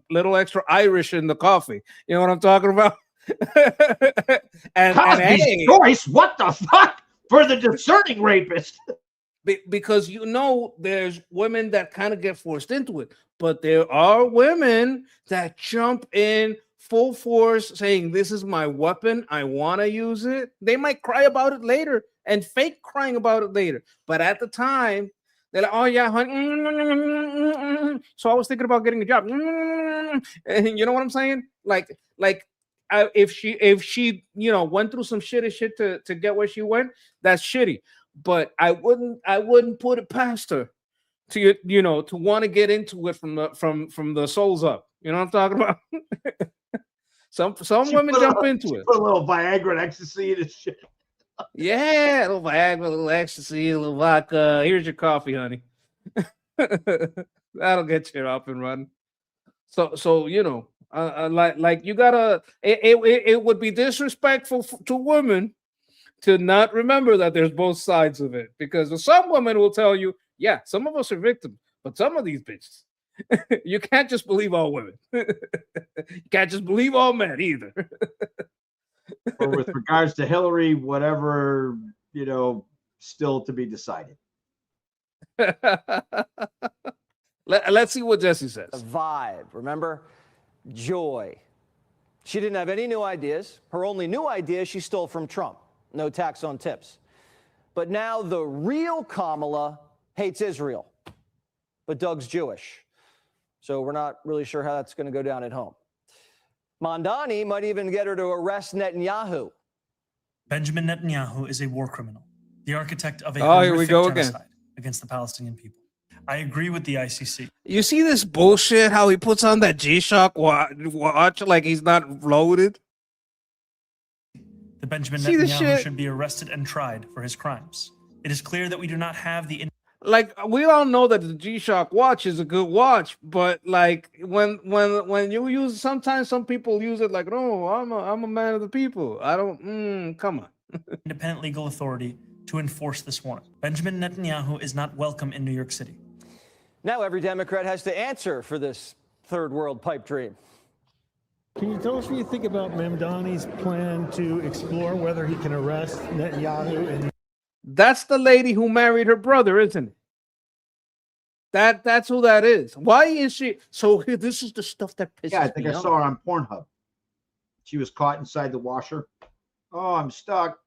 little extra Irish in the coffee. You know what I'm talking about? and Cosby's hey, choice. What the fuck for the discerning rapist? because there's women that kind of get forced into it, but there are women that jump in full force saying, this is my weapon, I want to use it. They might cry about it later and fake crying about it later, but at the time they're like, oh yeah, honey. So I was thinking about getting a job. And you know what I'm saying? If she went through some shitty shit to get where she went, that's shitty. But I wouldn't put it past her to to want to get into it from the souls up. You know what I'm talking about? some women jump into it. Put a little Viagra and ecstasy in his shit. Yeah, a little Viagra, a little ecstasy, a little vodka. Here's your coffee, honey. That'll get you up and running. So like you gotta. It would be disrespectful to women to not remember that there's both sides of it, because some women will tell you, yeah, some of us are victims, but some of these bitches, you can't just believe all women. You can't just believe all men either. Or with regards to Hillary, whatever, still to be decided. Let's see what Jesse says. The vibe, remember? Joy. She didn't have any new ideas. Her only new idea she stole from Trump. No tax on tips. But now the real Kamala hates Israel. But Doug's Jewish. So we're not really sure how that's going to go down at home. Mamdani might even get her to arrest Netanyahu. Benjamin Netanyahu is a war criminal, the architect of a here we horrific go again. genocide against the Palestinian people. I agree with the ICC. You see this bullshit, how he puts on that G-Shock watch like he's not loaded? The Benjamin See the Netanyahu shit? should be arrested and tried for his crimes. It is clear that we do not have the Like, we all know that the G-Shock watch is a good watch, but like when you use, sometimes some people use it like, no, I'm a man of the people. I don't. Come on. independent legal authority to enforce this warrant. Benjamin Netanyahu is not welcome in New York City. Now every Democrat has to answer for this third world pipe dream. Can you tell us what you think about Mamdani's plan to explore whether he can arrest Netanyahu? And That's the lady who married her brother, isn't it? That's who that is. Why is she? So this is the stuff that pisses me Yeah, I think I off. saw her on Pornhub. She was caught inside the washer. Oh, I'm stuck.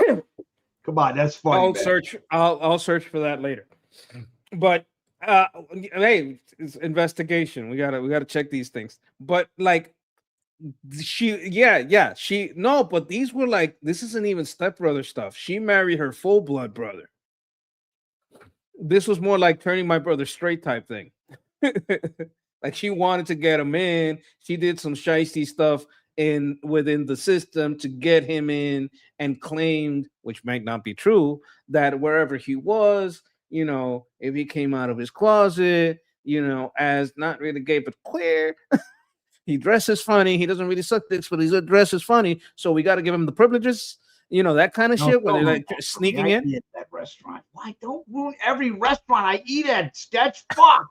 Come on, that's funny. I'll search for that later. But hey, it's investigation. We gotta check these things. But like, No, but these were like, this isn't even stepbrother stuff. She married her full blood brother. This was more like turning my brother straight type thing. Like she wanted to get him in. She did some shiesty stuff within the system to get him in, and claimed, which might not be true, that wherever he was, if he came out of his closet, as not really gay but queer, he dresses funny. He doesn't really suck dicks, but he dresses funny. So we got to give him the privileges, that kind of shit. Where they're like sneaking in. At that restaurant. Why don't ruin every restaurant I eat at? Sketch, fuck.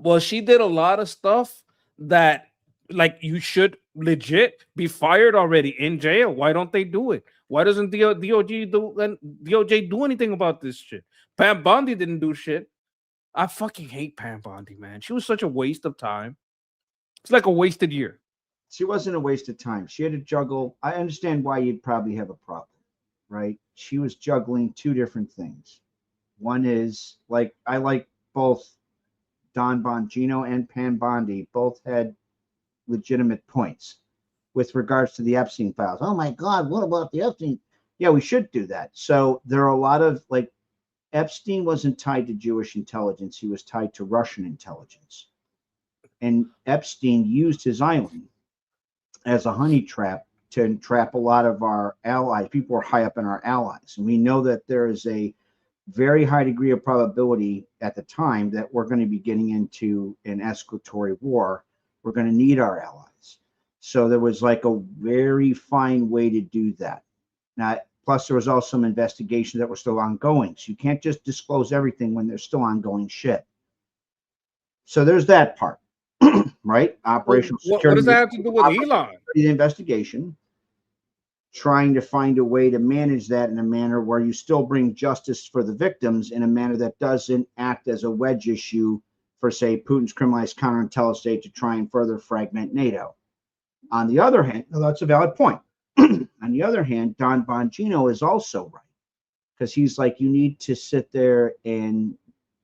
Well, she did a lot of stuff that, like, you should legit be fired already, in jail. Why don't they do it? Why doesn't DOJ do anything about this shit? Pam Bondi didn't do shit. I fucking hate Pam Bondi, man. She was such a waste of time. It's like a wasted year. She wasn't a waste of time. She had to juggle. I understand why you'd probably have a problem, right? She was juggling two different things. One is, like, I like both Don Bongino and Pam Bondi. Both had legitimate points with regards to the Epstein files. Oh my God, what about the Epstein? Yeah, we should do that. So there are a lot of, like, Epstein wasn't tied to Jewish intelligence. He was tied to Russian intelligence. And Epstein used his island as a honey trap to entrap a lot of our allies. People are high up in our allies. And we know that there is a very high degree of probability at the time that we're going to be getting into an escalatory war. We're going to need our allies. So there was like a very fine way to do that. Now, plus there was also some investigations that were still ongoing. So you can't just disclose everything when there's still ongoing shit. So there's that part, right? Operational security. What does that have to do with Elon? The investigation, trying to find a way to manage that in a manner where you still bring justice for the victims in a manner that doesn't act as a wedge issue for, say, Putin's criminalized counterintelligence state to try and further fragment NATO. On the other hand, that's a valid point. On the other hand, Don Bongino is also right, because he's like, you need to sit there and,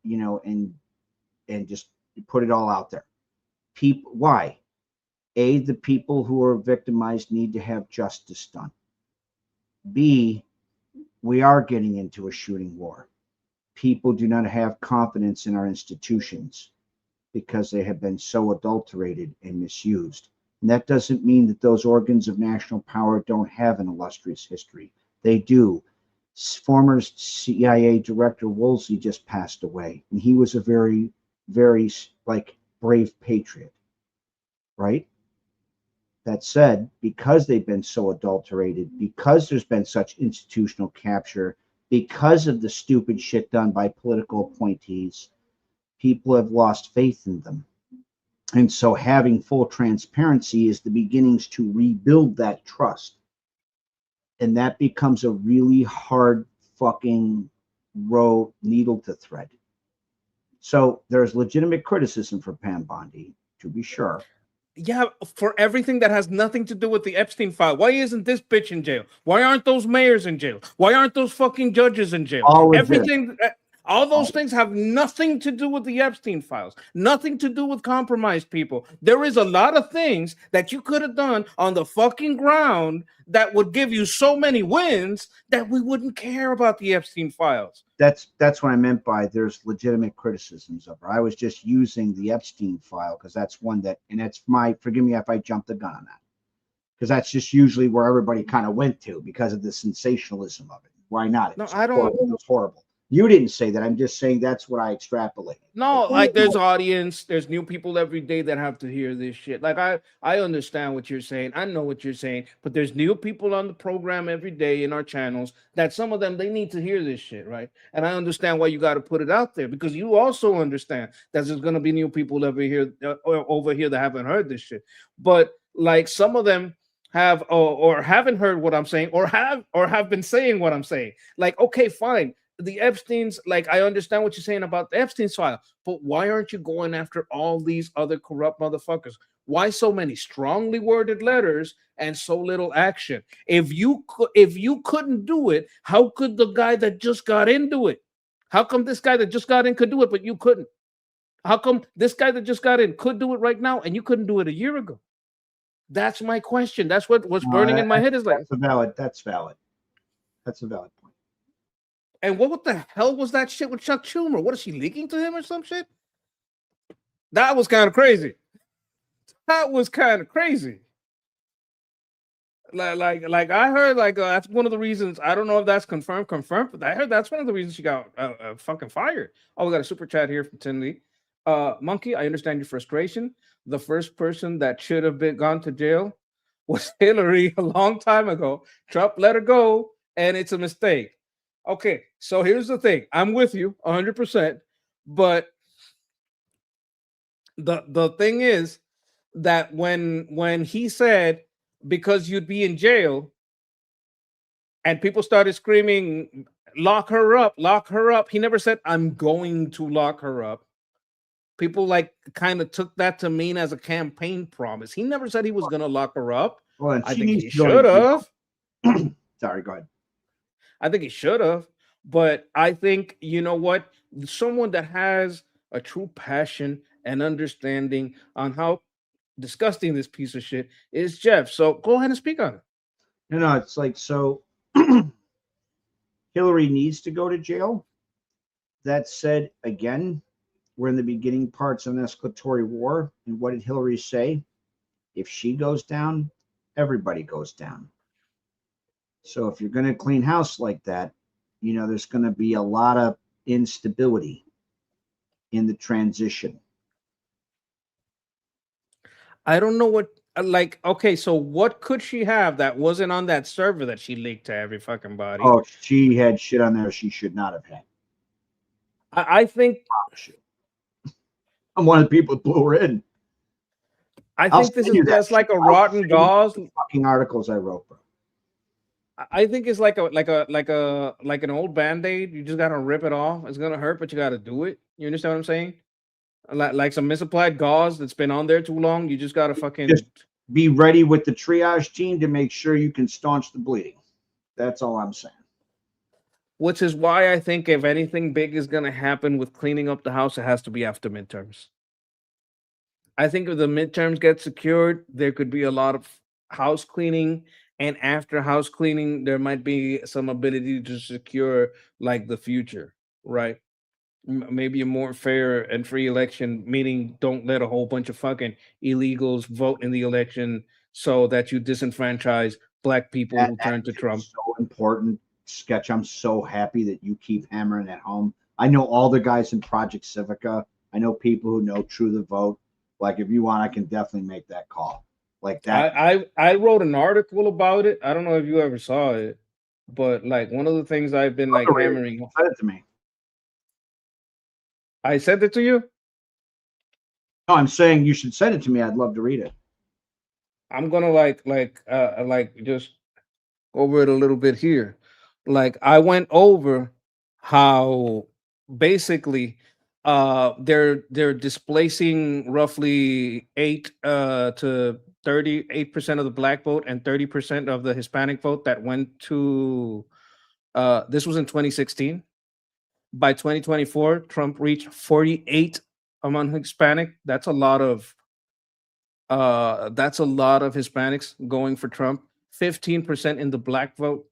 and just put it all out there. People, why? A, the people who are victimized need to have justice done. B, we are getting into a shooting war. People do not have confidence in our institutions because they have been so adulterated and misused. And that doesn't mean that those organs of national power don't have an illustrious history. They do. Former CIA Director Woolsey just passed away, and he was a very, very, brave patriot, right? That said, because they've been so adulterated, because there's been such institutional capture, because of the stupid shit done by political appointees, people have lost faith in them. And so having full transparency is the beginnings to rebuild that trust. And that becomes a really hard fucking needle to thread. So there's legitimate criticism for Pam Bondi, to be sure. Yeah, for everything that has nothing to do with the Epstein file. Why isn't this bitch in jail? Why aren't those mayors in jail? Why aren't those fucking judges in jail? All those things have nothing to do with the Epstein files, nothing to do with compromised people. There is a lot of things that you could have done on the fucking ground that would give you so many wins that we wouldn't care about the Epstein files. That's what I meant by there's legitimate criticisms of her. I was just using the Epstein file because that's one that, and that's forgive me if I jumped the gun on that, because that's just usually where everybody kind of went to because of the sensationalism of it. Why not? No, I don't. It was horrible. You didn't say that. I'm just saying that's what I extrapolated. No, like there's audience, there's new people every day that have to hear this shit. Like I understand what you're saying. I know what you're saying, but there's new people on the program every day in our channels that some of them, they need to hear this shit, right? And I understand why you got to put it out there, because you also understand that there's going to be new people over here that haven't heard this shit. But like some of them have or haven't heard what I'm saying, or have been saying what I'm saying. Like, okay, fine. The Epstein's, like, I understand what you're saying about the Epstein's file, but why aren't you going after all these other corrupt motherfuckers? Why so many strongly worded letters and so little action? If you couldn't do it, how could the guy that just got in do it? How come this guy that just got in could do it, but you couldn't? How come this guy that just got in could do it right now and you couldn't do it a year ago? That's my question. That's what's burning in my head is like, that's valid. That's valid point. and what the hell was that shit with Chuck Schumer? What is she leaking to him or some shit? That was kind of crazy. That was kind of crazy. Like I heard that's one of the reasons. I don't know if that's confirmed, but I heard that's one of the reasons she got fucking fired. Oh, we got a super chat here from Tinley. Monkey, I understand your frustration. The first person that should have been gone to jail was Hillary a long time ago. Trump let her go, and it's a mistake. Okay, so here's the thing. I'm with you 100%, but the thing is that when he said because you'd be in jail, and people started screaming, lock her up, lock her up. He never said, I'm going to lock her up. People like kind of took that to mean as a campaign promise. He never said he was going to lock her up. Well, I think he should have. Sorry, go ahead. I think he should have. But I think, you know what? Someone that has a true passion and understanding on how disgusting this piece of shit is Jeff. So go ahead and speak on it. No, it's like, so Hillary needs to go to jail. That said, again, we're in the beginning parts of an escalatory war. And what did Hillary say? If she goes down, everybody goes down. So if you're going to clean house like that, you know, there's going to be a lot of instability in the transition. I don't know what, like, okay, so what could she have that wasn't on that server that she leaked to every fucking body? Oh, she had shit on there she should not have had. I think I'm one of the people that blew her in. I think this is just like a rotten gauze. Fucking articles I wrote, bro. I think it's like an old Band-Aid. You just gotta rip it off. It's gonna hurt, but you gotta do it. You understand what I'm saying? Like some misapplied gauze that's been on there too long. You just gotta fucking just be ready with the triage team to make sure you can staunch the bleeding. That's all I'm saying. Which is why I think if anything big is gonna happen with cleaning up the house, it has to be after midterms. I think if the midterms get secured, there could be a lot of house cleaning, and after house cleaning, there might be some ability to secure like the future, right? Maybe a more fair and free election, meaning don't let a whole bunch of fucking illegals vote in the election so that you disenfranchise black people who turn to Trump. So important, Sketch. I'm so happy that you keep hammering that home. I know all the guys in Project Civica. I know people who know True the Vote. Like, if you want, I can definitely make that call. Like that. I wrote an article about it. I don't know if you ever saw it, but like one of the things I've been like hammering. Send it to me. I sent it to you. No, I'm saying you should send it to me. I'd love to read it. I'm gonna like just go over it a little bit here. Like I went over how basically they're displacing roughly 8 to 38% of the black vote and 30% of the Hispanic vote that went to this was in 2016. By 2024, Trump reached 48 among Hispanic. That's a lot of Hispanics going for Trump. 15% in the black vote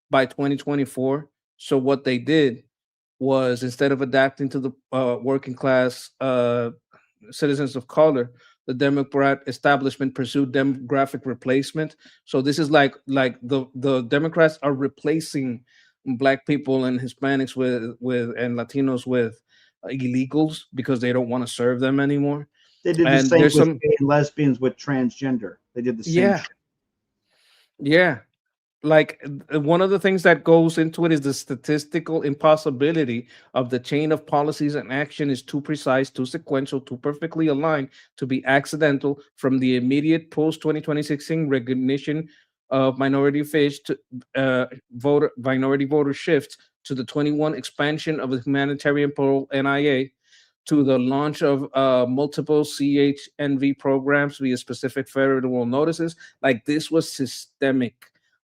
by 2024. So what they did was, instead of adapting to the working class citizens of color, the Democrat establishment pursued demographic replacement. So this is like the Democrats are replacing black people and Hispanics with and Latinos with illegals because they don't want to serve them anymore. They did the same with gay and lesbians with transgender. They did the same shit. Yeah. Like one of the things that goes into it is the statistical impossibility of the chain of policies and action is too precise, too sequential, too perfectly aligned to be accidental, from the immediate post-2016 recognition of minority fish to minority voter shifts, to the 21 expansion of the humanitarian parole NIA, to the launch of multiple CHNV programs via specific federal notices. Like this was systemic.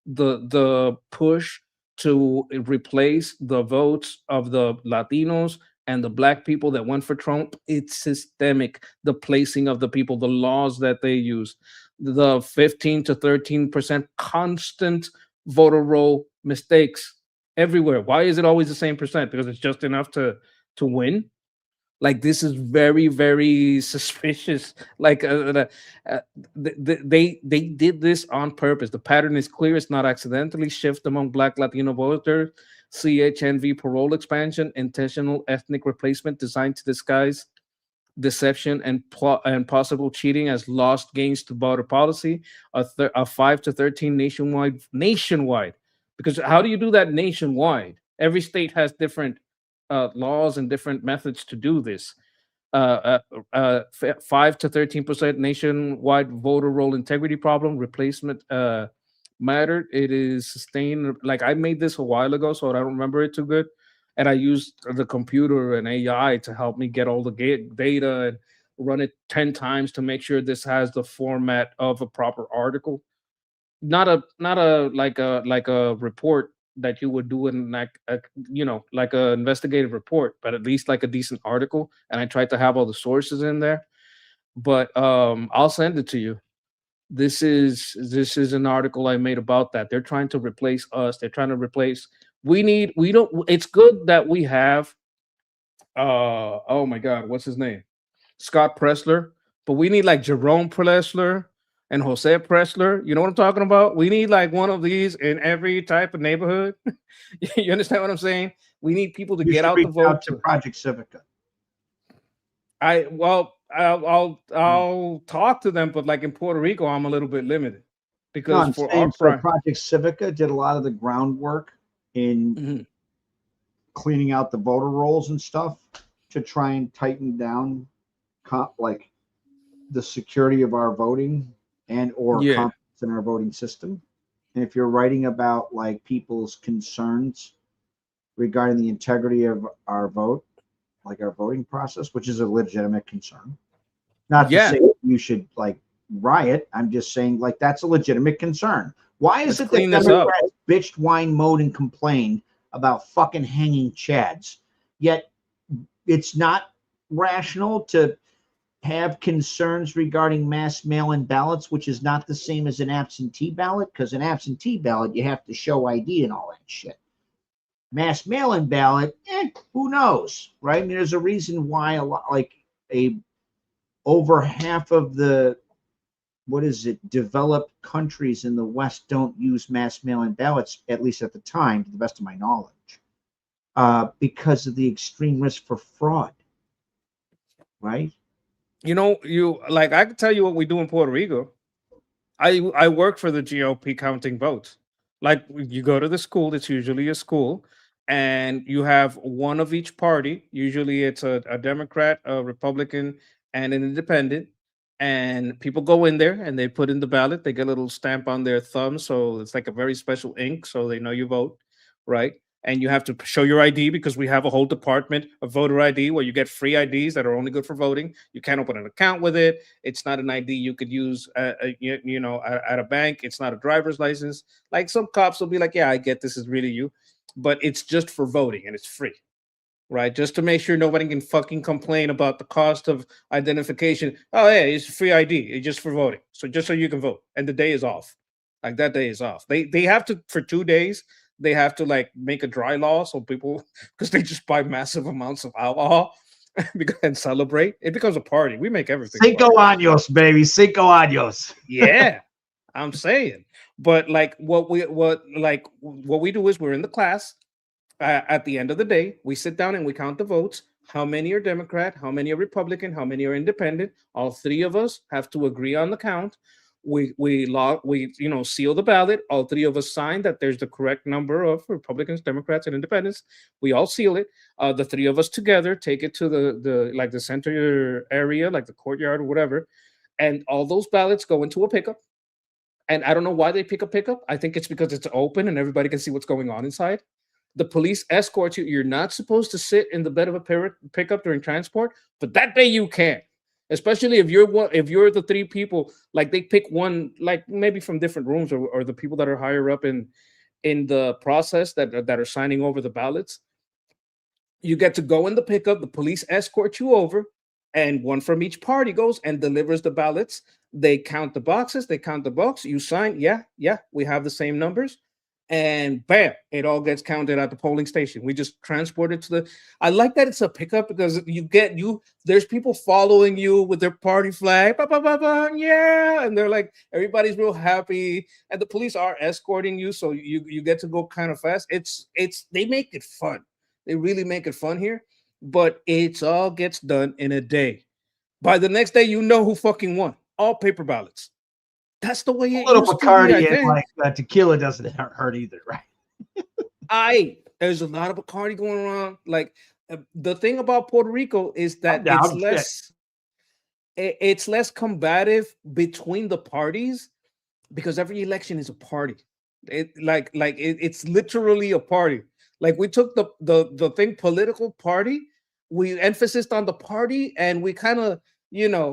The push to replace the votes of the Latinos and the black people that went for Trump, it's systemic. The placing of the people, the laws that they use, the 15 to 13% constant voter roll mistakes everywhere. Why is it always the same percent? Because it's just enough to win. Like, this is very, very suspicious. Like, they did this on purpose. The pattern is clear. It's not accidentally shift among Black Latino voters. CHNV parole expansion, intentional ethnic replacement designed to disguise deception and possible cheating as lost gains to voter policy. A 5 to 13 nationwide. Because how do you do that nationwide? Every state has different laws and different methods to do this. 5 to 13% nationwide voter roll integrity problem replacement mattered. It is sustained. Like, I made this a while ago, so I don't remember it too good, and I used the computer and AI to help me get all the data and run it 10 times to make sure this has the format of a proper article, not a like a report that you would do in like like a investigative report, but at least like a decent article. And I tried to have all the sources in there, but I'll send it to you. This is an article I made about that. They're trying to replace us. They're trying to replace. We don't. It's good that we have. Oh my God, what's his name? Scott Pressler. But we need like Jerome Pressler and Jose Pressler. You know what I'm talking about? We need like one of these in every type of neighborhood. You understand what I'm saying? We need people to get out the vote. To Project Civica. I'll talk to them, but like in Puerto Rico, I'm a little bit limited because for our Project Civica did a lot of the groundwork in cleaning out the voter rolls and stuff to try and tighten down like the security of our voting and or confidence in our voting system. And if you're writing about like people's concerns regarding the integrity of our vote, like our voting process, which is a legitimate concern. Not to say you should like riot. I'm just saying like that's a legitimate concern. Why is it that Democrats bitched, whine, moaned, and complained about fucking hanging chads, yet it's not rational to have concerns regarding mass mail-in ballots, which is not the same as an absentee ballot, because an absentee ballot you have to show ID and all that shit. Mass mail-in ballot, who knows, right? I mean, there's a reason why a lot, like over half of the developed countries in the West don't use mass mail-in ballots, at least at the time, to the best of my knowledge, because of the extreme risk for fraud, right? You know, I can tell you what we do in Puerto Rico. I work for the GOP counting votes. Like, you go to the school, it's usually a school, and you have one of each party. Usually it's a Democrat, a Republican, and an independent. And people go in there and they put in the ballot. They get a little stamp on their thumb. So it's like a very special ink, so they know you vote, right? And you have to show your ID because we have a whole department of voter ID where you get free IDs that are only good for voting. You can't open an account with it. It's not an ID you could use, at a bank. It's not a driver's license. Like, some cops will be like, yeah, I get this is really you, but it's just for voting and it's free, right? Just to make sure nobody can fucking complain about the cost of identification. Oh, yeah, it's free ID. It's just for voting. So just so you can vote. And the day is off. Like, that day is off. They have to, for 2 days, they have to like make a dry law so people, because they just buy massive amounts of alcohol and celebrate. It becomes a party. We make everything. Cinco años, baby. Cinco años. Yeah, I'm saying. But like what we do is we're in the class. At the end of the day, we sit down and we count the votes. How many are Democrat? How many are Republican? How many are independent? All three of us have to agree on the count. We seal the ballot. All three of us sign that there's the correct number of Republicans, Democrats, and independents. We all seal it. The three of us together take it to the center area, like the courtyard or whatever, and all those ballots go into a pickup. And I don't know why they pick a pickup. I think it's because it's open and everybody can see what's going on inside. The police escort you. You're not supposed to sit in the bed of a pickup during transport, but that day you can. Especially if you're the three people, like they pick one, like maybe from different rooms or the people that are higher up in the process that are signing over the ballots. You get to go in the pickup. The police escort you over, and one from each party goes and delivers the ballots. They count the boxes. They count the box. You sign. Yeah, yeah, we have the same numbers. And bam, it all gets counted at the polling station. We just transport it to the. I like that it's a pickup because there's people following you with their party flag, bah, bah, bah, bah, yeah, and they're like, everybody's real happy, and the police are escorting you, so you get to go kind of fast. It's they make it fun. They really make it fun here, but it all gets done in a day. By the next day, you know who fucking won. All paper ballots. That's the way it A little used to be, Bacardi I and think. like tequila doesn't hurt either, right? There's a lot of Bacardi going around. Like the thing about Puerto Rico is that it's less combative between the parties because every election is a party. It's literally a party. Like we took the thing political party, we emphasized on the party, and we kind of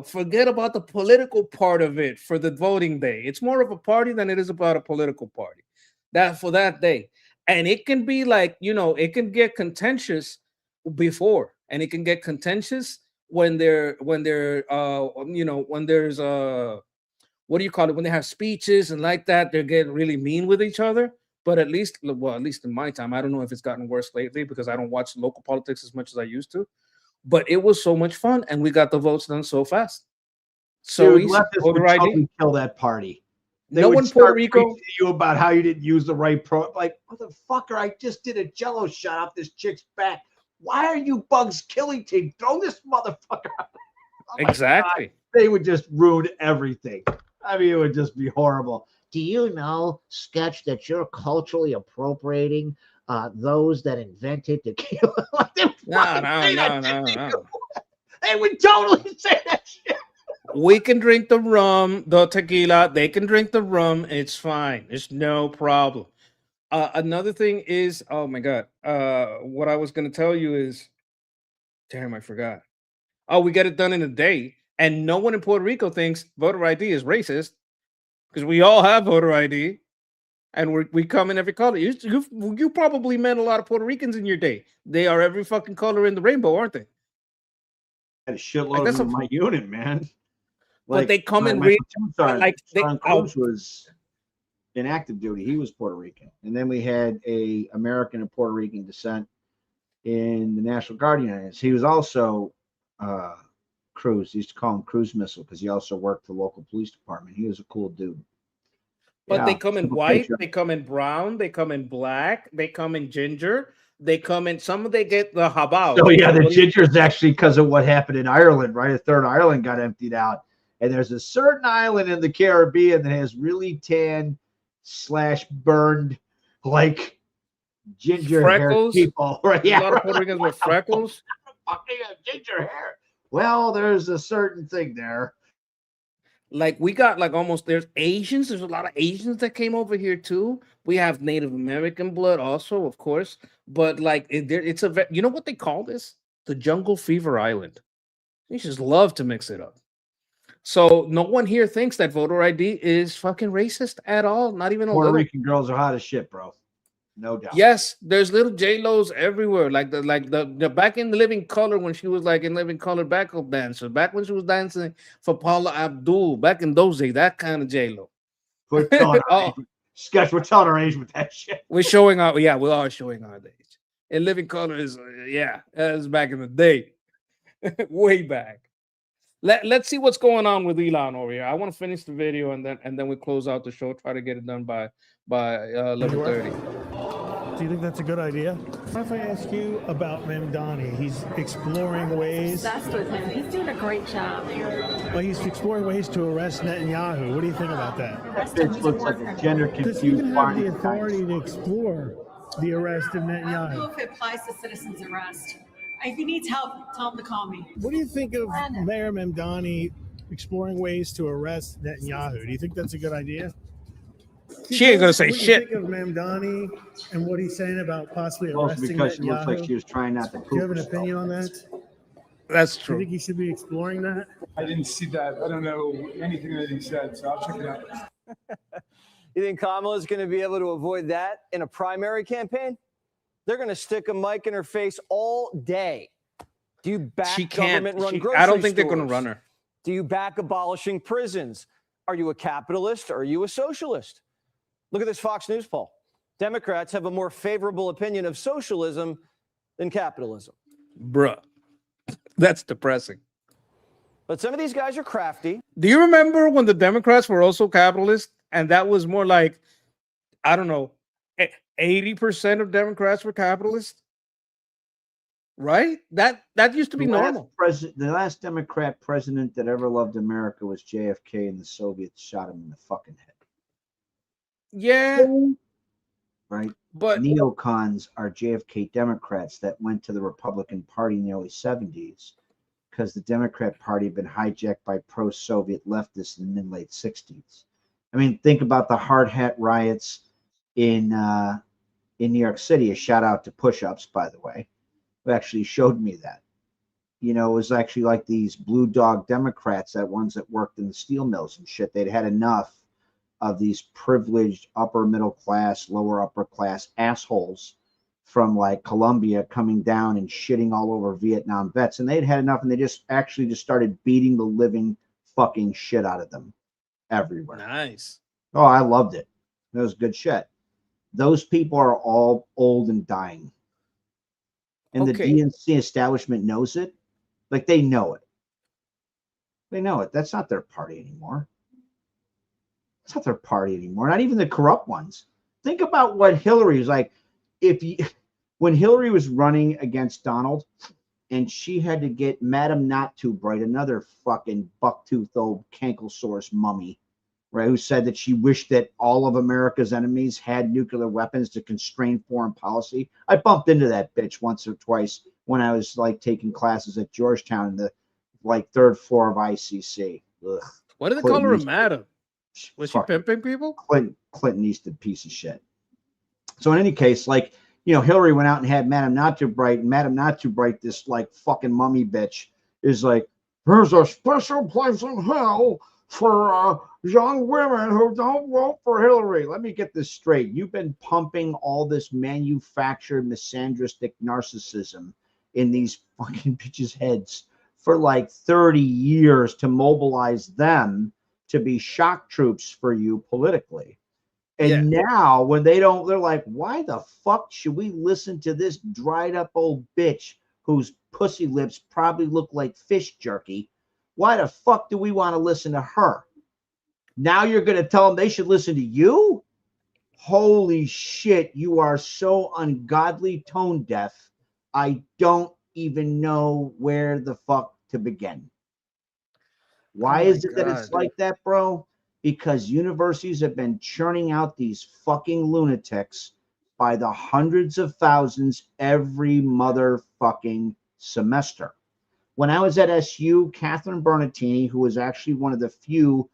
forget about the political part of it for the voting day. It's more of a party than it is about a political party. That for that day. And it can be like, it can get contentious before, and it can get contentious when there's what do you call it, when they have speeches and like that, they're getting really mean with each other. But at least in my time, I don't know if it's gotten worse lately because I don't watch local politics as much as I used to. But it was so much fun, and we got the votes done so fast. So Dude, leftists would totally kill that party. No one in Puerto Rico to you about how you didn't use the right like, motherfucker, I just did a Jello shot off this chick's back. Why are you bugs killing team? Throw this motherfucker out. Oh exactly. God. They would just ruin everything. I mean, it would just be horrible. Do you know, Sketch, that you're culturally appropriating those that invented tequila? No. They would totally say that shit. We can drink the rum, the tequila. They can drink the rum. It's fine. It's no problem. Another thing is, oh my God. What I was going to tell you is, damn, I forgot. Oh, we get it done in a day. And no one in Puerto Rico thinks voter ID is racist because we all have voter ID. And we come in every color. You probably met a lot of Puerto Ricans in your day. They are every fucking color in the rainbow, aren't they? I had a shitload of them in my unit, man. But they come in real. Cruz was in active duty. He was Puerto Rican, and then we had a American and Puerto Rican descent in the National Guard units. He was also Cruz. He used to call him Cruise Missile because he also worked for the local police department. He was a cool dude. But they come in white, they come in brown, they come in black, they come in ginger, they come in they get the habao. So yeah, the ginger is actually because of what happened in Ireland, right? A third Ireland got emptied out. And there's a certain island in the Caribbean that has really tan / burned like ginger freckles. Hair people. Right? Yeah, a lot of Puerto Ricans with freckles. Fucking ginger hair. Well, there's a certain thing there. Like we got there's Asians. There's a lot of Asians that came over here too. We have Native American blood also, of course. But it's you know what they call this? The Jungle Fever Island. They just love to mix it up. So no one here thinks that voter ID is fucking racist at all. Not even a Puerto little. Rican girls are hot as shit, bro. No doubt. Yes, there's little J-Los everywhere. Like the back in the Living Color when she was in Living Color backup dancer. Back when she was dancing for Paula Abdul. Back in those days, that kind of J-Lo. We're telling our age. Sketch, we're telling our age with that shit. We're showing our we are showing our age. And Living Color is that's back in the day. Way back. Let's see what's going on with Elon over here. I want to finish the video and then we close out the show. Try to get it done by 11:30. Do you think that's a good idea? What if I ask you about Mamdani? He's exploring ways. Obsessed with him. He's doing a great job. Well, he's exploring ways to arrest Netanyahu. What do you think about that? That bitch looks like a gender Does he even confused have the authority to explore the arrest of Netanyahu? I don't know if it applies to citizens' arrest. If he needs help, tell him to call me. What do you think of Mayor Mamdani exploring ways to arrest Netanyahu? Do you think that's a good idea? She ain't gonna say shit. What do you think of Mamdani and what he's saying about possibly arresting because Netanyahu? she looks like she was trying not to poop. Do you have an opinion on that? That's Do true. you think he should be exploring that? I didn't see that. I don't know anything that he said, so I'll check it out. You think Kamala's going to be able to avoid that in a primary campaign? They're going to stick a mic in her face all day. Do you back She can't. government-run grocery I don't think they're going to stores? run her. Do you back abolishing prisons? Are you a capitalist or are you a socialist? Look at this Fox News poll. Democrats have a more favorable opinion of socialism than capitalism. Bruh, that's depressing. But some of these guys are crafty. Do you remember when the Democrats were also capitalist? And that was more like, I don't know, 80% of Democrats were capitalist? Right? That used to be normal. The last Democrat president that ever loved America was JFK, and the Soviets shot him in the fucking head. Yeah. Right? But neocons are JFK Democrats that went to the Republican Party in the early 70s because the Democrat Party had been hijacked by pro-Soviet leftists in the mid-late 60s. I mean, think about the hard hat riots in New York City. A shout out to Push-Ups, by the way, who actually showed me that. You know, it was actually like these blue dog Democrats, that ones that worked in the steel mills and shit. They'd had enough of these privileged upper middle class, lower upper class assholes from like Colombia coming down and shitting all over Vietnam vets. And they'd had enough, and they just started beating the living fucking shit out of them everywhere. Nice. Oh, I loved it. It was good shit. Those people are all old and dying. And the DNC establishment knows it. Like, they know it. They know it. That's not their party anymore. It's not their party anymore. Not even the corrupt ones. Think about what Hillary was like. When Hillary was running against Donald, and she had to get Madam Not Too Bright, another fucking buck-toothed old canklesaurus mummy, right, who said that she wished that all of America's enemies had nuclear weapons to constrain foreign policy. I bumped into that bitch once or twice when I was like taking classes at Georgetown in the like third floor of ICC. Ugh. What did they call her, a madam? Was she pimping people? Clinton Eastwood piece of shit. So in any case, like, you know, Hillary went out and had Madam Not Too Bright, and Madam Not Too Bright, this like fucking mummy bitch, is like, there's a special place in hell for young women who don't vote for Hillary. Let me get this straight. You've been pumping all this manufactured misandristic narcissism in these fucking bitches' heads for like 30 years to mobilize them to be shock troops for you politically. And now when they don't, they're like, why the fuck should we listen to this dried up old bitch whose pussy lips probably look like fish jerky? Why the fuck do we want to listen to her? Now you're going to tell them they should listen to you? Holy shit, you are so ungodly tone deaf. I don't even know where the fuck to begin. Why is it that it's like that, bro? Because universities have been churning out these fucking lunatics by the hundreds of thousands every motherfucking semester. When I was at SU, Catherine Bernatini, who was actually one of the few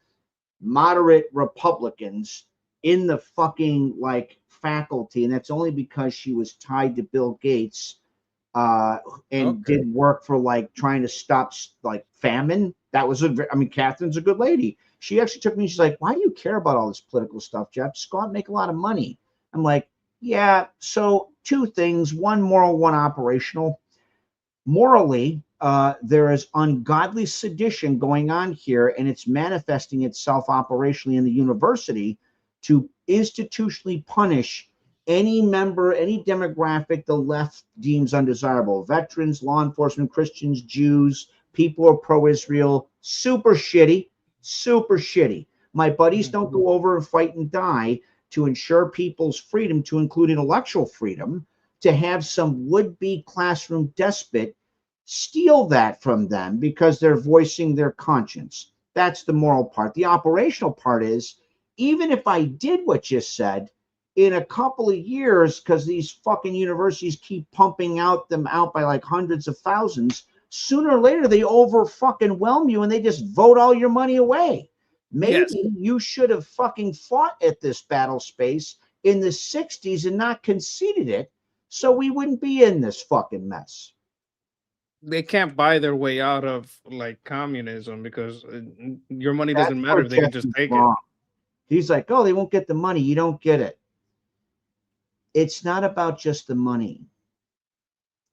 moderate Republicans in the fucking like faculty, and that's only because she was tied to Bill Gates and did work for like trying to stop like famine. That was I mean, Catherine's a good lady. She actually took me, she's like, why do you care about all this political stuff, Jeff? Just go out and make a lot of money. I'm like, yeah, so two things, one moral, one operational. Morally, there is ungodly sedition going on here, and it's manifesting itself operationally in the university to institutionally punish any member, any demographic the left deems undesirable. Veterans, law enforcement, Christians, Jews, people who are pro-Israel. Super shitty. Super shitty. My buddies don't go over and fight and die to ensure people's freedom, to include intellectual freedom, to have some would-be classroom despot steal that from them because they're voicing their conscience. That's the moral part. The operational part is, even if I did what you said, in a couple of years, because these fucking universities keep pumping them out by like hundreds of thousands, sooner or later they over fucking whelm you and they just vote all your money away. Maybe you should have fucking fought at this battle space in the 60s and not conceded it, so we wouldn't be in this fucking mess. They can't buy their way out of like communism because your money doesn't matter. They can just take it. He's like, oh, they won't get the money. You don't get it. it's not about just the money.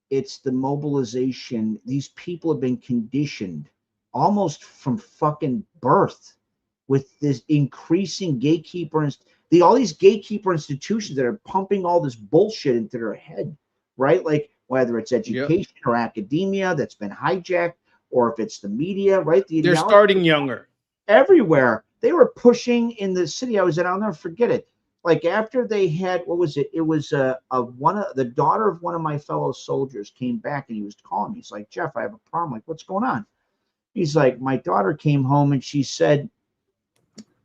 It's the mobilization. These people have been conditioned almost from fucking birth with this increasing gatekeeper, all these gatekeeper institutions that are pumping all this bullshit into their head, right? Like whether it's education or academia that's been hijacked, or if it's the media, right? They're starting younger. Everywhere. They were pushing in the city I was in. I'll never forget it. Like after they had, what was it? It was the daughter of one of my fellow soldiers came back and he was calling me. He's like, Jeff, I have a problem. Like, what's going on? He's like, my daughter came home and she said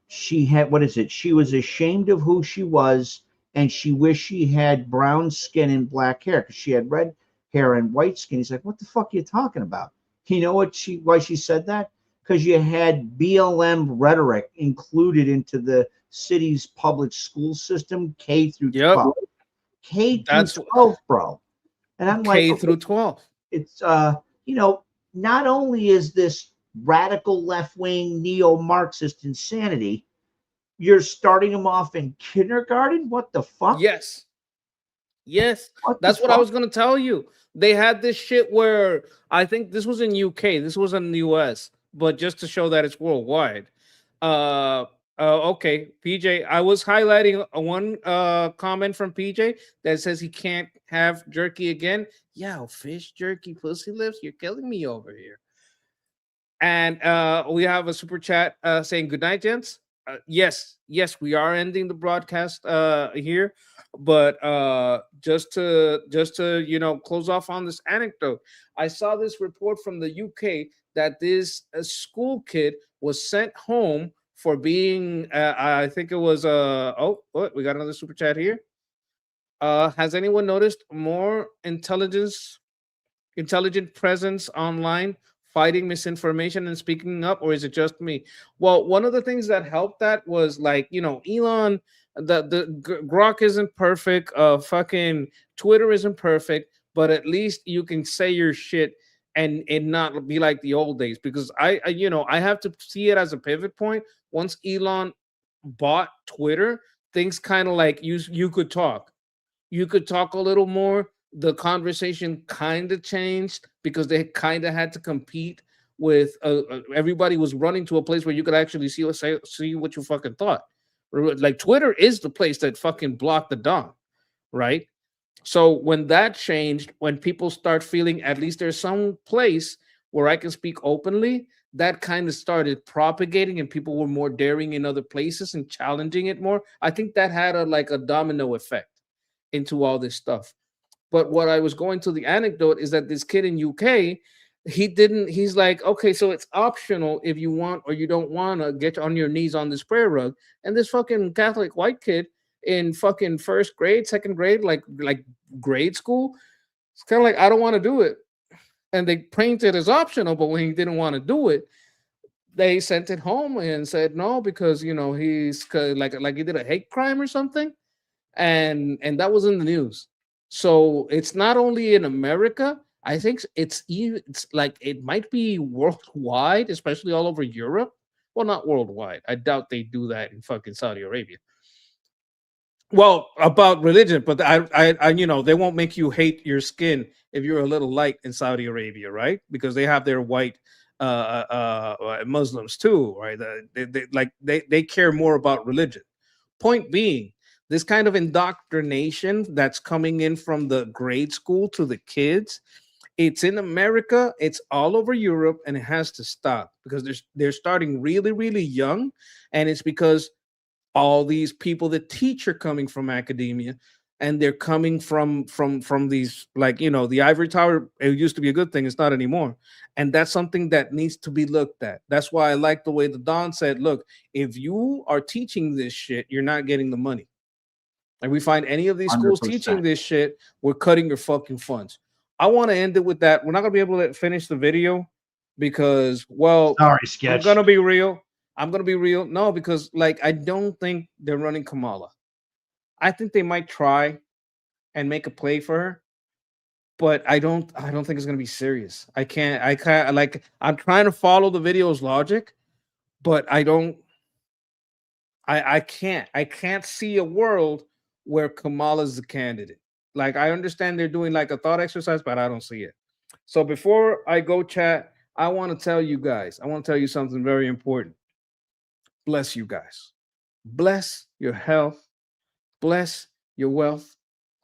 she had, what is it? She was ashamed of who she was and she wished she had brown skin and black hair because she had red hair and white skin. He's like, what the fuck are you talking about? You know why she said that? Because you had BLM rhetoric included into the city's public school system, K through 12. K through 12, bro. And I'm like, K through 12. It's not only is this radical left-wing neo-Marxist insanity, you're starting them off in kindergarten? What the fuck? Yes. That's what I was going to tell you. They had this shit where I think this was in UK, this was in the US, but just to show that it's worldwide. Okay, PJ, I was highlighting one comment from PJ that says he can't have jerky again. Yeah, fish jerky, pussy lips, you're killing me over here. And we have a super chat saying good night, gents. Yes, we are ending the broadcast here, but just to close off on this anecdote, I saw this report from the UK that this school kid was sent home for being I think it was we got another super chat here. Has anyone noticed more intelligent presence online fighting misinformation and speaking up, or is it just me? Well, one of the things that helped that was like, Elon, the Grok isn't perfect, fucking Twitter isn't perfect, but at least you can say your shit and not be like the old days, because I have to see it as a pivot point. Once Elon bought Twitter, things kind of like you could talk a little more. The conversation kind of changed because they kind of had to compete with everybody was running to a place where you could actually see what you fucking thought. Like Twitter is the place that fucking blocked the Don, right? So when that changed, when people start feeling at least there's some place where I can speak openly, that kind of started propagating and people were more daring in other places and challenging it more. I think that had a domino effect into all this stuff. But what I was going to the anecdote is that this kid in UK, he's like, okay, so it's optional if you want or you don't want to get on your knees on this prayer rug. And this fucking Catholic white kid in fucking first grade, second grade, like grade school, it's kind of like, I don't want to do it. And they painted it as optional, but when he didn't want to do it, they sent it home and said no, because he's like he did a hate crime or something. And that was in the news. So it's not only in America. I think it's like it might be worldwide, especially all over Europe. Well, not worldwide. I doubt they do that in fucking Saudi Arabia. Well, about religion, but I they won't make you hate your skin if you're a little light in Saudi Arabia, right? Because they have their white Muslims too, right? They care more about religion. Point being, this kind of indoctrination that's coming in from the grade school to the kids, it's in America, it's all over Europe, and it has to stop because they're starting really, really young, and it's because all these people that teach are coming from academia, and they're coming from these, the ivory tower. It used to be a good thing, it's not anymore, and that's something that needs to be looked at. That's why I like the way the Don said, look, if you are teaching this shit, you're not getting the money. And we find any of these schools 100%. teaching this shit, we're cutting your fucking funds. I want to end it with that. We're not gonna be able to finish the video because, well, sorry, Sketch. I'm gonna be real. No, because I don't think they're running Kamala. I think they might try and make a play for her, but I don't think it's gonna be serious. I can't I'm trying to follow the video's logic, but I can't see a world where Kamala's the candidate. Like, I understand they're doing like a thought exercise, but I don't see it. So before I go chat, I want to tell you guys, I want to tell you something very important. Bless you guys. Bless your health. Bless your wealth.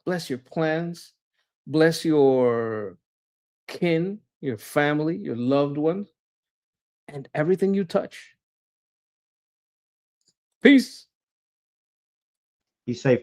Bless your plans. Bless your kin, your family, your loved ones, and everything you touch. Peace. Be safe.